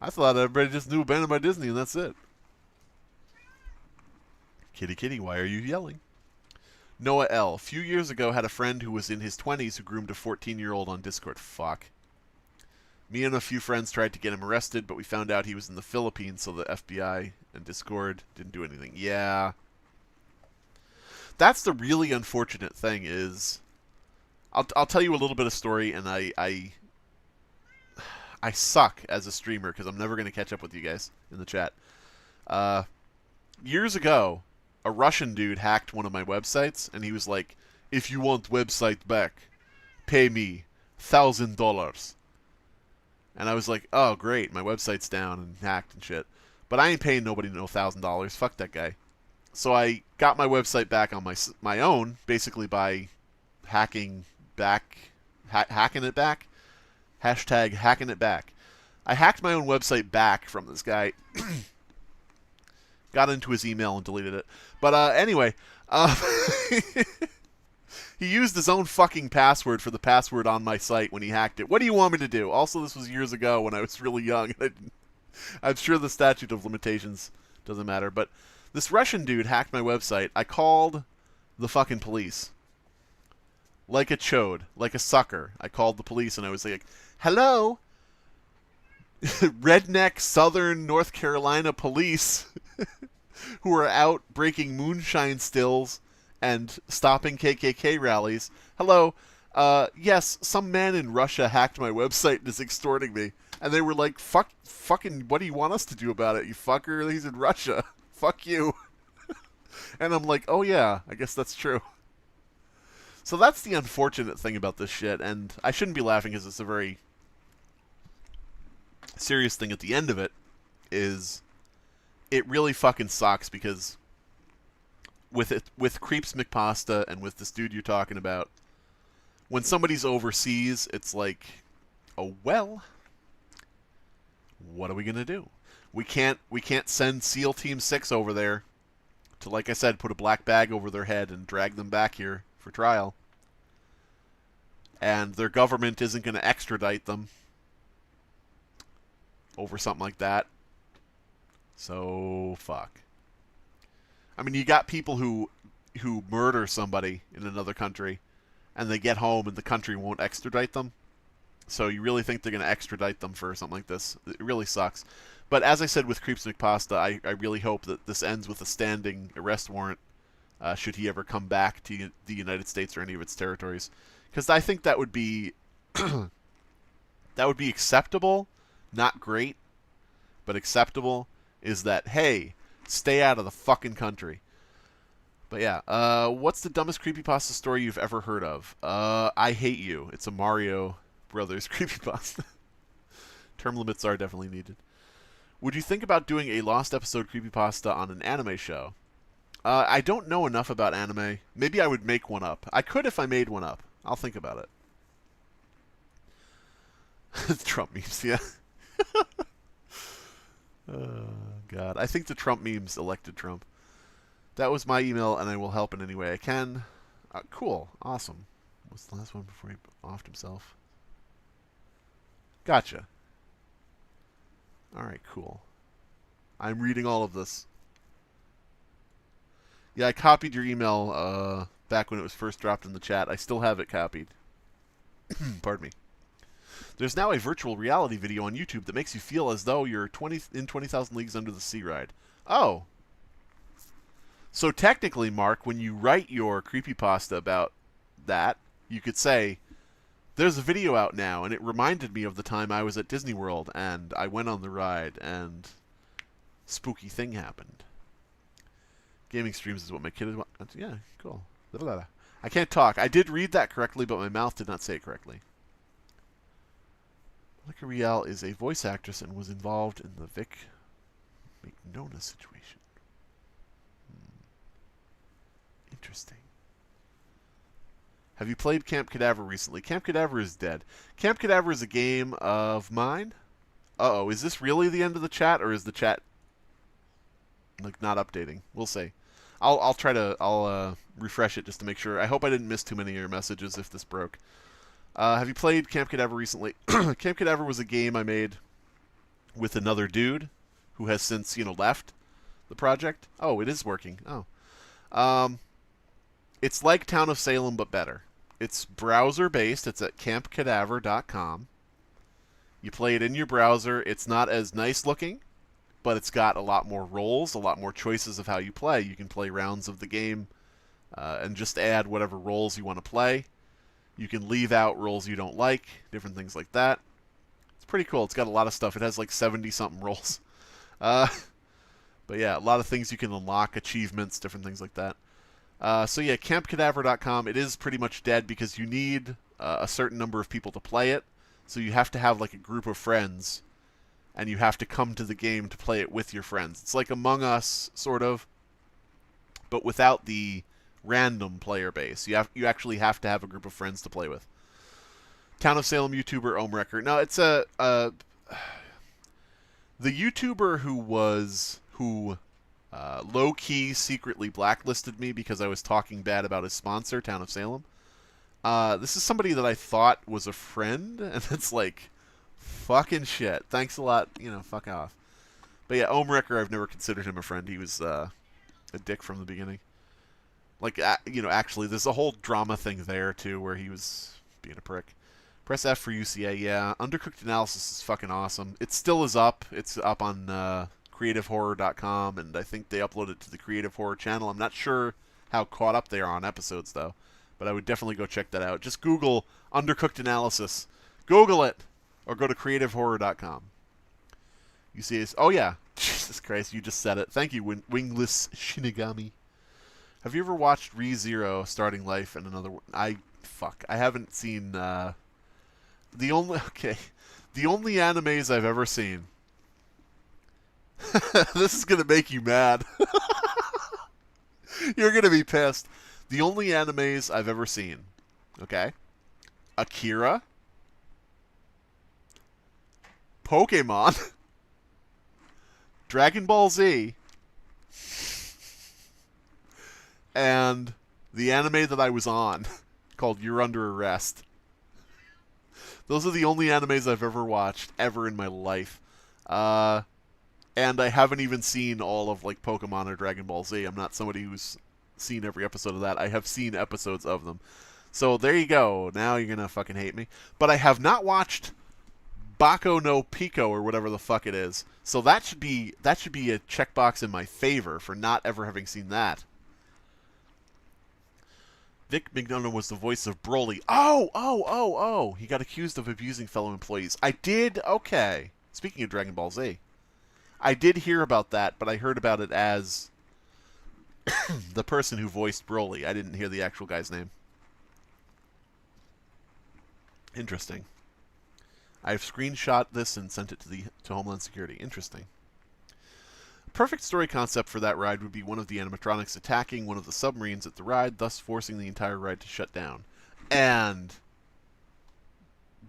I thought everybody just knew Abandoned by Disney and that's it. Kitty, kitty, why are you yelling? Noah L. Few years ago had a friend who was in his 20s who groomed a 14-year-old on Discord. Fuck. Me and a few friends tried to get him arrested, but we found out he was in the Philippines, so the FBI and Discord didn't do anything. Yeah. That's the really unfortunate thing is... I'll tell you a little bit of story, and I suck as a streamer, because I'm never going to catch up with you guys in the chat. Years ago, a Russian dude hacked one of my websites, and he was like, if you want website back, pay me $1,000. And I was like, oh, great, my website's down and hacked and shit. But I ain't paying nobody no $1,000. Fuck that guy. So I got my website back on my own, basically by hacking it back. Hashtag hacking it back. I hacked my own website back from this guy. Got into his email and deleted it. But anyway, he used his own fucking password for the password on my site when he hacked it. What do you want me to do? Also, this was years ago when I was really young. I'm sure the statute of limitations doesn't matter. But this Russian dude hacked my website. I called the fucking police. Like a chode. Like a sucker. I called the police and I was like, hello? Redneck Southern North Carolina police who are out breaking moonshine stills and stopping KKK rallies. Hello, yes, some man in Russia hacked my website and is extorting me. And they were like, fucking, what do you want us to do about it, you fucker? He's in Russia. Fuck you. And I'm like, oh yeah, I guess that's true. So that's the unfortunate thing about this shit, and I shouldn't be laughing because it's a very serious thing at the end of it, is it really fucking sucks because with CreepsMcPasta and with this dude you're talking about, when somebody's overseas, it's like, oh well, what are we gonna do? We can't send SEAL Team 6 over there to, like I said, put a black bag over their head and drag them back here for trial. And their government isn't going to extradite them over something like that. So, fuck. I mean, you got people who murder somebody in another country, and they get home and the country won't extradite them. So you really think they're going to extradite them for something like this? It really sucks. But as I said with CreepsMcPasta, I really hope that this ends with a standing arrest warrant, should he ever come back to the United States or any of its territories. Because I think that would be that would be acceptable, not great, but acceptable, is that, hey, stay out of the fucking country. But yeah, what's the dumbest creepypasta story you've ever heard of? I Hate You. It's a Mario Brothers creepypasta. Term limits are definitely needed. Would you think about doing a lost episode creepypasta on an anime show? I don't know enough about anime. Maybe I would make one up. I could if I made one up. I'll think about it. Trump memes, yeah. God. I think the Trump memes elected Trump. That was my email, and I will help in any way I can. Cool. Awesome. What's the last one before he offed himself? Gotcha. Alright, cool. I'm reading all of this. Yeah, I copied your email back when it was first dropped in the chat. I still have it copied. Pardon me. There's now a virtual reality video on YouTube that makes you feel as though you're in 20,000 Leagues Under the Sea ride. Oh. So technically, Mark, when you write your creepypasta about that, you could say, there's a video out now, and it reminded me of the time I was at Disney World, and I went on the ride, and spooky thing happened. Gaming streams is what my kid is. Yeah, cool. I can't talk. I did read that correctly, but my mouth did not say it correctly. Monica Rial is a voice actress and was involved in the Vic McNona situation. Interesting. Have you played Camp Cadaver recently? Camp Cadaver is dead. Camp Cadaver is a game of mine. Uh-oh, is this really the end of the chat, or is the chat like not updating? We'll see. I'll try to refresh it just to make sure. I hope I didn't miss too many of your messages if this broke. Have you played Camp Cadaver recently? Camp Cadaver was a game I made with another dude who has since, left the project. Oh, it is working. Oh. It's like Town of Salem, but better. It's browser-based. It's at campcadaver.com. You play it in your browser. It's not as nice looking, but it's got a lot more roles, a lot more choices of how you play. You can play rounds of the game and just add whatever roles you want to play. You can leave out roles you don't like, different things like that. It's pretty cool. It's got a lot of stuff. It has like 70-something roles. But yeah, a lot of things you can unlock, achievements, different things like that. So yeah, campcadaver.com, it is pretty much dead because you need a certain number of people to play it. So you have to have like a group of friends, and you have to come to the game to play it with your friends. It's like Among Us, sort of, but without the random player base. You actually have to have a group of friends to play with. Town of Salem YouTuber Omrecker. No, it's the YouTuber who low-key secretly blacklisted me because I was talking bad about his sponsor, Town of Salem. This is somebody that I thought was a friend, and it's like, fucking shit. Thanks a lot, fuck off. But yeah, Omrecker, I've never considered him a friend. He was a dick from the beginning. Like, actually, there's a whole drama thing there, too, where he was being a prick. Press F for UCA, yeah. Undercooked Analysis is fucking awesome. It still is up. It's up on creativehorror.com, and I think they upload it to the Creative Horror channel. I'm not sure how caught up they are on episodes, though. But I would definitely go check that out. Just Google Undercooked Analysis. Google it! Or go to creativehorror.com. UCA oh yeah. Jesus Christ, you just said it. Thank you, Wingless Shinigami. Have you ever watched ReZero Starting Life and Another one? I haven't seen the only animes I've ever seen. This is gonna make you mad. You're gonna be pissed. The only animes I've ever seen, okay? Akira, Pokemon, Dragon Ball Z, and the anime that I was on, called You're Under Arrest. Those are the only animes I've ever watched, ever in my life. And I haven't even seen all of, like, Pokemon or Dragon Ball Z. I'm not somebody who's seen every episode of that. I have seen episodes of them. So there you go. Now you're gonna fucking hate me. But I have not watched Bako no Pico or whatever the fuck it is. So that should be a checkbox in my favor for not ever having seen that. Vic Mignogna was the voice of Broly. Oh! He got accused of abusing fellow employees. I did? Okay. Speaking of Dragon Ball Z. I did hear about that, but I heard about it as the person who voiced Broly. I didn't hear the actual guy's name. Interesting. I've screenshot this and sent it to Homeland Security. Interesting. Perfect story concept for that ride would be one of the animatronics attacking one of the submarines at the ride, thus forcing the entire ride to shut down. And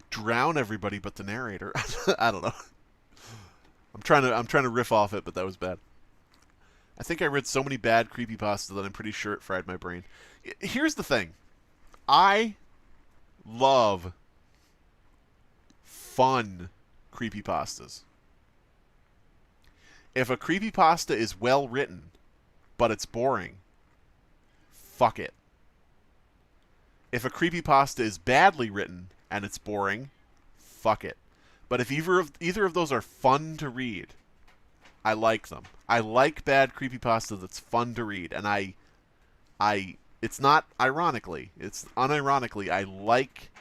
drown everybody but the narrator. I don't know. I'm trying to riff off it, but that was bad. I think I read so many bad creepypasta that I'm pretty sure it fried my brain. Here's the thing. I love fun creepypastas. If a creepypasta is well written, but it's boring, fuck it. If a creepypasta is badly written and it's boring, fuck it. But if either of those are fun to read, I like them. I like bad creepypasta that's fun to read, and it's not ironically, it's unironically, I like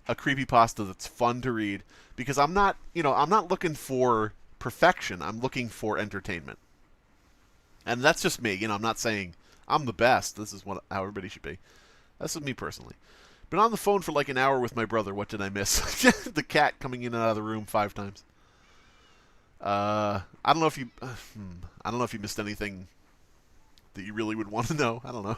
a creepypasta that's fun to read because I'm not looking for perfection. I'm looking for entertainment. And that's just me. I'm not saying I'm the best. This is how everybody should be. That's with me personally. Been on the phone for like an hour with my brother. What did I miss? The cat coming in and out of the room 5 times. I don't know if you missed anything that you really would want to know. I don't know.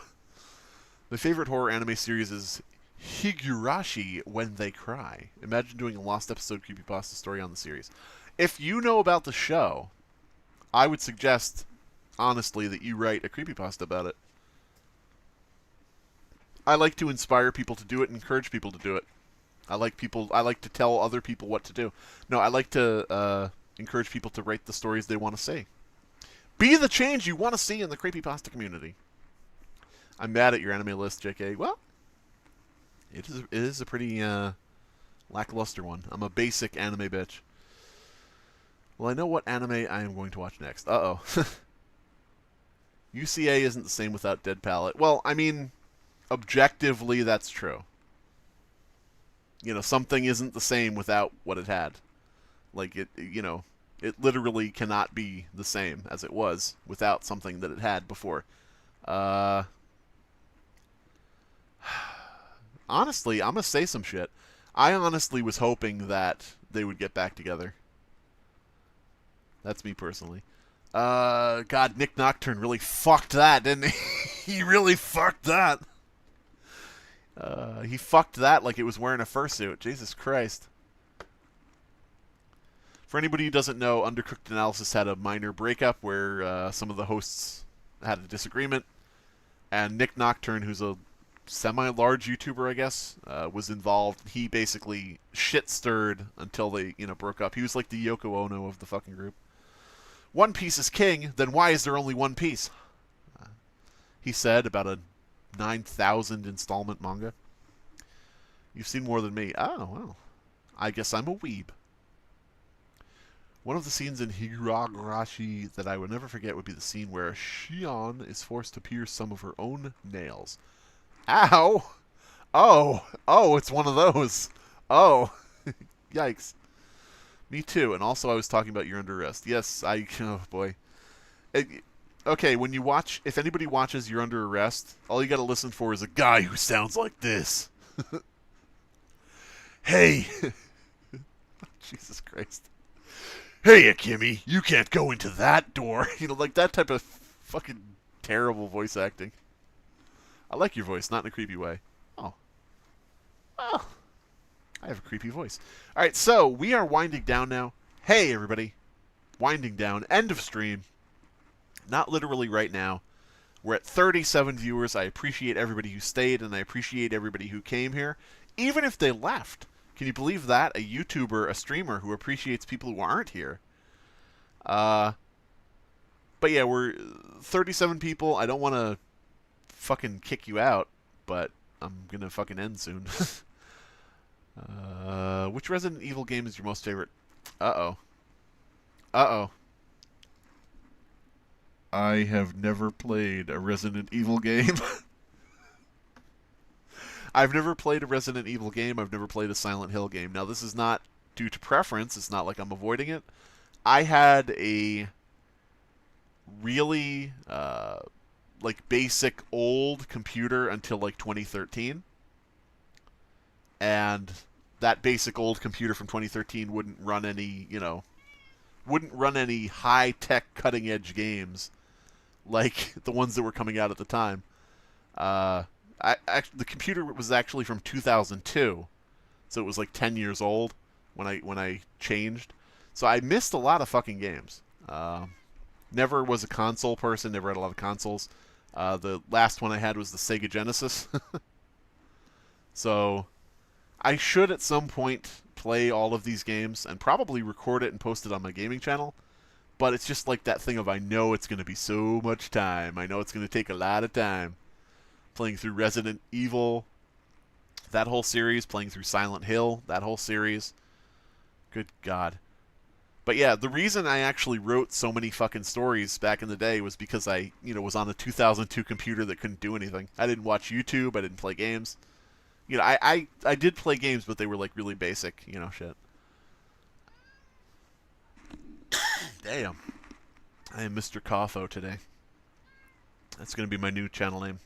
My favorite horror anime series is Higurashi When They Cry. Imagine doing a lost episode creepypasta story on the series. If you know about the show, I would suggest, honestly, that you write a creepypasta about it. I like to inspire people to do it and encourage people to do it. I like to tell other people what to do. No, I like to encourage people to write the stories they want to see. Be the change you want to see in the creepypasta community. I'm mad at your anime list, JK. Well, it is a pretty lackluster one. I'm a basic anime bitch. Well, I know what anime I am going to watch next. Uh-oh. UCA isn't the same without Dead Palette. Well, I mean, objectively, that's true. You know, something isn't the same without what it had. Like, it literally cannot be the same as it was without something that it had before. Honestly, I'm going to say some shit. I honestly was hoping that they would get back together. That's me personally. God, Nick Nocturne really fucked that, didn't he? He really fucked that. He fucked that like it was wearing a fursuit. Jesus Christ. For anybody who doesn't know, Undercooked Analysis had a minor breakup where some of the hosts had a disagreement, and Nick Nocturne, who's a semi-large YouTuber, I guess, was involved. He basically shit-stirred until they, broke up. He was like the Yoko Ono of the fucking group. One Piece is king, then why is there only One Piece? He said about a 9,000 installment manga. You've seen more than me. Oh, well. I guess I'm a weeb. One of the scenes in Higurashi that I would never forget would be the scene where Shion is forced to pierce some of her own nails. Ow! Oh, it's one of those. Oh, yikes. Me too, and also I was talking about You're Under Arrest. Yes, oh boy. Okay, when you watch, if anybody watches You're Under Arrest, all you gotta listen for is a guy who sounds like this. Hey! Jesus Christ. Hey, Akemi, you can't go into that door. Like that type of fucking terrible voice acting. I like your voice, not in a creepy way. Oh. Well, I have a creepy voice. Alright, so we are winding down now. Hey, everybody. Winding down. End of stream. Not literally right now. We're at 37 viewers. I appreciate everybody who stayed, and I appreciate everybody who came here, even if they left. Can you believe that? A YouTuber, a streamer who appreciates people who aren't here. But yeah, we're 37 people. I don't want to fucking kick you out, but I'm going to fucking end soon. Which Resident Evil game is your most favorite? Uh-oh. Uh-oh. I have never played a Resident Evil game. I've never played a Resident Evil game. I've never played a Silent Hill game. Now, this is not due to preference. It's not like I'm avoiding it. I had a really, basic old computer until, 2013. And that basic old computer from 2013 wouldn't run any, high-tech, cutting-edge games like the ones that were coming out at the time. The computer was actually from 2002, so it was 10 years old when I changed. So I missed a lot of fucking games. Never was a console person. Never had a lot of consoles. The last one I had was the Sega Genesis. So I should at some point play all of these games and probably record it and post it on my gaming channel. But it's just like that thing of I know it's going to be so much time. I know it's going to take a lot of time. Playing through Resident Evil, that whole series, playing through Silent Hill, that whole series. Good God. But yeah, the reason I actually wrote so many fucking stories back in the day was because I, was on a 2002 computer that couldn't do anything. I didn't watch YouTube, I didn't play games. I did play games, but they were really basic, shit. Damn. I am Mr. Coffo today. That's going to be my new channel name.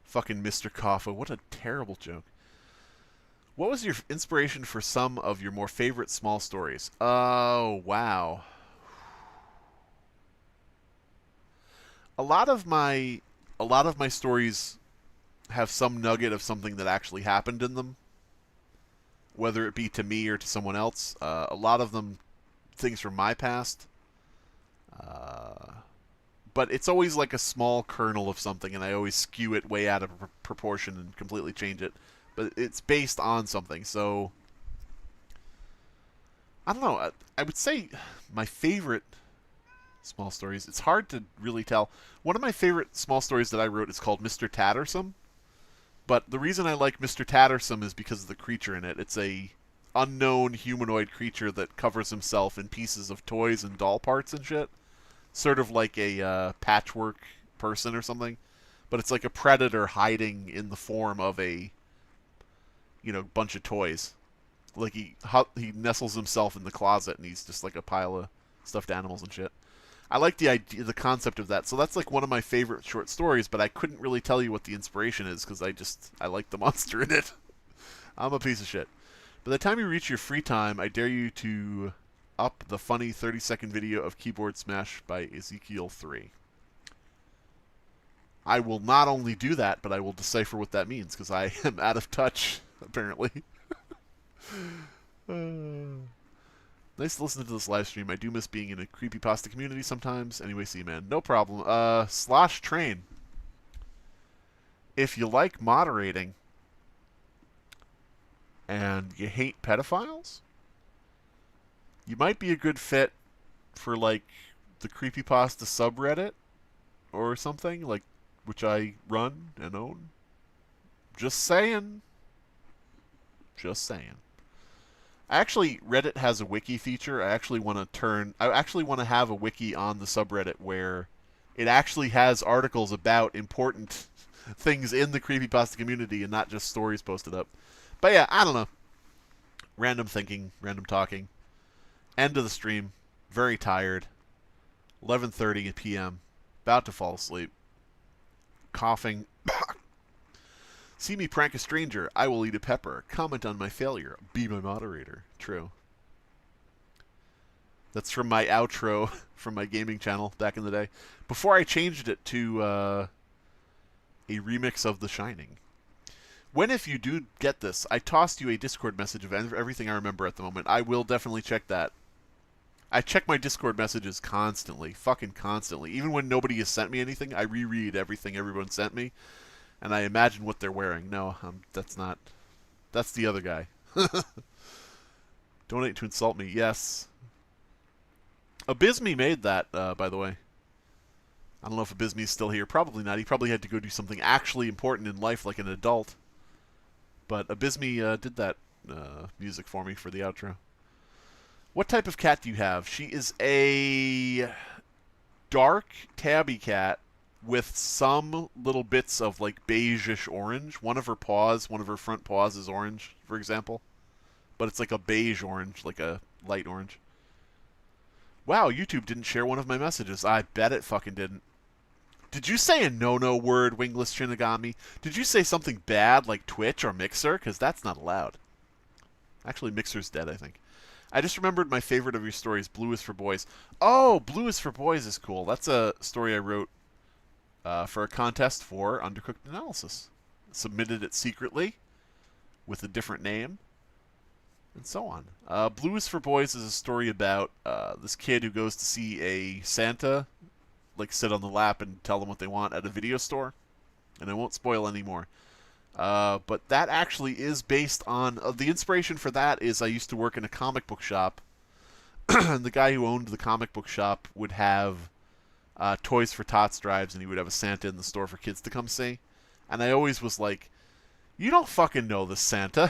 Fucking Mr. Coffo. What a terrible joke. What was your inspiration for some of your more favorite small stories? Oh, wow. A lot of my stories have some nugget of something that actually happened in them, whether it be to me or to someone else. A lot of them, things from my past. But it's always like a small kernel of something, and I always skew it way out of proportion and completely change it. But it's based on something, so I don't know. I would say my favorite small stories. It's hard to really tell. One of my favorite small stories that I wrote is called Mr. Tattersome. But the reason I like Mr. Tattersome is because of the creature in it. It's a unknown humanoid creature that covers himself in pieces of toys and doll parts and shit. Sort of like a patchwork person or something. But it's like a predator hiding in the form of a, bunch of toys. Like he nestles himself in the closet and he's just like a pile of stuffed animals and shit. I like the idea, the concept of that. So that's like one of my favorite short stories, but I couldn't really tell you what the inspiration is because I like the monster in it. I'm a piece of shit. By the time you reach your free time, I dare you to up the funny 30-second video of Keyboard Smash by Ezekiel 3. I will not only do that, but I will decipher what that means because I am out of touch, apparently. Nice to listen to this live stream. I do miss being in a creepypasta community sometimes. Anyway, see you, man. No problem. Slosh Train. If you like moderating and you hate pedophiles, you might be a good fit for, like, the creepypasta subreddit or something, like, which I run and own. Just saying. Just saying. Actually, Reddit has a wiki feature. I actually want to have a wiki on the subreddit where it actually has articles about important things in the creepypasta community and not just stories posted up. But yeah, I don't know. Random thinking, random talking. End of the stream. Very tired. 11:30 p.m. About to fall asleep. Coughing. See me prank a stranger, I will eat a pepper. Comment on my failure. Be my moderator. True. That's from my outro from my gaming channel back in the day. Before I changed it to a remix of The Shining. When, if you do get this, I tossed you a Discord message of everything I remember at the moment. I will definitely check that. I check my Discord messages constantly. Fucking constantly. Even when nobody has sent me anything, I reread everything everyone sent me. And I imagine what they're wearing. No, that's not. That's the other guy. Donate to insult me. Yes. Abysme made that, by the way. I don't know if Abysme's still here. Probably not. He probably had to go do something actually important in life like an adult. But Abysme did that music for me for the outro. What type of cat do you have? She is a dark tabby cat with some little bits of, like, beige-ish orange. One of her front paws is orange, for example. But it's like a beige orange, like a light orange. Wow, YouTube didn't share one of my messages. I bet it fucking didn't. Did you say a no-no word, Wingless Shinigami? Did you say something bad like Twitch or Mixer? Because that's not allowed. Actually, Mixer's dead, I think. I just remembered my favorite of your stories, Blue is for Boys. Oh, Blue is for Boys is cool. That's a story I wrote for a contest for Undercooked Analysis. Submitted it secretly with a different name, and so on. Blue is for Boys is a story about this kid who goes to see a Santa, like, sit on the lap and tell them what they want at a video store. And I won't spoil any more. But that actually is based on... the inspiration for that is I used to work in a comic book shop, and the guy who owned the comic book shop would have Toys for Tots drives, and he would have a Santa in the store for kids to come see. And I always was like, you don't fucking know this Santa.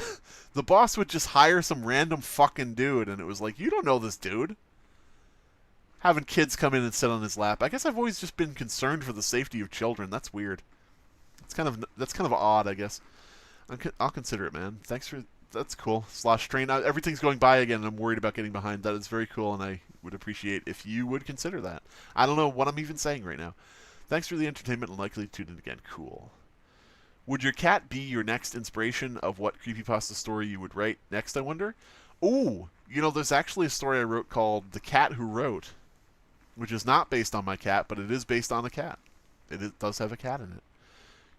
The boss would just hire some random fucking dude, and it was like, you don't know this dude. Having kids come in and sit on his lap. I guess I've always just been concerned for the safety of children. That's weird. That's kind of odd, I guess. I'll consider it, man. Thanks for... That's cool. Slosh Train. Everything's going by again, and I'm worried about getting behind. That is very cool, and I would appreciate if you would consider that. I don't know what I'm even saying right now. Thanks for the entertainment and likely to tune in again. Cool. Would your cat be your next inspiration of what creepypasta story you would write next, I wonder? Ooh, there's actually a story I wrote called The Cat Who Wrote, which is not based on my cat, but it is based on a cat. It does have a cat in it.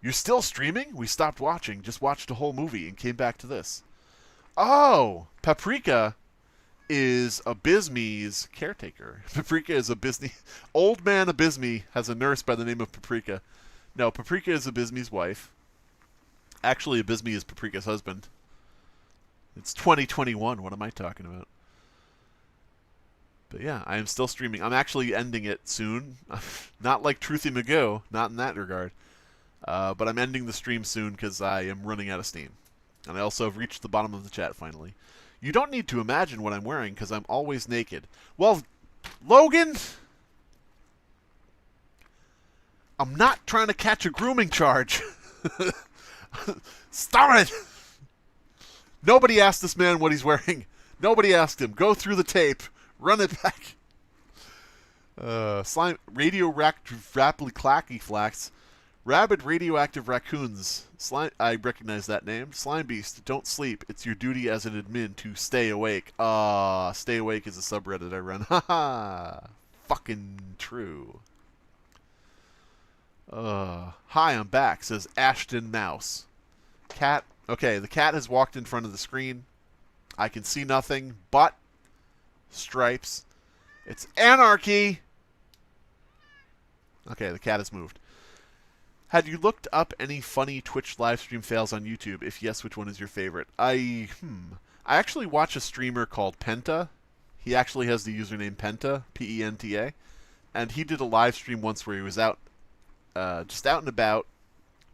You're still streaming? We stopped watching, just watched a whole movie, and came back to this. Oh, Paprika is Abysme's caretaker. Paprika is Abysme. Old man Abysme has a nurse by the name of Paprika. No, Paprika is Abysme's wife. Actually, Abysme is Paprika's husband. It's 2021. What am I talking about? But yeah, I am still streaming. I'm actually ending it soon. Not like Truthy Magoo, not in that regard. But I'm ending the stream soon because I am running out of steam. And I also have reached the bottom of the chat finally. You don't need to imagine what I'm wearing because I'm always naked. Well, Logan, I'm not trying to catch a grooming charge. Stop it! Nobody asked this man what he's wearing. Nobody asked him. Go through the tape. Run it back. Slime radioactive rapidly clacky flax. Rabid radioactive raccoons. Slime. I recognize that name. Slimebeast. Don't sleep. It's your duty as an admin to stay awake. Stay awake is a subreddit I run. Haha. Fucking true. Hi, I'm back, says Ashton Mouse. Cat. Okay, the cat has walked in front of the screen. I can see nothing but stripes. It's anarchy! Okay, the cat has moved. Had you looked up any funny Twitch livestream fails on YouTube? If yes, which one is your favorite? I actually watch a streamer called Penta. He actually has the username Penta, P-E-N-T-A. And he did a live stream once where he was out, just out and about,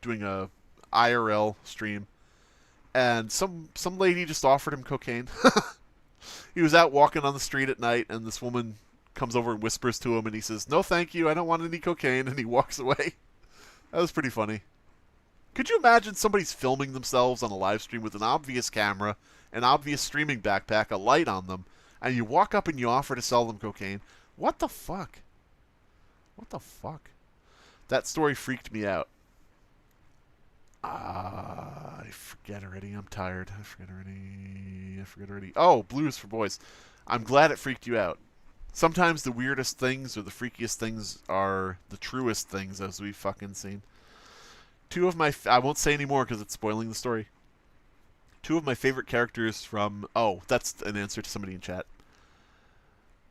doing a IRL stream. And some lady just offered him cocaine. He was out walking on the street at night, and this woman comes over and whispers to him, and he says, "No, thank you, I don't want any cocaine," and he walks away. That was pretty funny. Could you imagine somebody's filming themselves on a live stream with an obvious camera, an obvious streaming backpack, a light on them, and you walk up and you offer to sell them cocaine? What the fuck? What the fuck? That story freaked me out. I forget already. I'm tired. I forget already. Oh, Blues for Boys. I'm glad it freaked you out. Sometimes the weirdest things or the freakiest things are the truest things, as we've fucking seen. Two of my... I won't say any more because it's spoiling the story. Two of my favorite characters from... Oh, that's an answer to somebody in chat.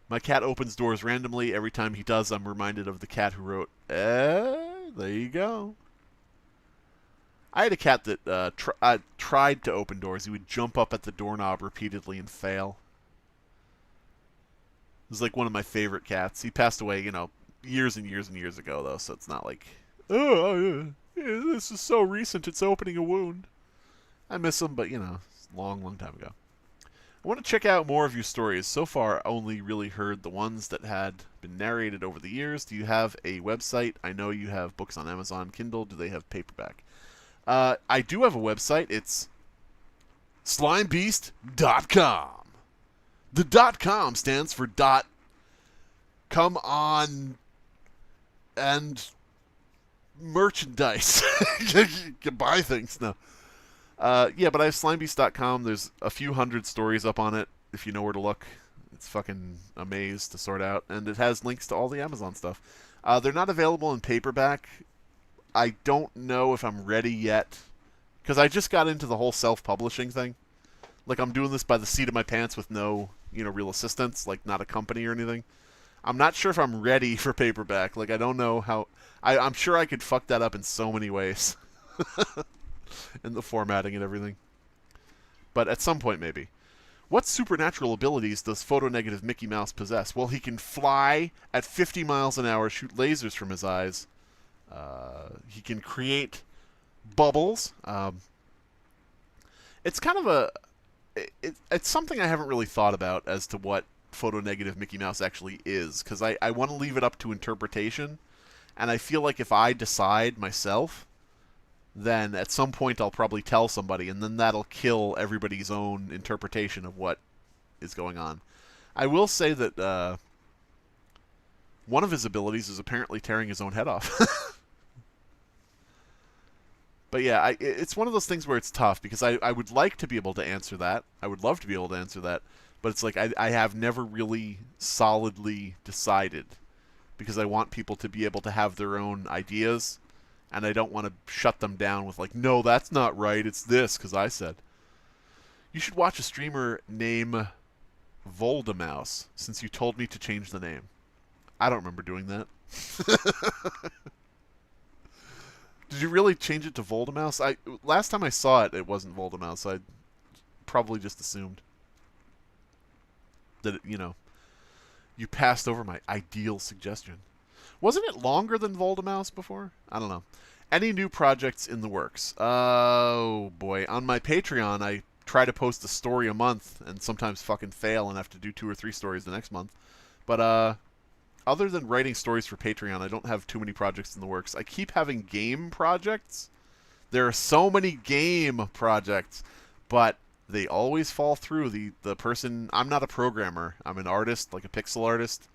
My cat opens doors randomly. Every time he does, I'm reminded of the cat who wrote... there you go. I had a cat that tried to open doors. He would jump up at the doorknob repeatedly and fail. It was like one of my favorite cats. He passed away, years and years and years ago, though, so it's not like, this is so recent, it's opening a wound. I miss him, but, it's a long, long time ago. I want to check out more of your stories. So far, I only really heard the ones that had been narrated over the years. Do you have a website? I know you have books on Amazon Kindle. Do they have paperback? I do have a website. It's Slimebeast.com. The .com stands for come on and merchandise. You can buy things now. Yeah, but I have Slimebeast.com. There's a few hundred stories up on it, if you know where to look. It's fucking a maze to sort out. And it has links to all the Amazon stuff. They're not available in paperback. I don't know if I'm ready yet, because I just got into the whole self-publishing thing. Like, I'm doing this by the seat of my pants with no, real assistance, like not a company or anything. I'm not sure if I'm ready for paperback. Like, I don't know how... I'm sure I could fuck that up in so many ways. In the formatting and everything. But at some point, maybe. What supernatural abilities does photonegative Mickey Mouse possess? Well, he can fly at 50 miles an hour, shoot lasers from his eyes. He can create bubbles. It's kind of it's something I haven't really thought about as to what photonegative Mickey Mouse actually is, because I want to leave it up to interpretation, and I feel like if I decide myself, then at some point I'll probably tell somebody, and then that'll kill everybody's own interpretation of what is going on. I will say that one of his abilities is apparently tearing his own head off. But yeah, it's one of those things where it's tough, because I would like to be able to answer that. I would love to be able to answer that. But it's like I have never really solidly decided, because I want people to be able to have their own ideas. And I don't want to shut them down with like, no, that's not right. It's this because I said. You should watch a streamer named Voldemouse since you told me to change the name. I don't remember doing that. Did you really change it to Voldemouse? Last time I saw it, it wasn't Voldemouse. I probably just assumed that, you passed over my ideal suggestion. Wasn't it longer than Voldemouse before? I don't know. Any new projects in the works? Oh, boy. On my Patreon, I try to post a story a month and sometimes fucking fail and have to do 2 or 3 stories the next month. But, other than writing stories for Patreon, I don't have too many projects in the works. I keep having game projects. There are so many game projects, but they always fall through. The person... I'm not a programmer. I'm an artist, like a pixel artist,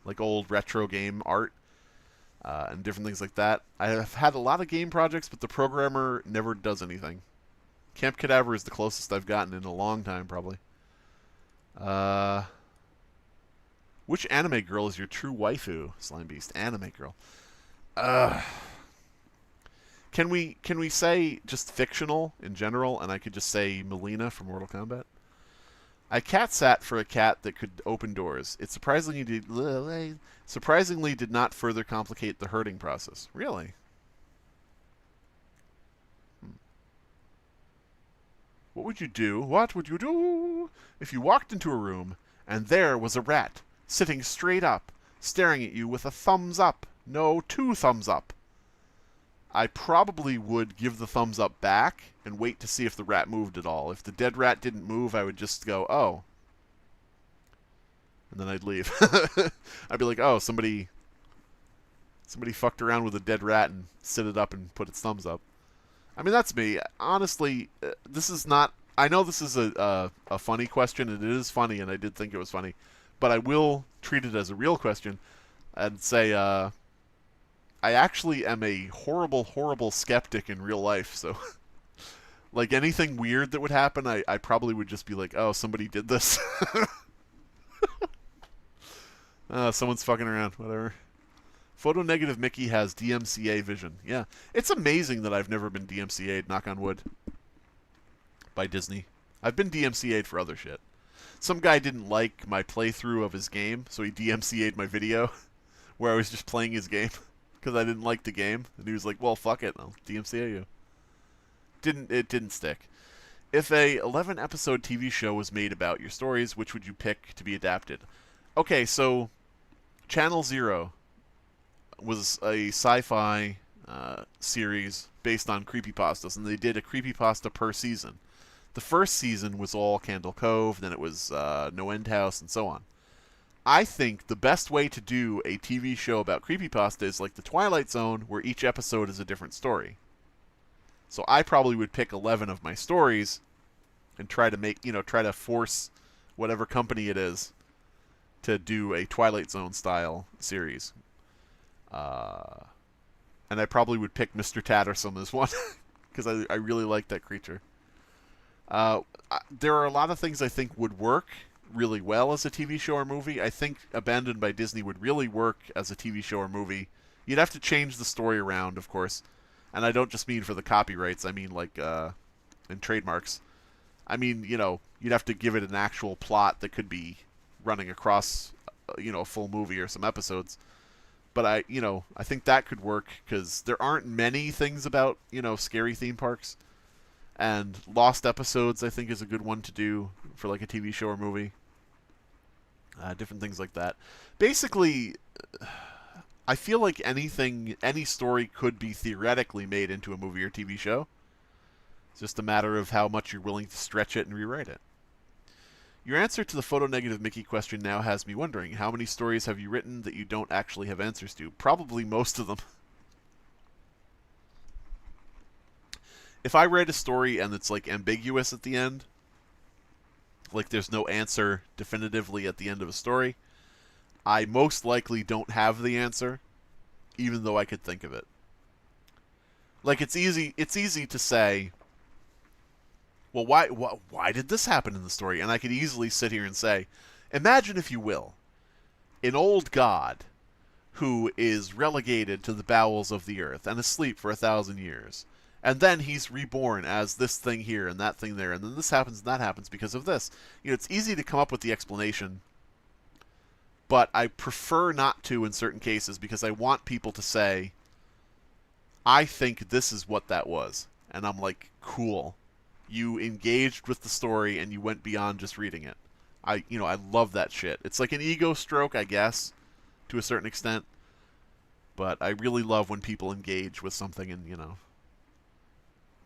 like old retro game art, and different things like that. I have had a lot of game projects, but the programmer never does anything. Camp Cadaver is the closest I've gotten in a long time, probably. Which anime girl is your true waifu? Slimebeast. Anime girl. Can we say just fictional in general, and I could just say Melina from Mortal Kombat? I cat sat for a cat that could open doors. It surprisingly did not further complicate the herding process. Really? What would you do? What would you do if you walked into a room and there was a rat sitting straight up, staring at you with a thumbs up? No, 2 thumbs up. I probably would give the thumbs up back and wait to see if the rat moved at all. If the dead rat didn't move, I would just go, oh. And then I'd leave. I'd be like, oh, somebody fucked around with a dead rat and sit it up and put its thumbs up. I mean, that's me. Honestly, this is not... I know this is a funny question, and it is funny, and I did think it was funny. But I will treat it as a real question and say, I actually am a horrible, horrible skeptic in real life, so... like, anything weird that would happen, I probably would just be like, oh, somebody did this. Someone's fucking around, whatever. Photo Negative Mickey has DMCA vision. Yeah. It's amazing that I've never been DMCA'd, knock on wood, by Disney. I've been DMCA'd for other shit. Some guy didn't like my playthrough of his game, so he DMCA'd my video where I was just playing his game because I didn't like the game. And he was like, well, fuck it, I'll DMCA you. It didn't stick. If a 11-episode TV show was made about your stories, which would you pick to be adapted? Okay, so Channel Zero was a sci-fi series based on creepypastas, and they did a creepypasta per season. The first season was all Candle Cove, then it was No End House, and so on. I think the best way to do a TV show about creepypasta is like The Twilight Zone, where each episode is a different story. So I probably would pick 11 of my stories and try to force whatever company it is to do a Twilight Zone style series. And I probably would pick Mr. Tattersome as one because I really like that creature. There are a lot of things I think would work really well as a TV show or movie. I think Abandoned by Disney would really work as a TV show or movie. You'd have to change the story around, of course. And I don't just mean for the copyrights. I mean, like, and trademarks. I mean, you'd have to give it an actual plot that could be running across, a full movie or some episodes. But I think that could work because there aren't many things about, scary theme parks. And Lost Episodes, I think, is a good one to do for, like, a TV show or movie. Different things like that. Basically, I feel like any story could be theoretically made into a movie or TV show. It's just a matter of how much you're willing to stretch it and rewrite it. Your answer to the Photo Negative Mickey question now has me wondering, how many stories have you written that you don't actually have answers to? Probably most of them. If I write a story and it's, like, ambiguous at the end, like there's no answer definitively at the end of a story, I most likely don't have the answer, even though I could think of it. Like, it's easy to say, well, why did this happen in the story? And I could easily sit here and say, imagine, if you will, an old god who is relegated to the bowels of the earth and asleep for 1,000 years. And then he's reborn as this thing here and that thing there, and then this happens and that happens because of this. You know, it's easy to come up with the explanation, but I prefer not to in certain cases because I want people to say, I think this is what that was. And I'm like, cool. You engaged with the story and you went beyond just reading it. I love that shit. It's like an ego stroke, I guess, to a certain extent. But I really love when people engage with something and,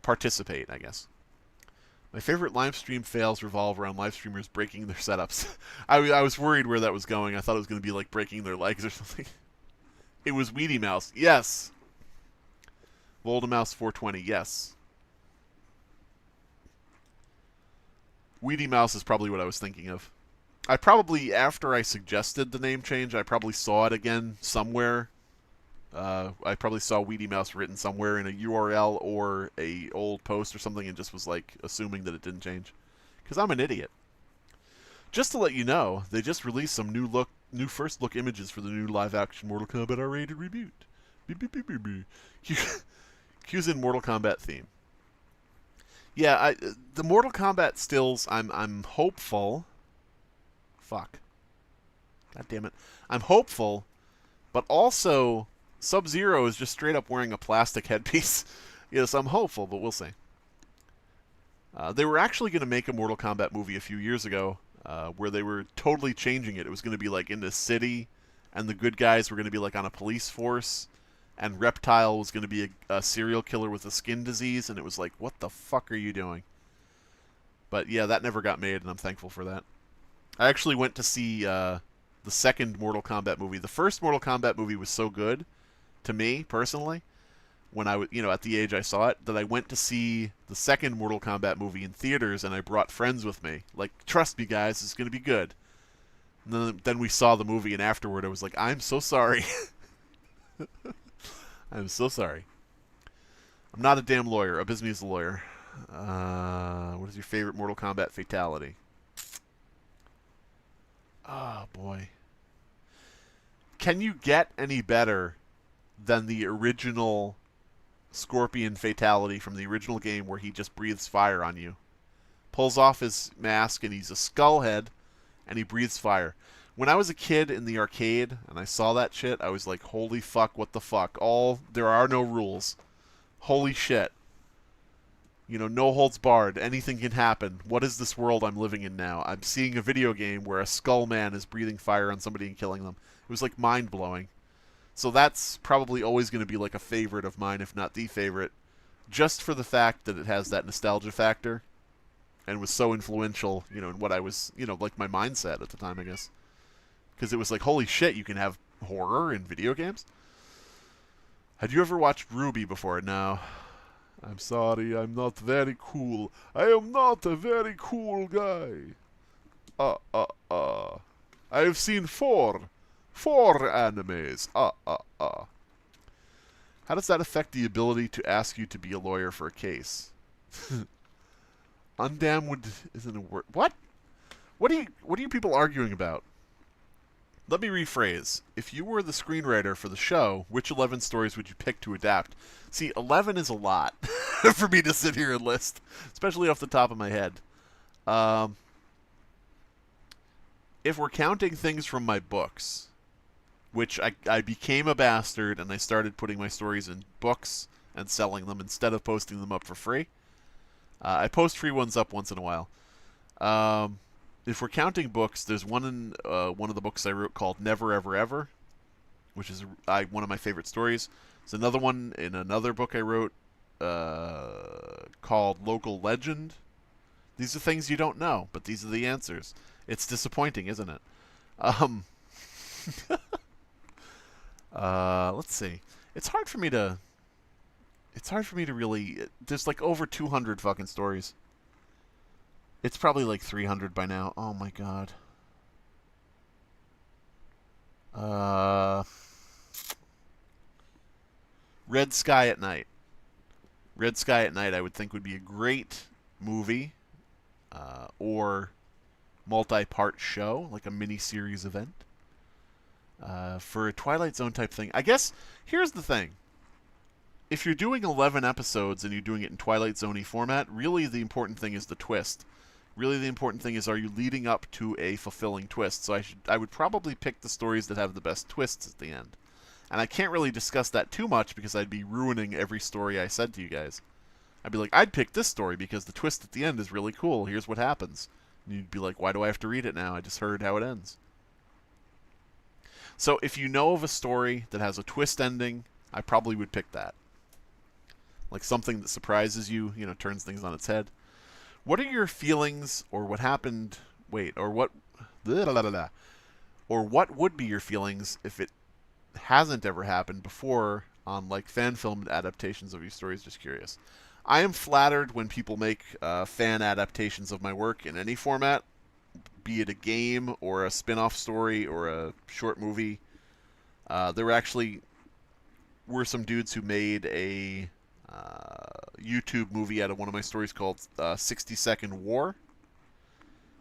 participate, I guess. My favorite live stream fails revolve around live streamers breaking their setups. I was worried where that was going. I thought it was going to be like breaking their legs or something. It was Weedy Mouse. Yes. Voldemouse 420. Yes. Weedy Mouse is probably what I was thinking of. I probably, after I suggested the name change, I probably saw it again somewhere. I probably saw Weedy Mouse written somewhere in a URL or a old post or something and just was like assuming that it didn't change. Because I'm an idiot. Just to let you know, they just released some new first look images for the new live action Mortal Kombat R-rated reboot. Cues in Mortal Kombat theme. Yeah, the Mortal Kombat stills, I'm hopeful. Fuck. God damn it. I'm hopeful, but also Sub-Zero is just straight up wearing a plastic headpiece. Yes, I'm hopeful, but we'll see. They were actually going to make a Mortal Kombat movie a few years ago where they were totally changing it. It was going to be like in the city, and the good guys were going to be like on a police force, and Reptile was going to be a serial killer with a skin disease, and it was like, what the fuck are you doing? But yeah, that never got made, and I'm thankful for that. I actually went to see the second Mortal Kombat movie. The first Mortal Kombat movie was so good, to me, personally, when I was, at the age I saw it, that I went to see the second Mortal Kombat movie in theaters, and I brought friends with me. Like, trust me, guys, it's going to be good. And then we saw the movie, and afterward I was like, I'm so sorry. I'm so sorry. I'm not a damn lawyer. Abysme is a lawyer. What is your favorite Mortal Kombat fatality? Oh, boy. Can you get any better than the original Scorpion fatality from the original game where he just breathes fire on you? Pulls off his mask and he's a skull head and he breathes fire. When I was a kid in the arcade and I saw that shit, I was like, holy fuck, what the fuck? There are no rules. Holy shit. No holds barred. Anything can happen. What is this world I'm living in now? I'm seeing a video game where a skull man is breathing fire on somebody and killing them. It was like mind-blowing. So that's probably always going to be like a favorite of mine, if not the favorite, just for the fact that it has that nostalgia factor and was so influential, in what I was, like my mindset at the time, I guess. Because it was like, holy shit, you can have horror in video games? Had you ever watched Ruby before? No. I'm sorry, I'm not very cool. I am not a very cool guy. I have seen four animes. How does that affect the ability to ask you to be a lawyer for a case? Undamned isn't a word. What? What are you people arguing about? Let me rephrase. If you were the screenwriter for the show, which 11 stories would you pick to adapt? See, 11 is a lot for me to sit here and list, especially off the top of my head. If we're counting things from my books, which I became a bastard and I started putting my stories in books and selling them instead of posting them up for free. I post free ones up once in a while. If we're counting books, there's one in one of the books I wrote called Never Ever Ever, which is one of my favorite stories. There's another one in another book I wrote called Local Legend. These are things you don't know, but these are the answers. It's disappointing, isn't it? Let's see. It's hard for me to really... There's like over 200 fucking stories. It's probably like 300 by now. Oh my god. Red Sky at Night. Red Sky at Night I would think would be a great movie. Or multi-part show, like a mini-series event. For a Twilight Zone type thing, I guess here's the thing. If you're doing 11 episodes and you're doing it in Twilight Zone-y format, really the important thing is the twist. Really the important thing is, are you leading up to a fulfilling twist? So I would probably pick the stories that have the best twists at the end. And I can't really discuss that too much because I'd be ruining every story I said to you guys. I'd be like, I'd pick this story because the twist at the end is really cool. Here's what happens. And you'd be like, why do I have to read it now? I just heard how it ends. So if you know of a story that has a twist ending, I probably would pick that. Like something that surprises you, turns things on its head. What are your feelings, or what happened? Wait, or what? Blah, blah, blah, blah. Or what would be your feelings if it hasn't ever happened before on like fan film adaptations of your stories? Just curious. I am flattered when people make fan adaptations of my work in any format, be it a game or a spin-off story or a short movie. There were some dudes who made a YouTube movie out of one of my stories called 60 Second War.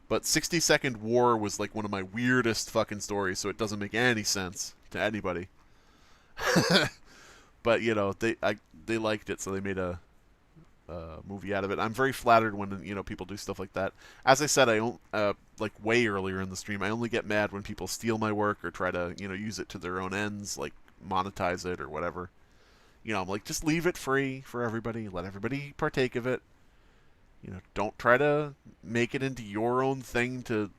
But 60 Second War was like one of my weirdest fucking stories, so it doesn't make any sense to anybody. But they liked it, so they made a movie out of it. I'm very flattered when people do stuff like that. As I said, like way earlier in the stream, I only get mad when people steal my work or try to use it to their own ends, like monetize it or whatever. I'm like, just leave it free for everybody. Let everybody partake of it. Don't try to make it into your own thing to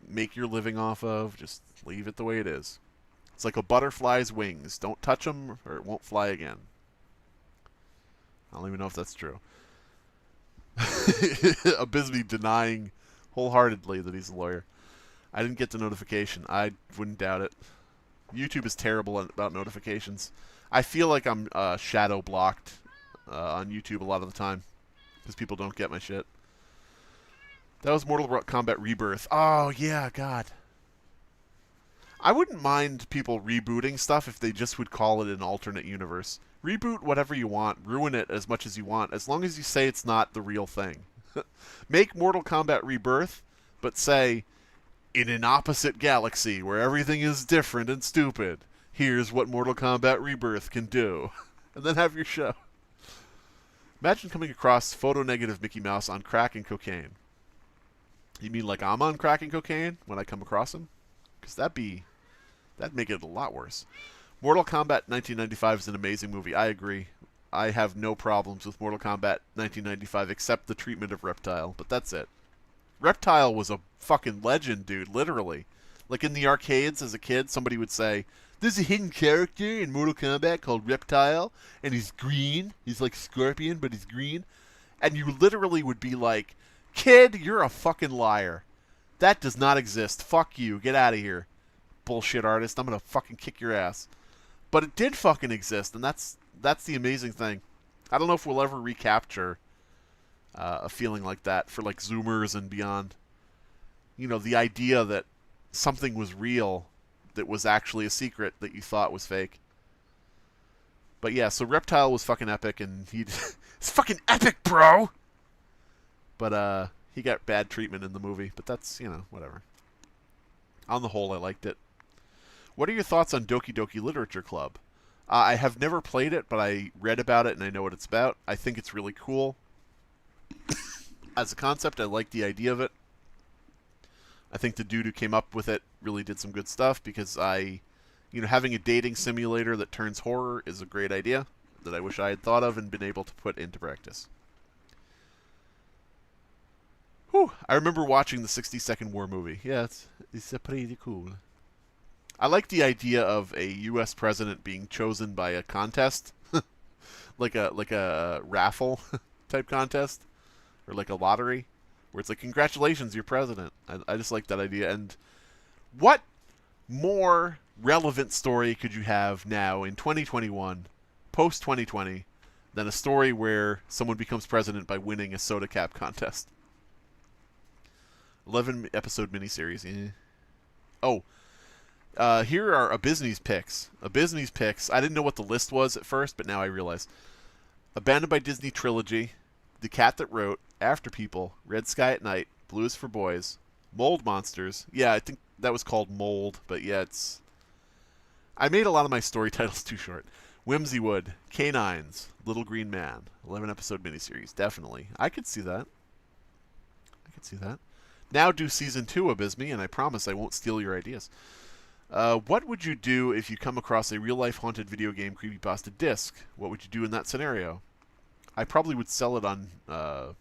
make your living off of. Just leave it the way it is. It's like a butterfly's wings. Don't touch them or it won't fly again. I don't even know if that's true. Abysme denying wholeheartedly that he's a lawyer. I didn't get the notification. I wouldn't doubt it. YouTube is terrible about notifications. I feel like I'm shadow blocked on YouTube a lot of the time because people don't get my shit. That was Mortal Kombat Rebirth. Oh, yeah, God. I wouldn't mind people rebooting stuff if they just would call it an alternate universe. Reboot whatever you want. Ruin it as much as you want, as long as you say it's not the real thing. Make Mortal Kombat Rebirth, but say, in an opposite galaxy where everything is different and stupid, here's what Mortal Kombat Rebirth can do. And then have your show. Imagine coming across photo-negative Mickey Mouse on crack and cocaine. You mean like I'm on crack and cocaine when I come across him? Because that'd make it a lot worse. Mortal Kombat 1995 is an amazing movie. I agree. I have no problems with Mortal Kombat 1995 except the treatment of Reptile, but that's it. Reptile was a fucking legend, dude, literally. Like in the arcades as a kid, somebody would say, there's a hidden character in Mortal Kombat called Reptile, and he's green. He's like Scorpion, but he's green. And you literally would be like, kid, you're a fucking liar. That does not exist. Fuck you. Get out of here. Bullshit artist. I'm going to fucking kick your ass. But it did fucking exist, and that's the amazing thing. I don't know if we'll ever recapture a feeling like that for like Zoomers and beyond. The idea that something was real that was actually a secret that you thought was fake. But yeah, so Reptile was fucking epic, and it's fucking epic, bro! But he got bad treatment in the movie, but that's, whatever. On the whole, I liked it. What are your thoughts on Doki Doki Literature Club? I have never played it, but I read about it and I know what it's about. I think it's really cool. As a concept, I like the idea of it. I think the dude who came up with it really did some good stuff because having a dating simulator that turns horror is a great idea that I wish I had thought of and been able to put into practice. Whew, I remember watching the 60 Second War movie. Yeah, it's pretty cool. I like the idea of a U.S. president being chosen by a contest, like a raffle type contest, or like a lottery, where it's like, congratulations, you're president. I just like that idea. And what more relevant story could you have now in 2021, post 2020, than a story where someone becomes president by winning a soda cap contest? 11 episode miniseries. Oh. Here are Abysme's picks. Abysme's picks. I didn't know what the list was at first, but now I realize. Abandoned by Disney Trilogy, The Cat That Wrote, After People, Red Sky at Night, Blue is for Boys, Mold Monsters. Yeah, I think that was called Mold, but yeah, it's I made a lot of my story titles too short. Whimsywood, Canines, Little Green Man, 11-episode miniseries. Definitely. I could see that. I could see that. Now do Season 2, Abysme, and I promise I won't steal your ideas. What would you do if you come across a real-life haunted video game creepypasta disc? What would you do in that scenario? I probably would sell it on... I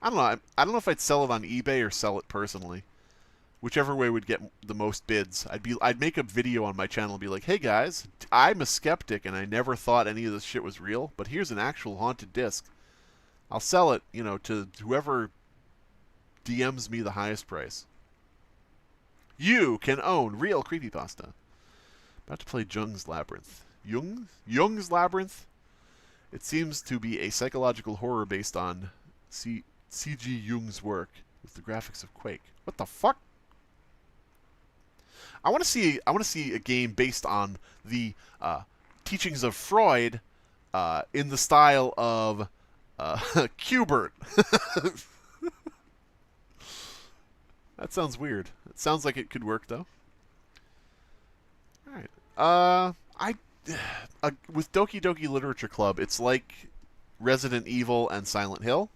don't know. I don't know if I'd sell it on eBay or sell it personally. Whichever way would get the most bids. I'd make a video on my channel and be like, hey guys, I'm a skeptic and I never thought any of this shit was real, but here's an actual haunted disc. I'll sell it, you know, to whoever DMs me the highest price. You can own real creepypasta. About to play Jung's Labyrinth. Jung's Labyrinth? It seems to be a psychological horror based on C.G. Jung's work with the graphics of Quake. What the fuck? I want to see a game based on the teachings of Freud in the style of Qbert. That sounds weird. It sounds like it could work though. All right. With Doki Doki Literature Club, it's like Resident Evil and Silent Hill.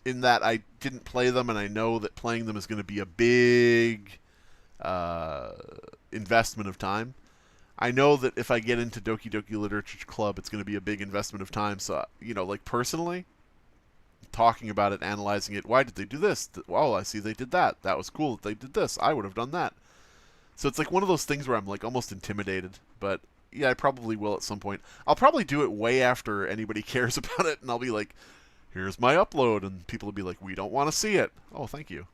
In that I didn't play them, and I know that playing them is going to be a big investment of time. I know that if I get into Doki Doki Literature Club, it's going to be a big investment of time. So, you know, like personally, talking about it, analyzing it, why did they do this? Oh, I see they did that. That was cool that they did this. I would have done that. So it's like one of those things where I'm like almost intimidated, but yeah, I probably will at some point. I'll probably do it way after anybody cares about it, and I'll be like, here's my upload, and people will be like, we don't want to see it. Oh, thank you.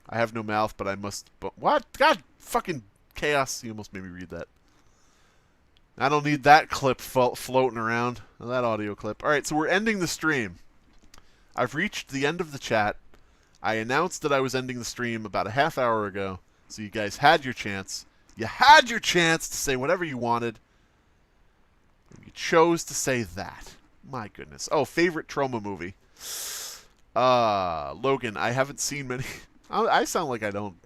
I have no mouth, but I must... But what? God, fucking chaos. You almost made me read that. I don't need that clip floating around. That audio clip. All right, so we're ending the stream. I've reached the end of the chat. I announced that I was ending the stream about a half hour ago, so you guys had your chance. You had your chance to say whatever you wanted. You chose to say that. My goodness. Oh, favorite trauma movie. Logan, I haven't seen many. I sound like I don't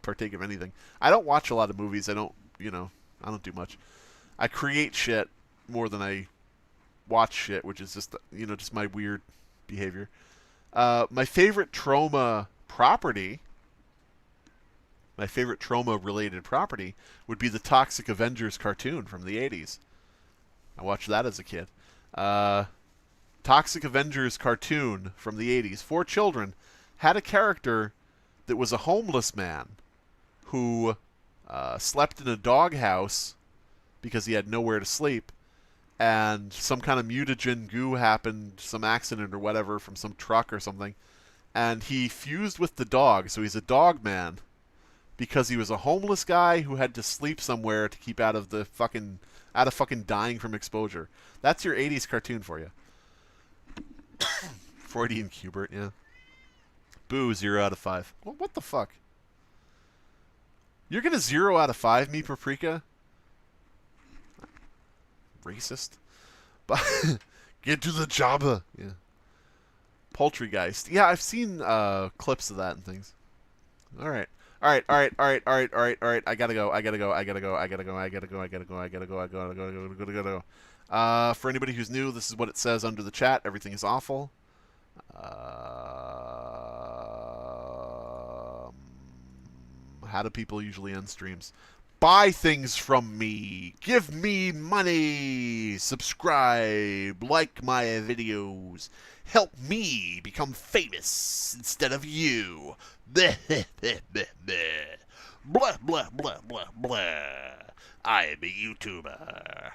partake of anything. I don't watch a lot of movies. I don't, you know, I don't do much. I create shit more than I watch shit, which is just, you know, just my weird behavior. My favorite trauma property, my favorite trauma-related property would be the Toxic Avengers cartoon from the 80s. I watched that as a kid. Toxic Avengers cartoon from the 80s for children had a character that was a homeless man who slept in a doghouse because he had nowhere to sleep, and some kind of mutagen goo happened, some accident or whatever from some truck or something, and he fused with the dog, so he's a dog man because he was a homeless guy who had to sleep somewhere to keep out of fucking dying from exposure. That's your 80s cartoon for you. Freudian Qbert, yeah. Boo, 0 out of 5. Well, what the fuck? You're gonna 0 out of 5 me, Paprika? Racist. But get to the jobber. Yeah. Poultrygeist. Yeah, I've seen clips of that and things. All right. All right. I gotta go. For anybody who's new, this is what it says under the chat. Everything is awful. How do people usually end streams? Buy things from me. Give me money. Subscribe. Like my videos. Help me become famous instead of you. Blah, blah, blah, blah, blah, blah. I am a YouTuber.